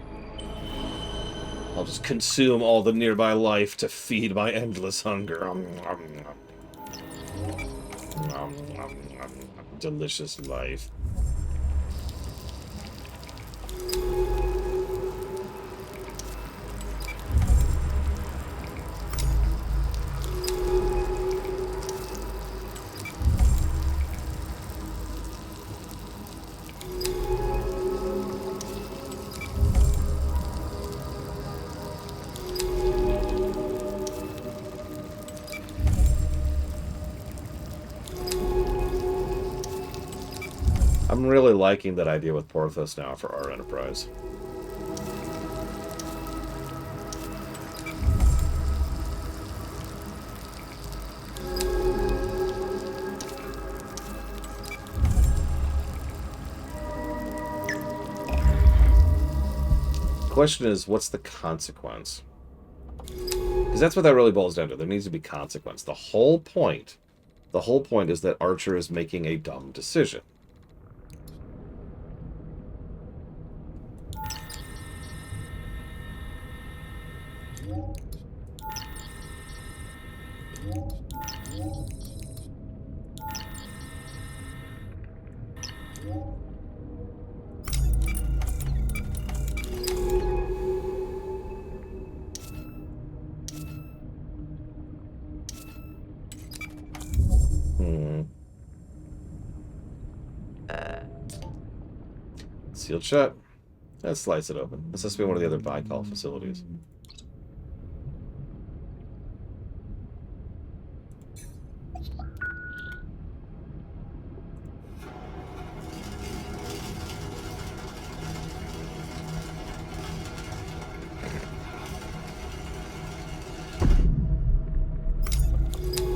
I'll just consume all the nearby life to feed my endless hunger. Delicious life. I'm really liking that idea with Porthos now for our Enterprise. Question is, what's the consequence? Because that's what that really boils down to. There needs to be consequence. The whole point is that Archer is making a dumb decision. Sealed shut. Let's slice it open. This has to be one of the other Baikal facilities.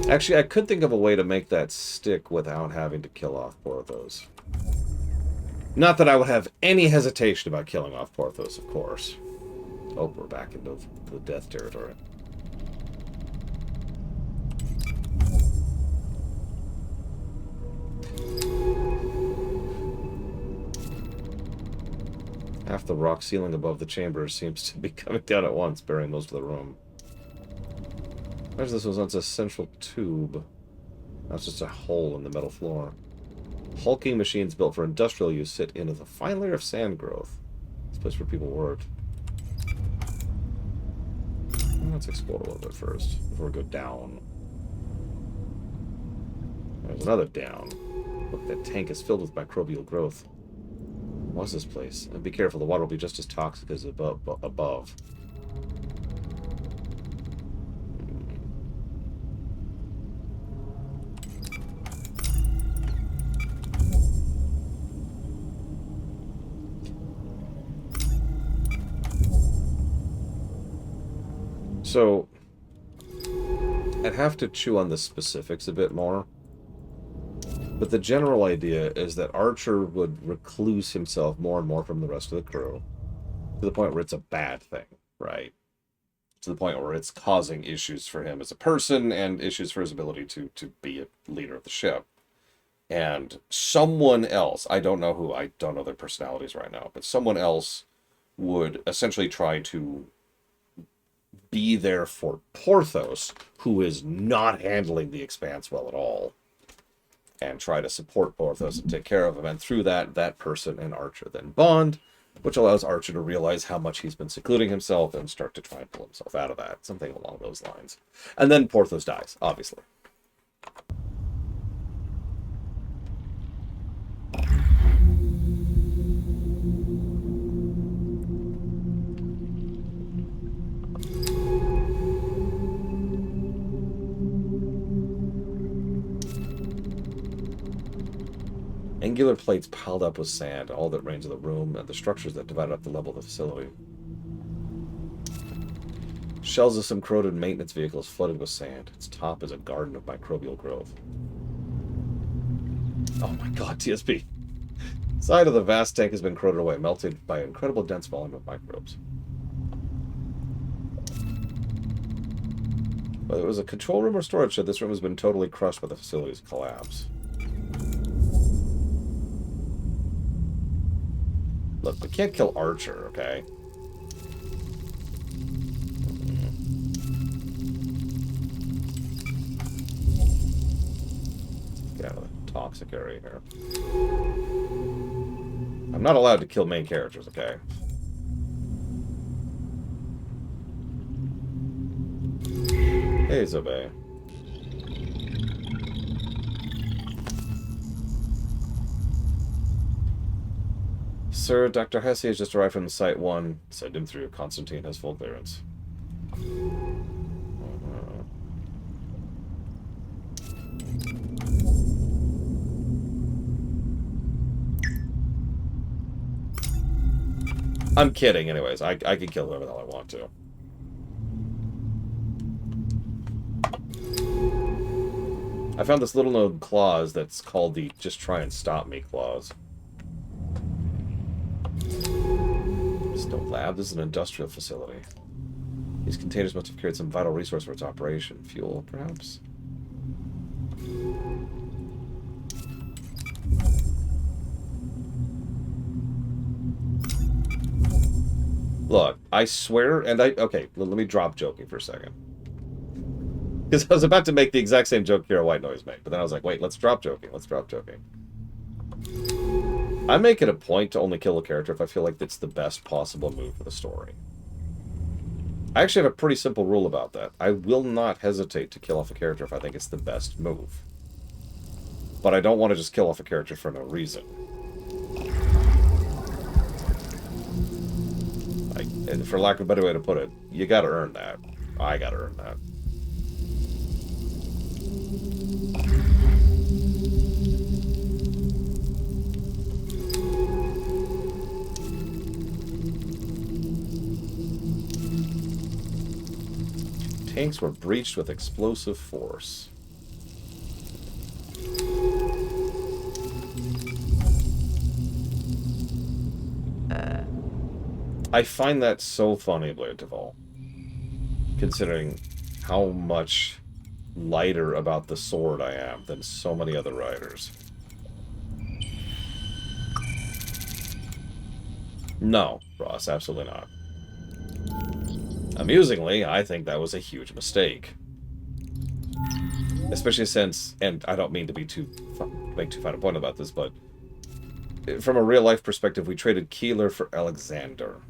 Actually, I could think of a way to make that stick without having to kill off Porthos. Not that I would have any hesitation about killing off Porthos, of course. Oh, we're back into the death territory. Half the rock ceiling above the chamber seems to be coming down at once, burying most of the room. Imagine this was once a central tube. Now it's just a hole in the metal floor. Hulking machines built for industrial use sit into the fine layer of sand growth. This place where people worked. Let's explore a little bit first, before we go down. There's another down. Look, that tank is filled with microbial growth. What's this place? And be careful, the water will be just as toxic as above. So, I'd have to chew on the specifics a bit more. But the general idea is that Archer would recluse himself more and more from the rest of the crew. To the point where it's a bad thing, right? To the point where it's causing issues for him as a person and issues for his ability to be a leader of the ship. And someone else, I don't know who, I don't know their personalities right now, but someone else would essentially try to be there for Porthos, who is not handling the Expanse well at all, and try to support Porthos and take care of him. And through that, that person and Archer then bond, which allows Archer to realize how much he's been secluding himself and start to try and pull himself out of that. Something along those lines. And then Porthos dies, obviously. Angular plates piled up with sand, all that remains of the room, and the structures that divided up the level of the facility. Shells of some corroded maintenance vehicles flooded with sand. Its top is a garden of microbial growth. Oh my god, TSP. Side of the vast tank has been corroded away, melted by an incredible dense volume of microbes. Whether it was a control room or storage shed, this room has been totally crushed by the facility's collapse. Look, we can't kill Archer, okay? Get out of the toxic area here. I'm not allowed to kill main characters, okay? Hey, Zobei. Sir, Dr. Hesse has just arrived from Site 1. Send him through. Constantine has full clearance. I'm kidding, anyways. I can kill whoever the hell I want to. I found this little known clause that's called the "just try and stop me" clause. It's no lab. This is an industrial facility. These containers must have carried some vital resource for its operation. Fuel, perhaps? Look, I swear, and okay, let me drop joking for a second. Because I was about to make the exact same joke Kira White Noise made, but then I was like, wait, let's drop joking. Let's drop joking. I make it a point to only kill a character if I feel like it's the best possible move for the story. I actually have a pretty simple rule about that. I will not hesitate to kill off a character if I think it's the best move. But I don't want to just kill off a character for no reason. And for lack of a better way to put it, you gotta earn that. I gotta earn that. Tanks were breached with explosive force. I find that so funny, Blair Duvall. Considering how much lighter about the sword I am than so many other writers. No, Ross, absolutely not. Amusingly, I think that was a huge mistake. Especially since, and I don't mean to be make too fine a point about this, but from a real-life perspective, we traded Keeler for Alexander.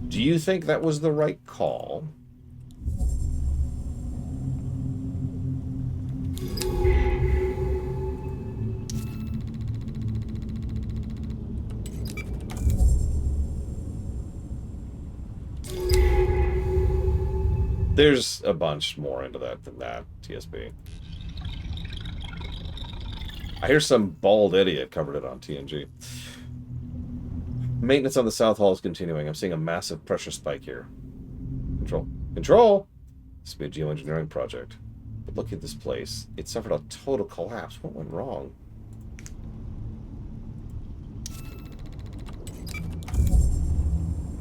Do you think that was the right call? There's a bunch more into that than that, TSB. I hear some bald idiot covered it on TNG. Maintenance on the South Hall is continuing. I'm seeing a massive pressure spike here. Control. Control! This will be a geoengineering project. But look at this place. It suffered a total collapse. What went wrong?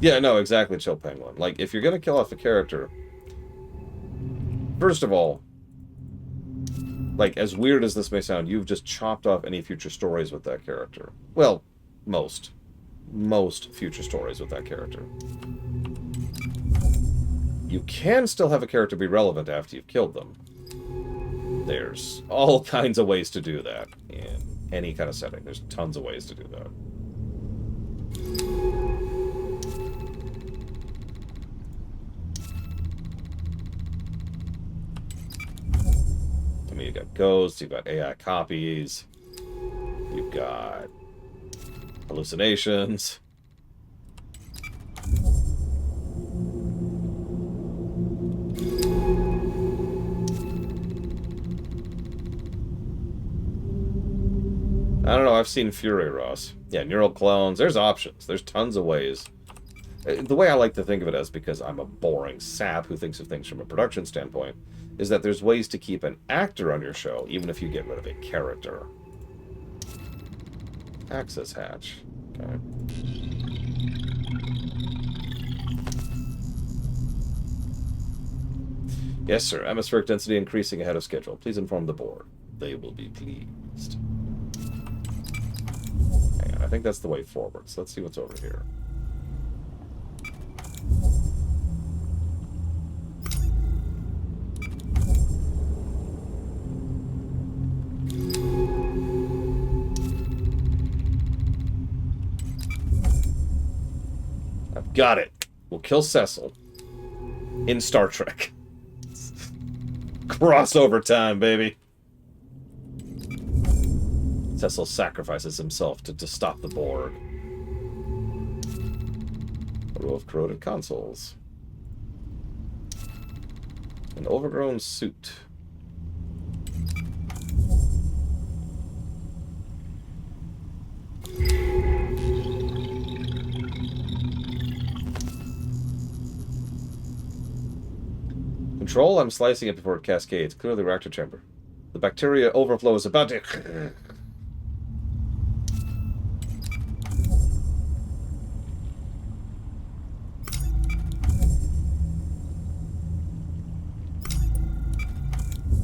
Yeah, no, exactly, Chill Penguin. Like, if you're gonna kill off a character... First of all, like, as weird as this may sound, you've just chopped off any future stories with that character. Well, most future stories with that character. You can still have a character be relevant after you've killed them. There's all kinds of ways to do that in any kind of setting. There's tons of ways to do that. I mean, you've got ghosts, you've got AI copies, you've got hallucinations. I don't know, I've seen Fury, Ross. Yeah, neural clones, there's options. There's tons of ways. The way I like to think of it as, because I'm a boring sap who thinks of things from a production standpoint, is that there's ways to keep an actor on your show, even if you get rid of a character. Access hatch. Okay. Yes, sir. Atmospheric density increasing ahead of schedule. Please inform the board. They will be pleased. Hang on, I think that's the way forward. So let's see what's over here. I've got it. We'll kill Cecil in Star Trek. Crossover time, baby. Cecil sacrifices himself to stop the Borg. A row of corroded consoles. An overgrown suit. Control? I'm slicing it before it cascades. Clear the reactor chamber. The bacteria overflow is about to...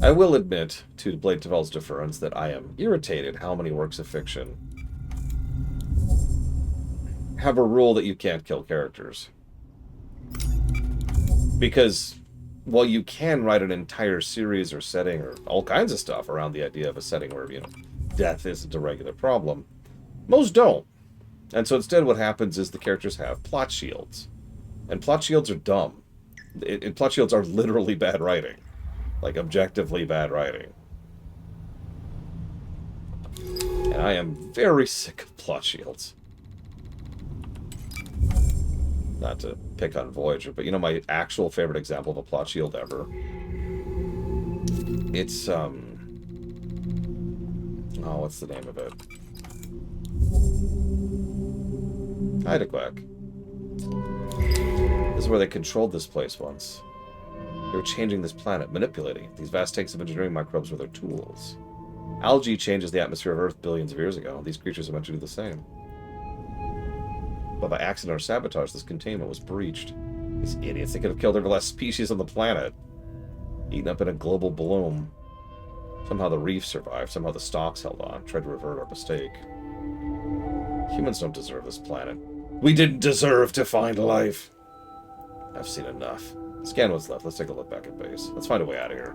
I will admit, to Blade Tavell's deference, that I am irritated how many works of fiction have a rule that you can't kill characters. Because while you can write an entire series or setting or all kinds of stuff around the idea of a setting where, you know, death isn't a regular problem, most don't. And so instead what happens is the characters have plot shields. And plot shields are dumb. Plot shields are literally bad writing. Like, objectively bad writing. And I am very sick of plot shields. Not to pick on Voyager, but you know my actual favorite example of a plot shield ever? It's, oh, what's the name of it? Hydaquack. This is where they controlled this place once. They were changing this planet, manipulating these vast tanks of engineering microbes with their tools. Algae changes the atmosphere of Earth billions of years ago. These creatures are meant to do the same. But by accident or sabotage, this containment was breached. These idiots, they could have killed every last species on the planet. Eaten up in a global bloom. Somehow the reef survived. Somehow the stocks held on. Tried to revert our mistake. Humans don't deserve this planet. We didn't deserve to find life. I've seen enough. Scan what's left. Let's take a look back at base. Let's find a way out of here.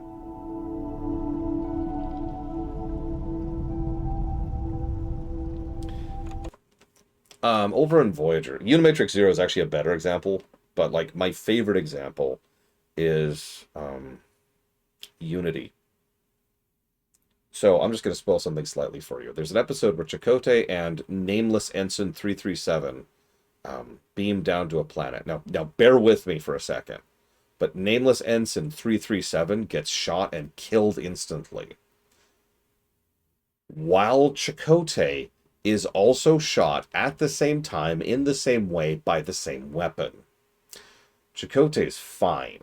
Over in Voyager, Unimatrix Zero is actually a better example, but like my favorite example is Unity. So I'm just going to spoil something slightly for you. There's an episode where Chakotay and Nameless Ensign 337 beam down to a planet. Now bear with me for a second. But Nameless Ensign 337 gets shot and killed instantly. While Chakotay is also shot at the same time, in the same way, by the same weapon. Chakotay's fine.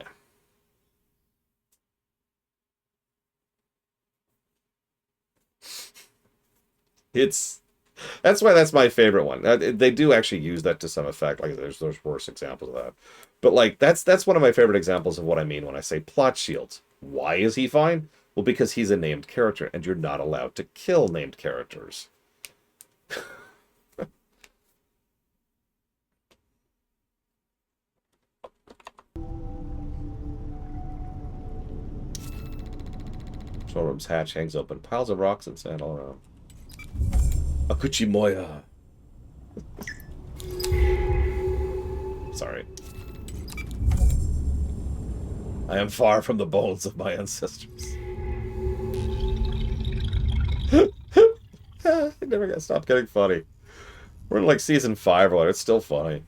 That's why that's my favorite one. They do actually use that to some effect. Like there's worse examples of that. But like that's one of my favorite examples of what I mean when I say plot shields. Why is he fine? Well, because he's a named character, and you're not allowed to kill named characters. Storeroom's hatch hangs open. Piles of rocks and sand all around. Akuchimoya. Sorry. I am far from the bones of my ancestors. I never got stopped getting funny. We're in like season 5 or whatever. It's still funny.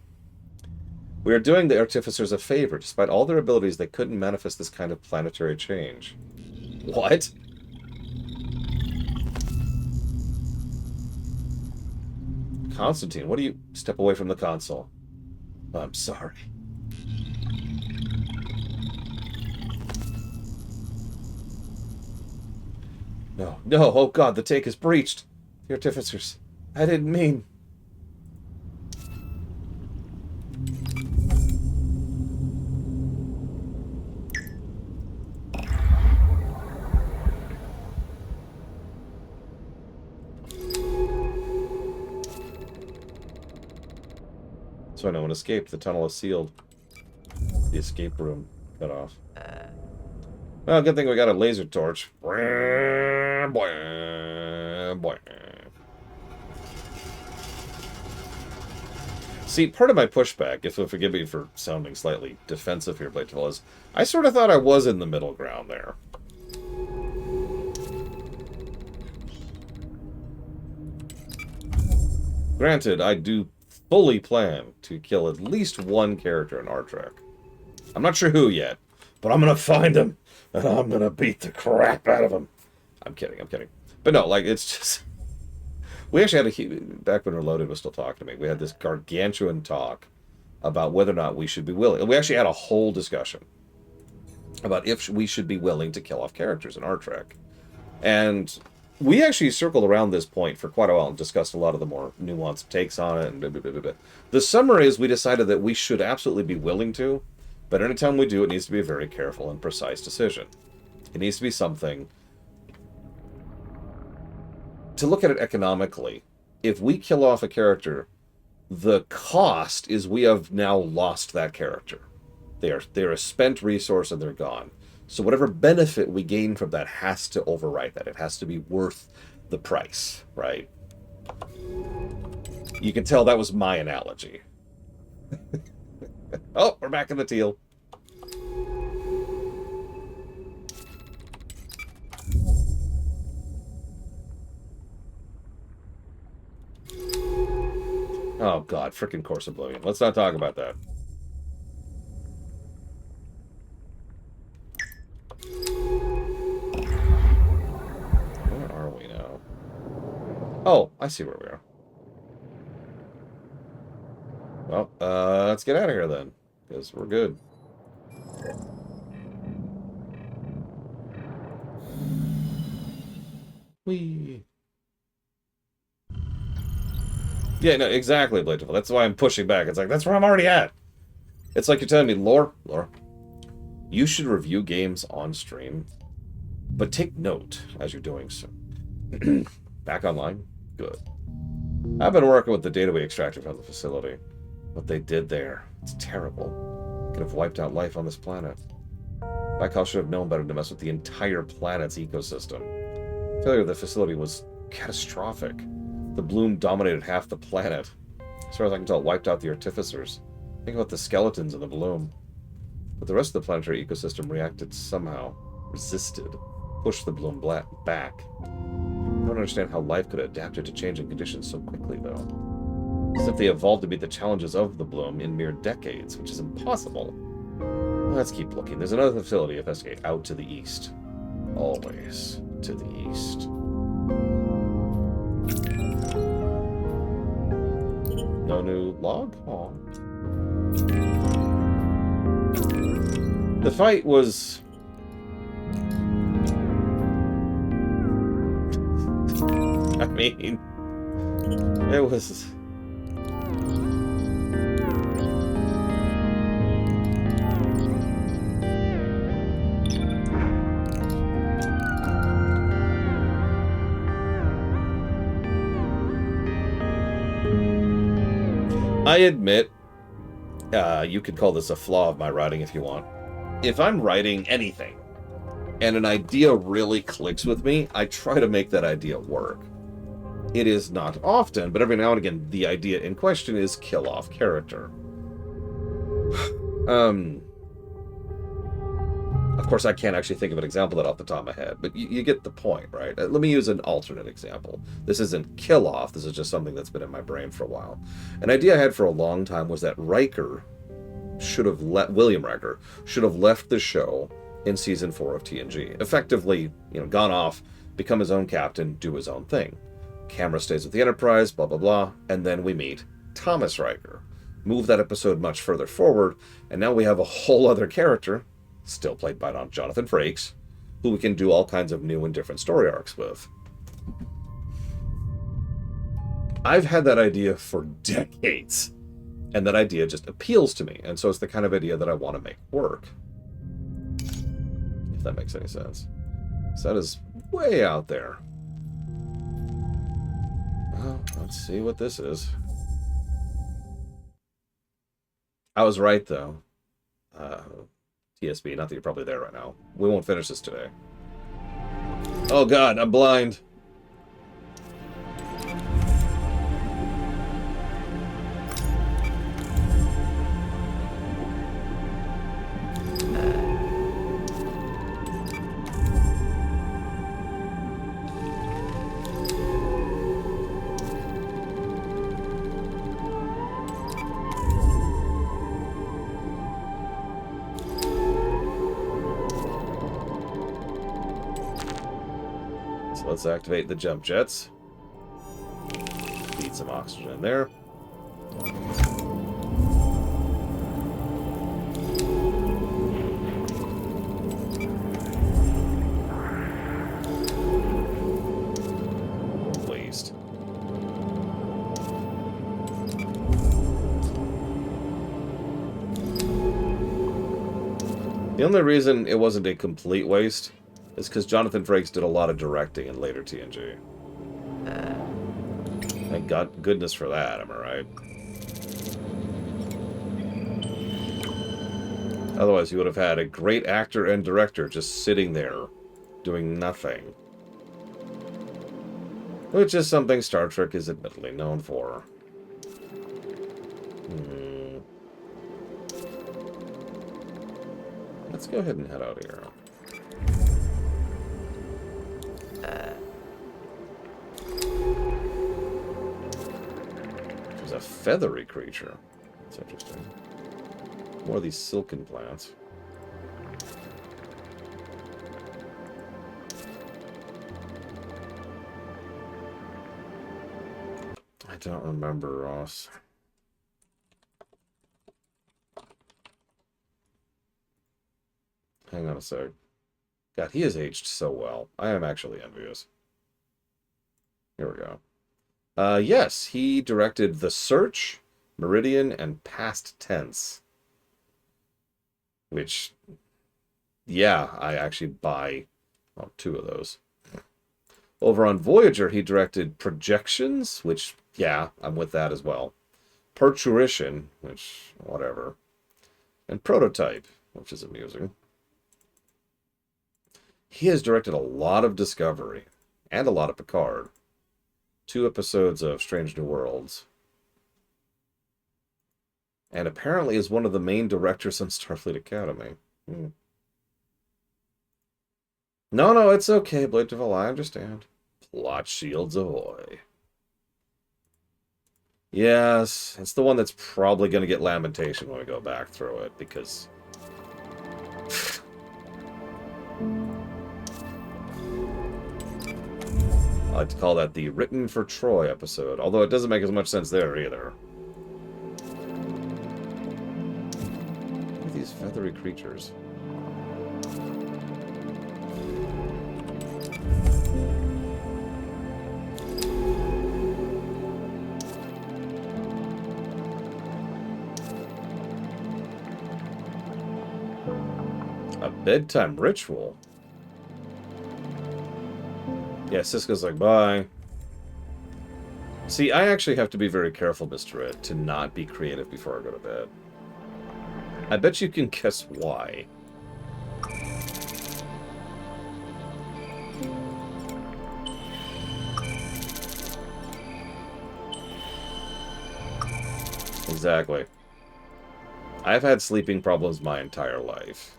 We are doing the Artificers a favor. Despite all their abilities, they couldn't manifest this kind of planetary change. What? Constantine, what do you... Step away from the console. I'm sorry. No, no, oh god, the tank is breached. The Artificers. I didn't mean... So no one escaped. The tunnel is sealed. The escape room cut off. Well, good thing we got a laser torch. See, part of my pushback, if you'll forgive me for sounding slightly defensive here, Blade Tavell, is I sort of thought I was in the middle ground there. Granted, I do fully plan to kill at least one character in Star Trek. I'm not sure who yet, but I'm gonna find him, and I'm gonna beat the crap out of him. I'm kidding. But no, like, it's just... We actually had a... Back when Reloaded was still talking to me, we had this gargantuan talk about whether or not we should be willing. We actually had a whole discussion about if we should be willing to kill off characters in our Trek. And we actually circled around this point for quite a while and discussed a lot of the more nuanced takes on it. And blah, blah, blah, blah. The summary is we decided that we should absolutely be willing to, but anytime we do, it needs to be a very careful and precise decision. It needs to be something to look at it economically. If we kill off a character, the cost is we have now lost that character. They're a spent resource and they're gone. So whatever benefit we gain from that has to override that. It has to be worth the price, right? You can tell that was my analogy. Oh, we're back in the teal. Oh god, frickin' Course Oblivion. Let's not talk about that. Where are we now? Oh, I see where we are. Well, let's get out of here then, because we're good. Whee! Yeah, no, exactly, Bladeful. That's why I'm pushing back. It's like, that's where I'm already at. It's like you're telling me, Lore, you should review games on stream, but take note as you're doing so. Back online? Good. I've been working with the data we extracted from the facility. What they did there, it's terrible. Could have wiped out life on this planet. Baikal should have known better to mess with the entire planet's ecosystem. Failure of the facility was catastrophic. The bloom dominated half the planet. As far as I can tell, it wiped out the artificers. Think about the skeletons in the bloom. But the rest of the planetary ecosystem reacted somehow. Resisted. Pushed the bloom back. I don't understand how life could have adapted to changing conditions so quickly, though. As if they evolved to meet the challenges of the bloom in mere decades, which is impossible. Let's keep looking. There's another facility to investigate out to the east. Always to the east. No new log? Aw. The fight was... I mean... It was... I admit, you could call this a flaw of my writing if you want. If I'm writing anything, and an idea really clicks with me, I try to make that idea work. It is not often, but every now and again, the idea in question is kill off character. Of course, I can't actually think of an example that off the top of my head, but you get the point, right? Let me use an alternate example. This isn't kill off, this is just something that's been in my brain for a while. An idea I had for a long time was that Riker should have William Riker should have left the show in season 4 of TNG. Effectively, gone off, become his own captain, do his own thing. Camera stays with the Enterprise, blah, blah, blah, and then we meet Thomas Riker. Move that episode much further forward, and now we have a whole other character, still played by Jonathan Frakes, who we can do all kinds of new and different story arcs with. I've had that idea for decades, and that idea just appeals to me, and so it's the kind of idea that I want to make work. If that makes any sense. So that is way out there. Well, let's see what this is. I was right, though. TSB, not that you're probably there right now. We won't finish this today. Oh god, I'm blind. Let's activate the jump jets. Feed some oxygen in there. The only reason it wasn't a complete waste is because Jonathan Frakes did a lot of directing in later TNG. Thank God, goodness for that, am I right? Otherwise, you would have had a great actor and director just sitting there, doing nothing. Which is something Star Trek is admittedly known for. Let's go ahead and head out here. There's a feathery creature. That's interesting. More of these silken plants. I don't remember, Ross. Hang on a sec. God, he has aged so well. I am actually envious. Here we go. Yes, he directed The Search, Meridian, and Past Tense. Which, yeah, I actually buy two of those. Over on Voyager, he directed Projections, which, yeah, I'm with that as well. Parturition, which, whatever. And Prototype, which is amusing. He has directed a lot of Discovery, and a lot of Picard. 2 episodes of Strange New Worlds. And apparently is one of the main directors on Starfleet Academy. No, it's okay, Blade Devil, I understand. Plot shields ahoy. Yes, it's the one that's probably going to get lamentation when we go back through it, because... I like to call that the Written for Troy episode, although it doesn't make as much sense there either. Look at these feathery creatures. A bedtime ritual? Yeah, Sisko's like, bye. See, I actually have to be very careful, Mr. Ed, to not be creative before I go to bed. I bet you can guess why. Exactly. I've had sleeping problems my entire life.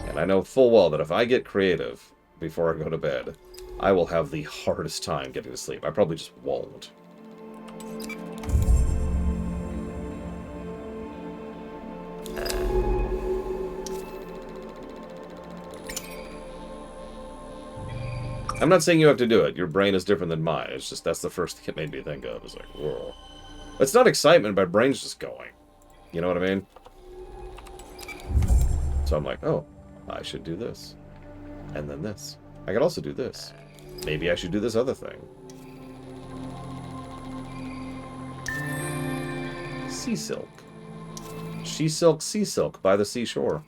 And I know full well that if I get creative before I go to bed, I will have the hardest time getting to sleep. I probably just won't. I'm not saying you have to do it. Your brain is different than mine. It's just that's the first thing it made me think of. It's like, whoa. It's not excitement, my brain's just going. You know what I mean? So I'm like, oh, I should do this. And then this. I could also do this. Maybe I should do this other thing. Sea silk. She silk, sea silk by the seashore.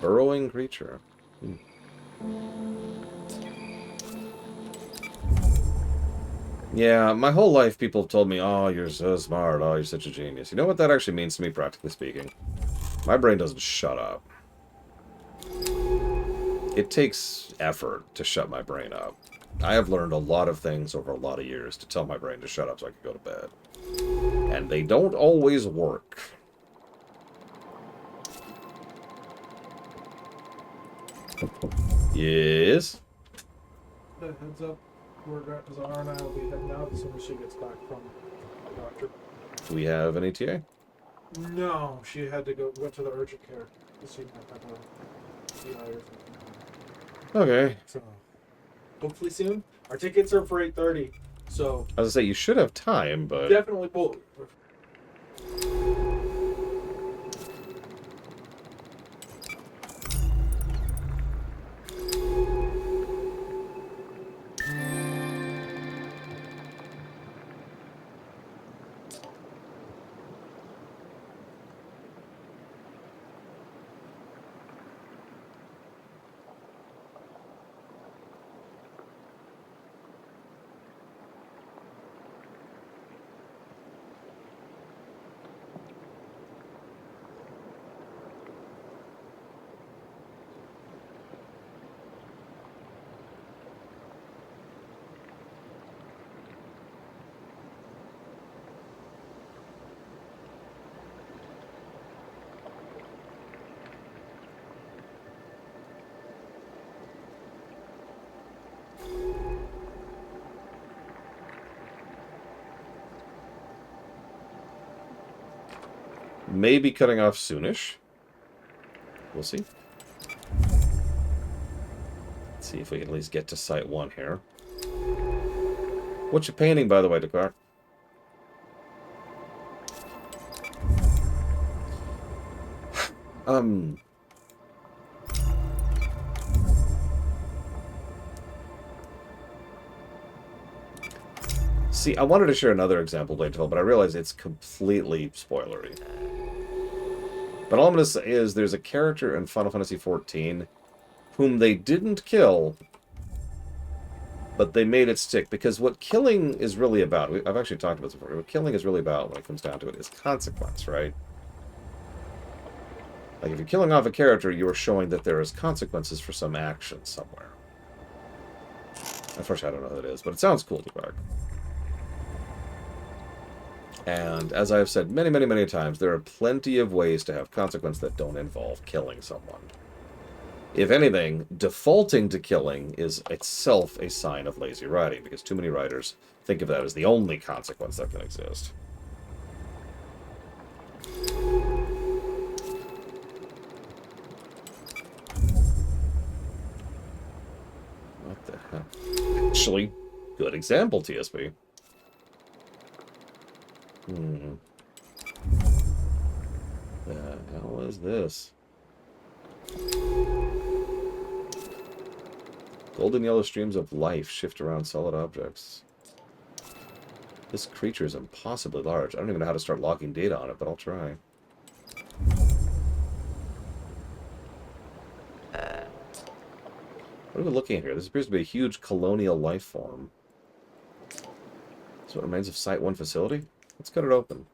Burrowing creature. Yeah, my whole life people have told me, oh, you're so smart, oh, you're such a genius. You know what that actually means to me, practically speaking? My brain doesn't shut up. It takes effort to shut my brain up. I have learned a lot of things over a lot of years to tell my brain to shut up so I can go to bed. And they don't always work. Yes? Heads up, Zara and I will be heading out as soon as she gets back from the doctor. Do we have an ETA? No, she had to went to the urgent care to see my GI or something. Okay. So, hopefully soon. Our tickets are for 8:30, so... I was gonna say, you should have time, but... Definitely, well... Maybe cutting off soonish. We'll see. Let's see if we can at least get to Site 1 here. What's your painting, by the way, Dakar? See, I wanted to share another example, Blade12, but I realize it's completely spoilery. But all I'm going to say is there's a character in Final Fantasy XIV whom they didn't kill, but they made it stick. Because what killing is really about, I've actually talked about this before, what killing is really about, when it comes down to it, is consequence, right? Like, if you're killing off a character, you are showing that there is consequences for some action somewhere. Unfortunately, I don't know who it is, but it sounds cool to Clark. And as I've said many, many, many times, there are plenty of ways to have consequence that don't involve killing someone. If anything, defaulting to killing is itself a sign of lazy writing, because too many writers think of that as the only consequence that can exist. What the heck? Actually, good example, TSP. The hell is this? Golden yellow streams of life shift around solid objects. This creature is impossibly large. I don't even know how to start logging data on it, but I'll try. What are we looking at here? This appears to be a huge colonial life form. So it remains of Site 1 facility? Let's cut it open.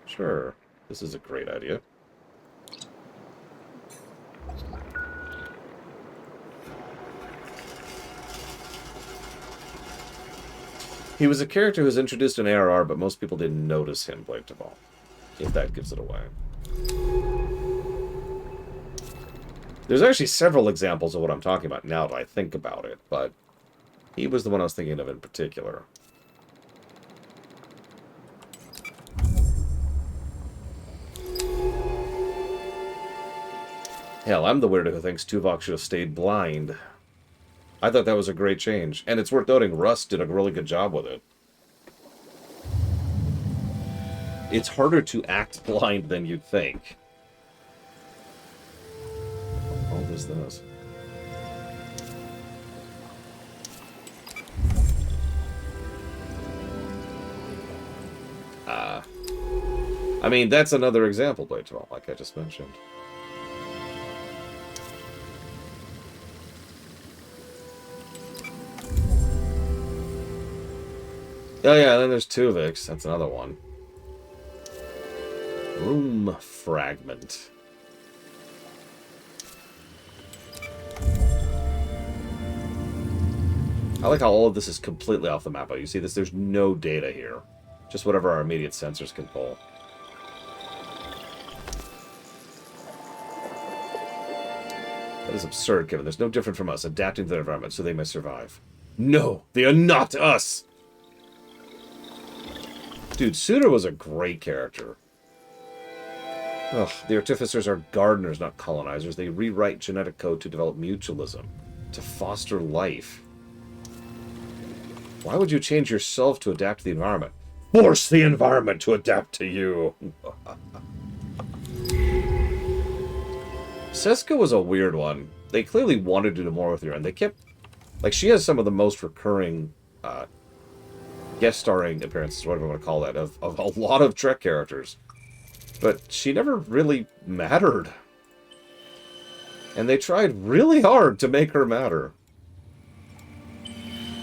Sure. This is a great idea. He was a character who was introduced in ARR, but most people didn't notice him, Blade of all. If that gives it away. There's actually several examples of what I'm talking about now that I think about it, but he was the one I was thinking of in particular. Hell, I'm the weirdo who thinks Tuvok should have stayed blind. I thought that was a great change. And it's worth noting, Russ did a really good job with it. It's harder to act blind than you'd think. What is this? I mean, that's another example, Blade 12, like I just mentioned. Oh yeah, then there's Tuvix. That's another one. Room fragment. I like how all of this is completely off the map. You see this? There's no data here. Just whatever our immediate sensors can pull. That is absurd, Kevin. There's no different from us, adapting to their environment so they may survive. No, they are not us! Dude, Suda was a great character. Ugh, the Artificers are gardeners, not colonizers. They rewrite genetic code to develop mutualism, to foster life. Why would you change yourself to adapt to the environment? Force the environment to adapt to you! Seska was a weird one. They clearly wanted to do more with her, and they kept... Like, she has some of the most recurring... guest starring appearances, whatever you want to call that, of a lot of Trek characters. But she never really mattered. And they tried really hard to make her matter.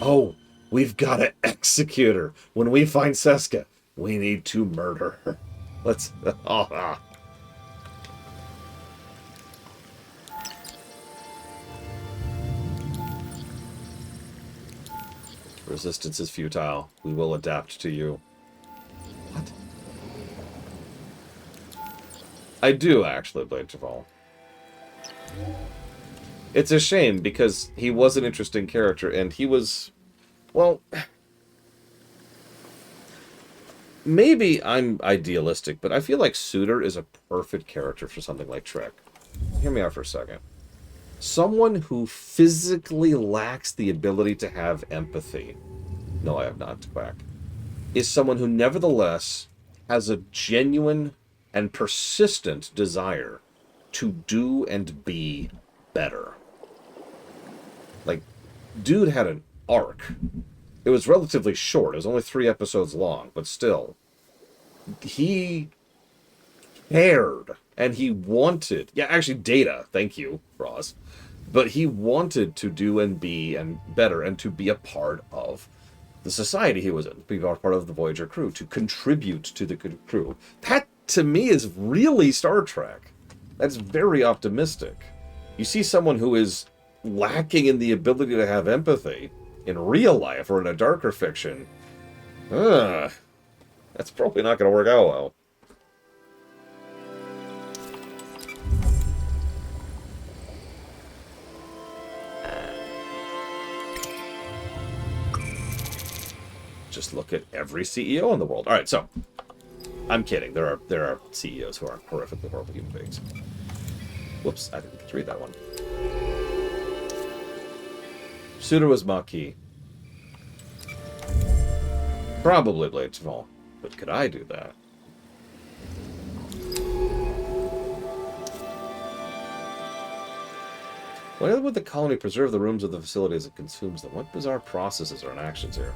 Oh, we've got to execute her. When we find Seska, we need to murder her. Let's... Resistance is futile. We will adapt to you. What? I do, actually, Blade Javal. It's a shame, because he was an interesting character, and he was... Well... maybe I'm idealistic, but I feel like Suitor is a perfect character for something like Trek. Hear me out for a second. Someone who physically lacks the ability to have empathy. No, I have not, Quack. Is someone who nevertheless has a genuine and persistent desire to do and be better. Like, dude had an arc. It was relatively short. It was only 3 episodes long, but still. He cared. And he wanted... Yeah, actually, Data. Thank you, Ross. But he wanted to do and be and better and to be a part of the society he was in. To be a part of the Voyager crew. To contribute to the crew. That, to me, is really Star Trek. That's very optimistic. You see someone who is lacking in the ability to have empathy in real life or in a darker fiction. That's probably not going to work out well. Just look at every CEO in the world. All right, so I'm kidding. There are CEOs who are horrifically horrible human beings. Whoops, I didn't get to read that one. Suitor was Maquis. Probably Blades Fall, but could I do that? Why would the colony preserve the rooms of the facility as it consumes them? What bizarre processes are in actions here?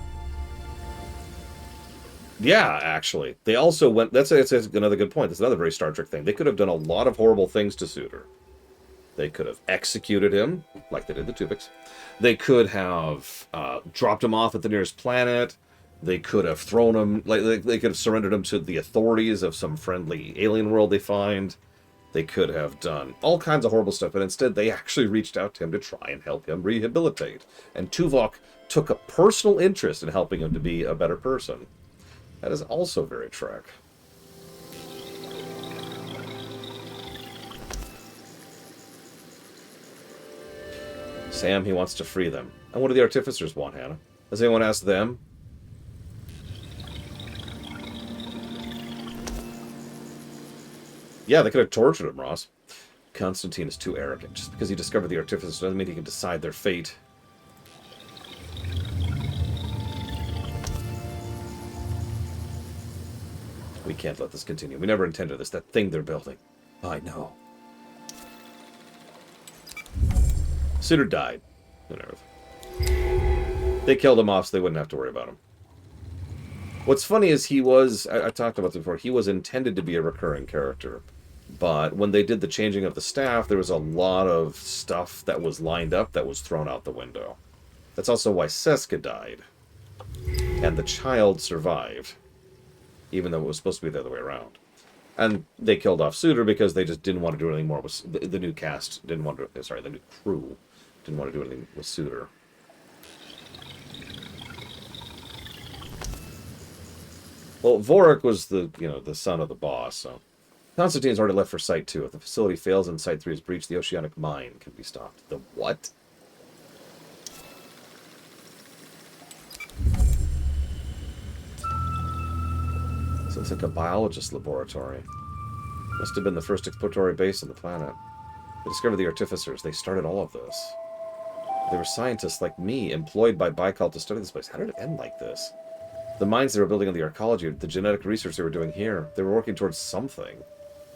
Yeah, actually. They also went... That's another good point. That's another very Star Trek thing. They could have done a lot of horrible things to Suitor. They could have executed him, like they did the Tubics. They could have dropped him off at the nearest planet. They could have thrown him... They could have surrendered him to the authorities of some friendly alien world they find. They could have done all kinds of horrible stuff, but instead they actually reached out to him to try and help him rehabilitate. And Tuvok took a personal interest in helping him to be a better person. That is also very Trek. Sam, he wants to free them. And what do the Artificers want, Hannah? Has anyone asked them? Yeah, they could have tortured him, Ross. Constantine is too arrogant. Just because he discovered the Artificers doesn't mean he can decide their fate. We can't let this continue. We never intended this. That thing they're building. I know. Suitor died on Earth. They killed him off so they wouldn't have to worry about him. What's funny is he was... I talked about this before. He was intended to be a recurring character. But when they did the changing of the staff, there was a lot of stuff that was lined up that was thrown out the window. That's also why Seska died. And the child survived. Even though it was supposed to be the other way around. And they killed off Suitor because they just didn't want to do anything more with... The new cast didn't want to... Sorry, the new crew didn't want to do anything with Suitor. Well, Vorik was the son of the boss, so... Constantine's already left for Site 2. If the facility fails and Site 3 is breached, the oceanic mine can be stopped. The what? So it's like a biologist laboratory. Must have been the first exploratory base on the planet. They discovered the Artificers. They started all of this. They were scientists like me, employed by Baikal to study this place. How did it end like this? The mines they were building on the arcology, the genetic research they were doing here, they were working towards something.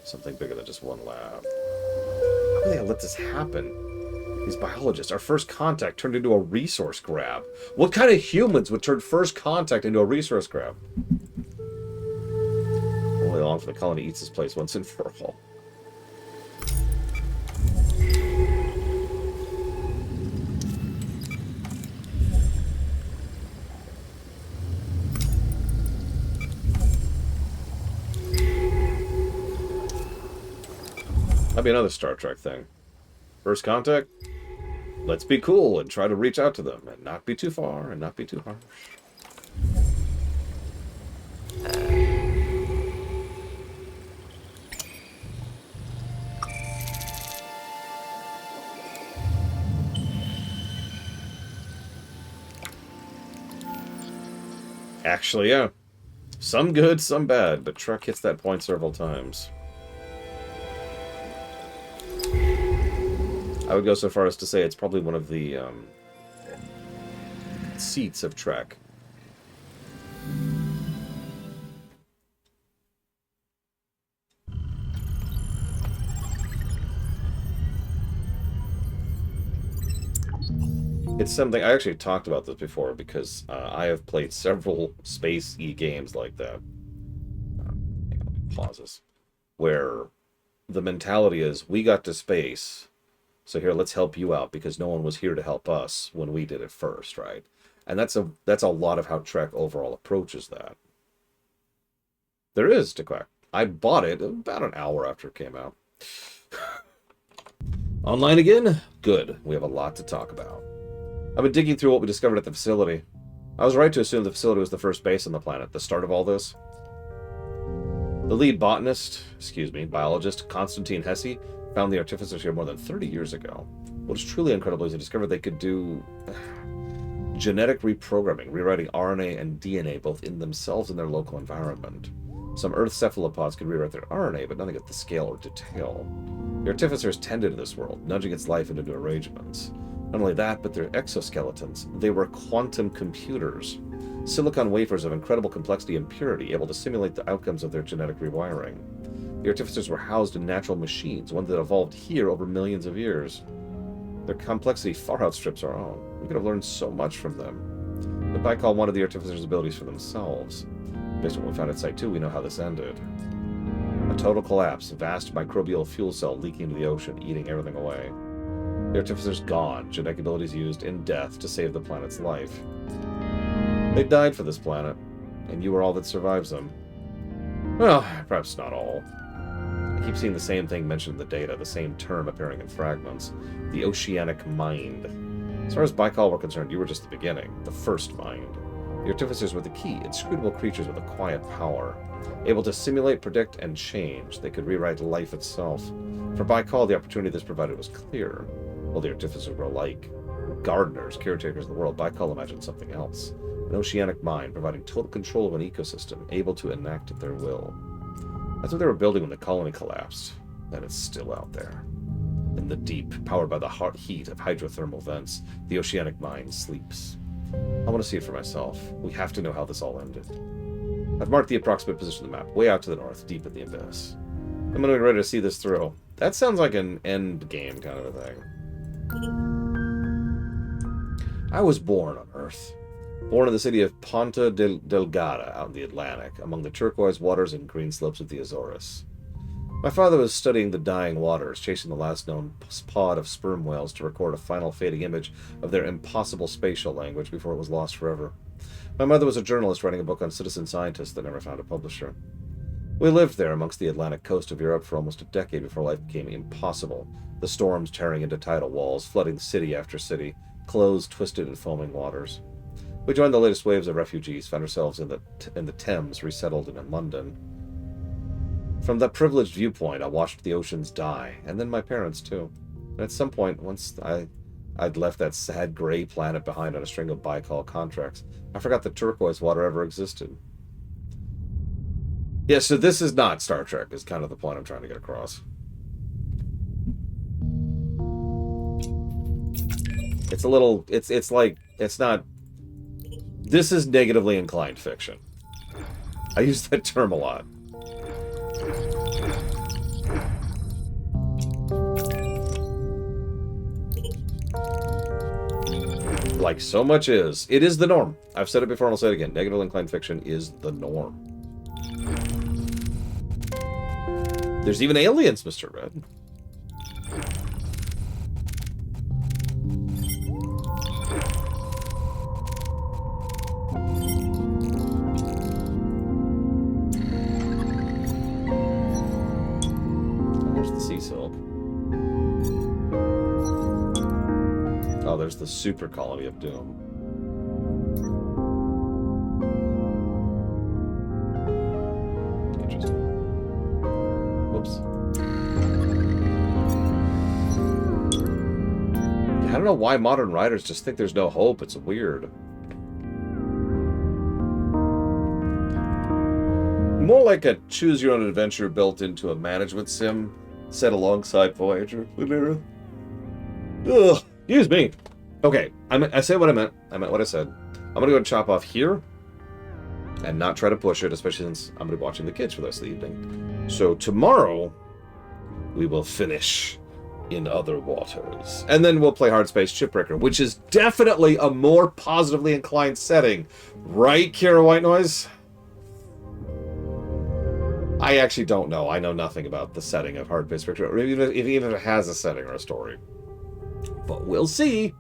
Something bigger than just one lab. How did they let this happen? These biologists, our first contact turned into a resource grab. What kind of humans would turn first contact into a resource grab? Only long for the colony eats this place once and for all. That'd be another Star Trek thing. First contact, let's be cool and try to reach out to them and not be too far and not be too harsh. Actually, yeah. Some good, some bad, but Trek hits that point several times. I would go so far as to say it's probably one of the seats of Trek. It's something, I actually talked about this before, because I have played several space-y games like that. Hang on, let me pause this. Where the mentality is, we got to space, so here, let's help you out, because no one was here to help us when we did it first, right? And that's a lot of how Trek overall approaches that. There is T'Quack. I bought it about an hour after it came out. Online again? Good. We have a lot to talk about. I've been digging through what we discovered at the facility. I was right to assume the facility was the first base on the planet, the start of all this. The lead biologist, Konstantin Hesse, found the artificers here more than 30 years ago. What is truly incredible is they discovered they could do genetic reprogramming, rewriting RNA and DNA both in themselves and their local environment. Some Earth cephalopods could rewrite their RNA, but nothing at the scale or detail. The artificers tended to this world, nudging its life into new arrangements. Not only that, but their exoskeletons. They were quantum computers. Silicon wafers of incredible complexity and purity, able to simulate the outcomes of their genetic rewiring. The artificers were housed in natural machines, one that evolved here over millions of years. Their complexity far outstrips our own. We could have learned so much from them. But Baikal wanted the artificers' abilities for themselves. Based on what we found at Site 2, we know how this ended. A total collapse, a vast microbial fuel cell leaking into the ocean, eating everything away. The artificers gone, genetic abilities used in death to save the planet's life. They died for this planet, and you are all that survives them. Well, perhaps not all. I keep seeing the same thing mentioned in the data, the same term appearing in fragments. The oceanic mind. As far as Baikal were concerned, you were just the beginning, the first mind. The artificers were the key, inscrutable creatures with a quiet power. Able to simulate, predict, and change, they could rewrite life itself. For Baikal, the opportunity this provided was clear. Well, the artificers were alike. Gardeners, caretakers of the world. Baikal imagined something else. An oceanic mind, providing total control of an ecosystem, able to enact at their will. That's what they were building when the colony collapsed. And it's still out there. In the deep, powered by the hot heat of hydrothermal vents, the oceanic mind sleeps. I want to see it for myself. We have to know how this all ended. I've marked the approximate position of the map, way out to the north, deep in the abyss. I'm going to be ready to see this through. That sounds like an end game kind of a thing. I was born on Earth. Born in the city of Ponta Delgada, out in the Atlantic, among the turquoise waters and green slopes of the Azores. My father was studying the dying waters, chasing the last known pod of sperm whales to record a final fading image of their impossible spatial language before it was lost forever. My mother was a journalist writing a book on citizen scientists that never found a publisher. We lived there amongst the Atlantic coast of Europe for almost a decade before life became impossible, the storms tearing into tidal walls, flooding city after city, closed, twisted, and foaming waters. We joined the latest waves of refugees, found ourselves in the Thames, resettled in London. From that privileged viewpoint, I watched the oceans die, and then my parents too. And at some point, once I'd left that sad gray planet behind on a string of Baikal contracts, I forgot that turquoise water ever existed. Yeah, so this is not Star Trek, is kind of the point I'm trying to get across. It's a little, it's like, it's not, this is negatively inclined fiction. I use that term a lot. Like so much is. It is the norm. I've said it before and I'll say it again. Negatively inclined fiction is the norm. There's even aliens, Mr. Red. There's the sea silk. Oh, there's the super colony of doom. Interesting. Whoops. I don't know why modern writers just think there's no hope. It's weird. more like a choose-your-own-adventure built into a management sim set alongside Voyager. Ugh, excuse me. Okay, I said what I meant. I meant what I said. I'm going to go and chop off here and not try to push it, especially since I'm going to be watching the kids for the rest of the evening. So tomorrow, we will finish in other waters. And then we'll play Hard Space Shipwrecker, which is definitely a more positively inclined setting. Right, Kira White Noise? I actually don't know. I know nothing about the setting of Hard Space Shipwrecker, or even if it has a setting or a story. But we'll see.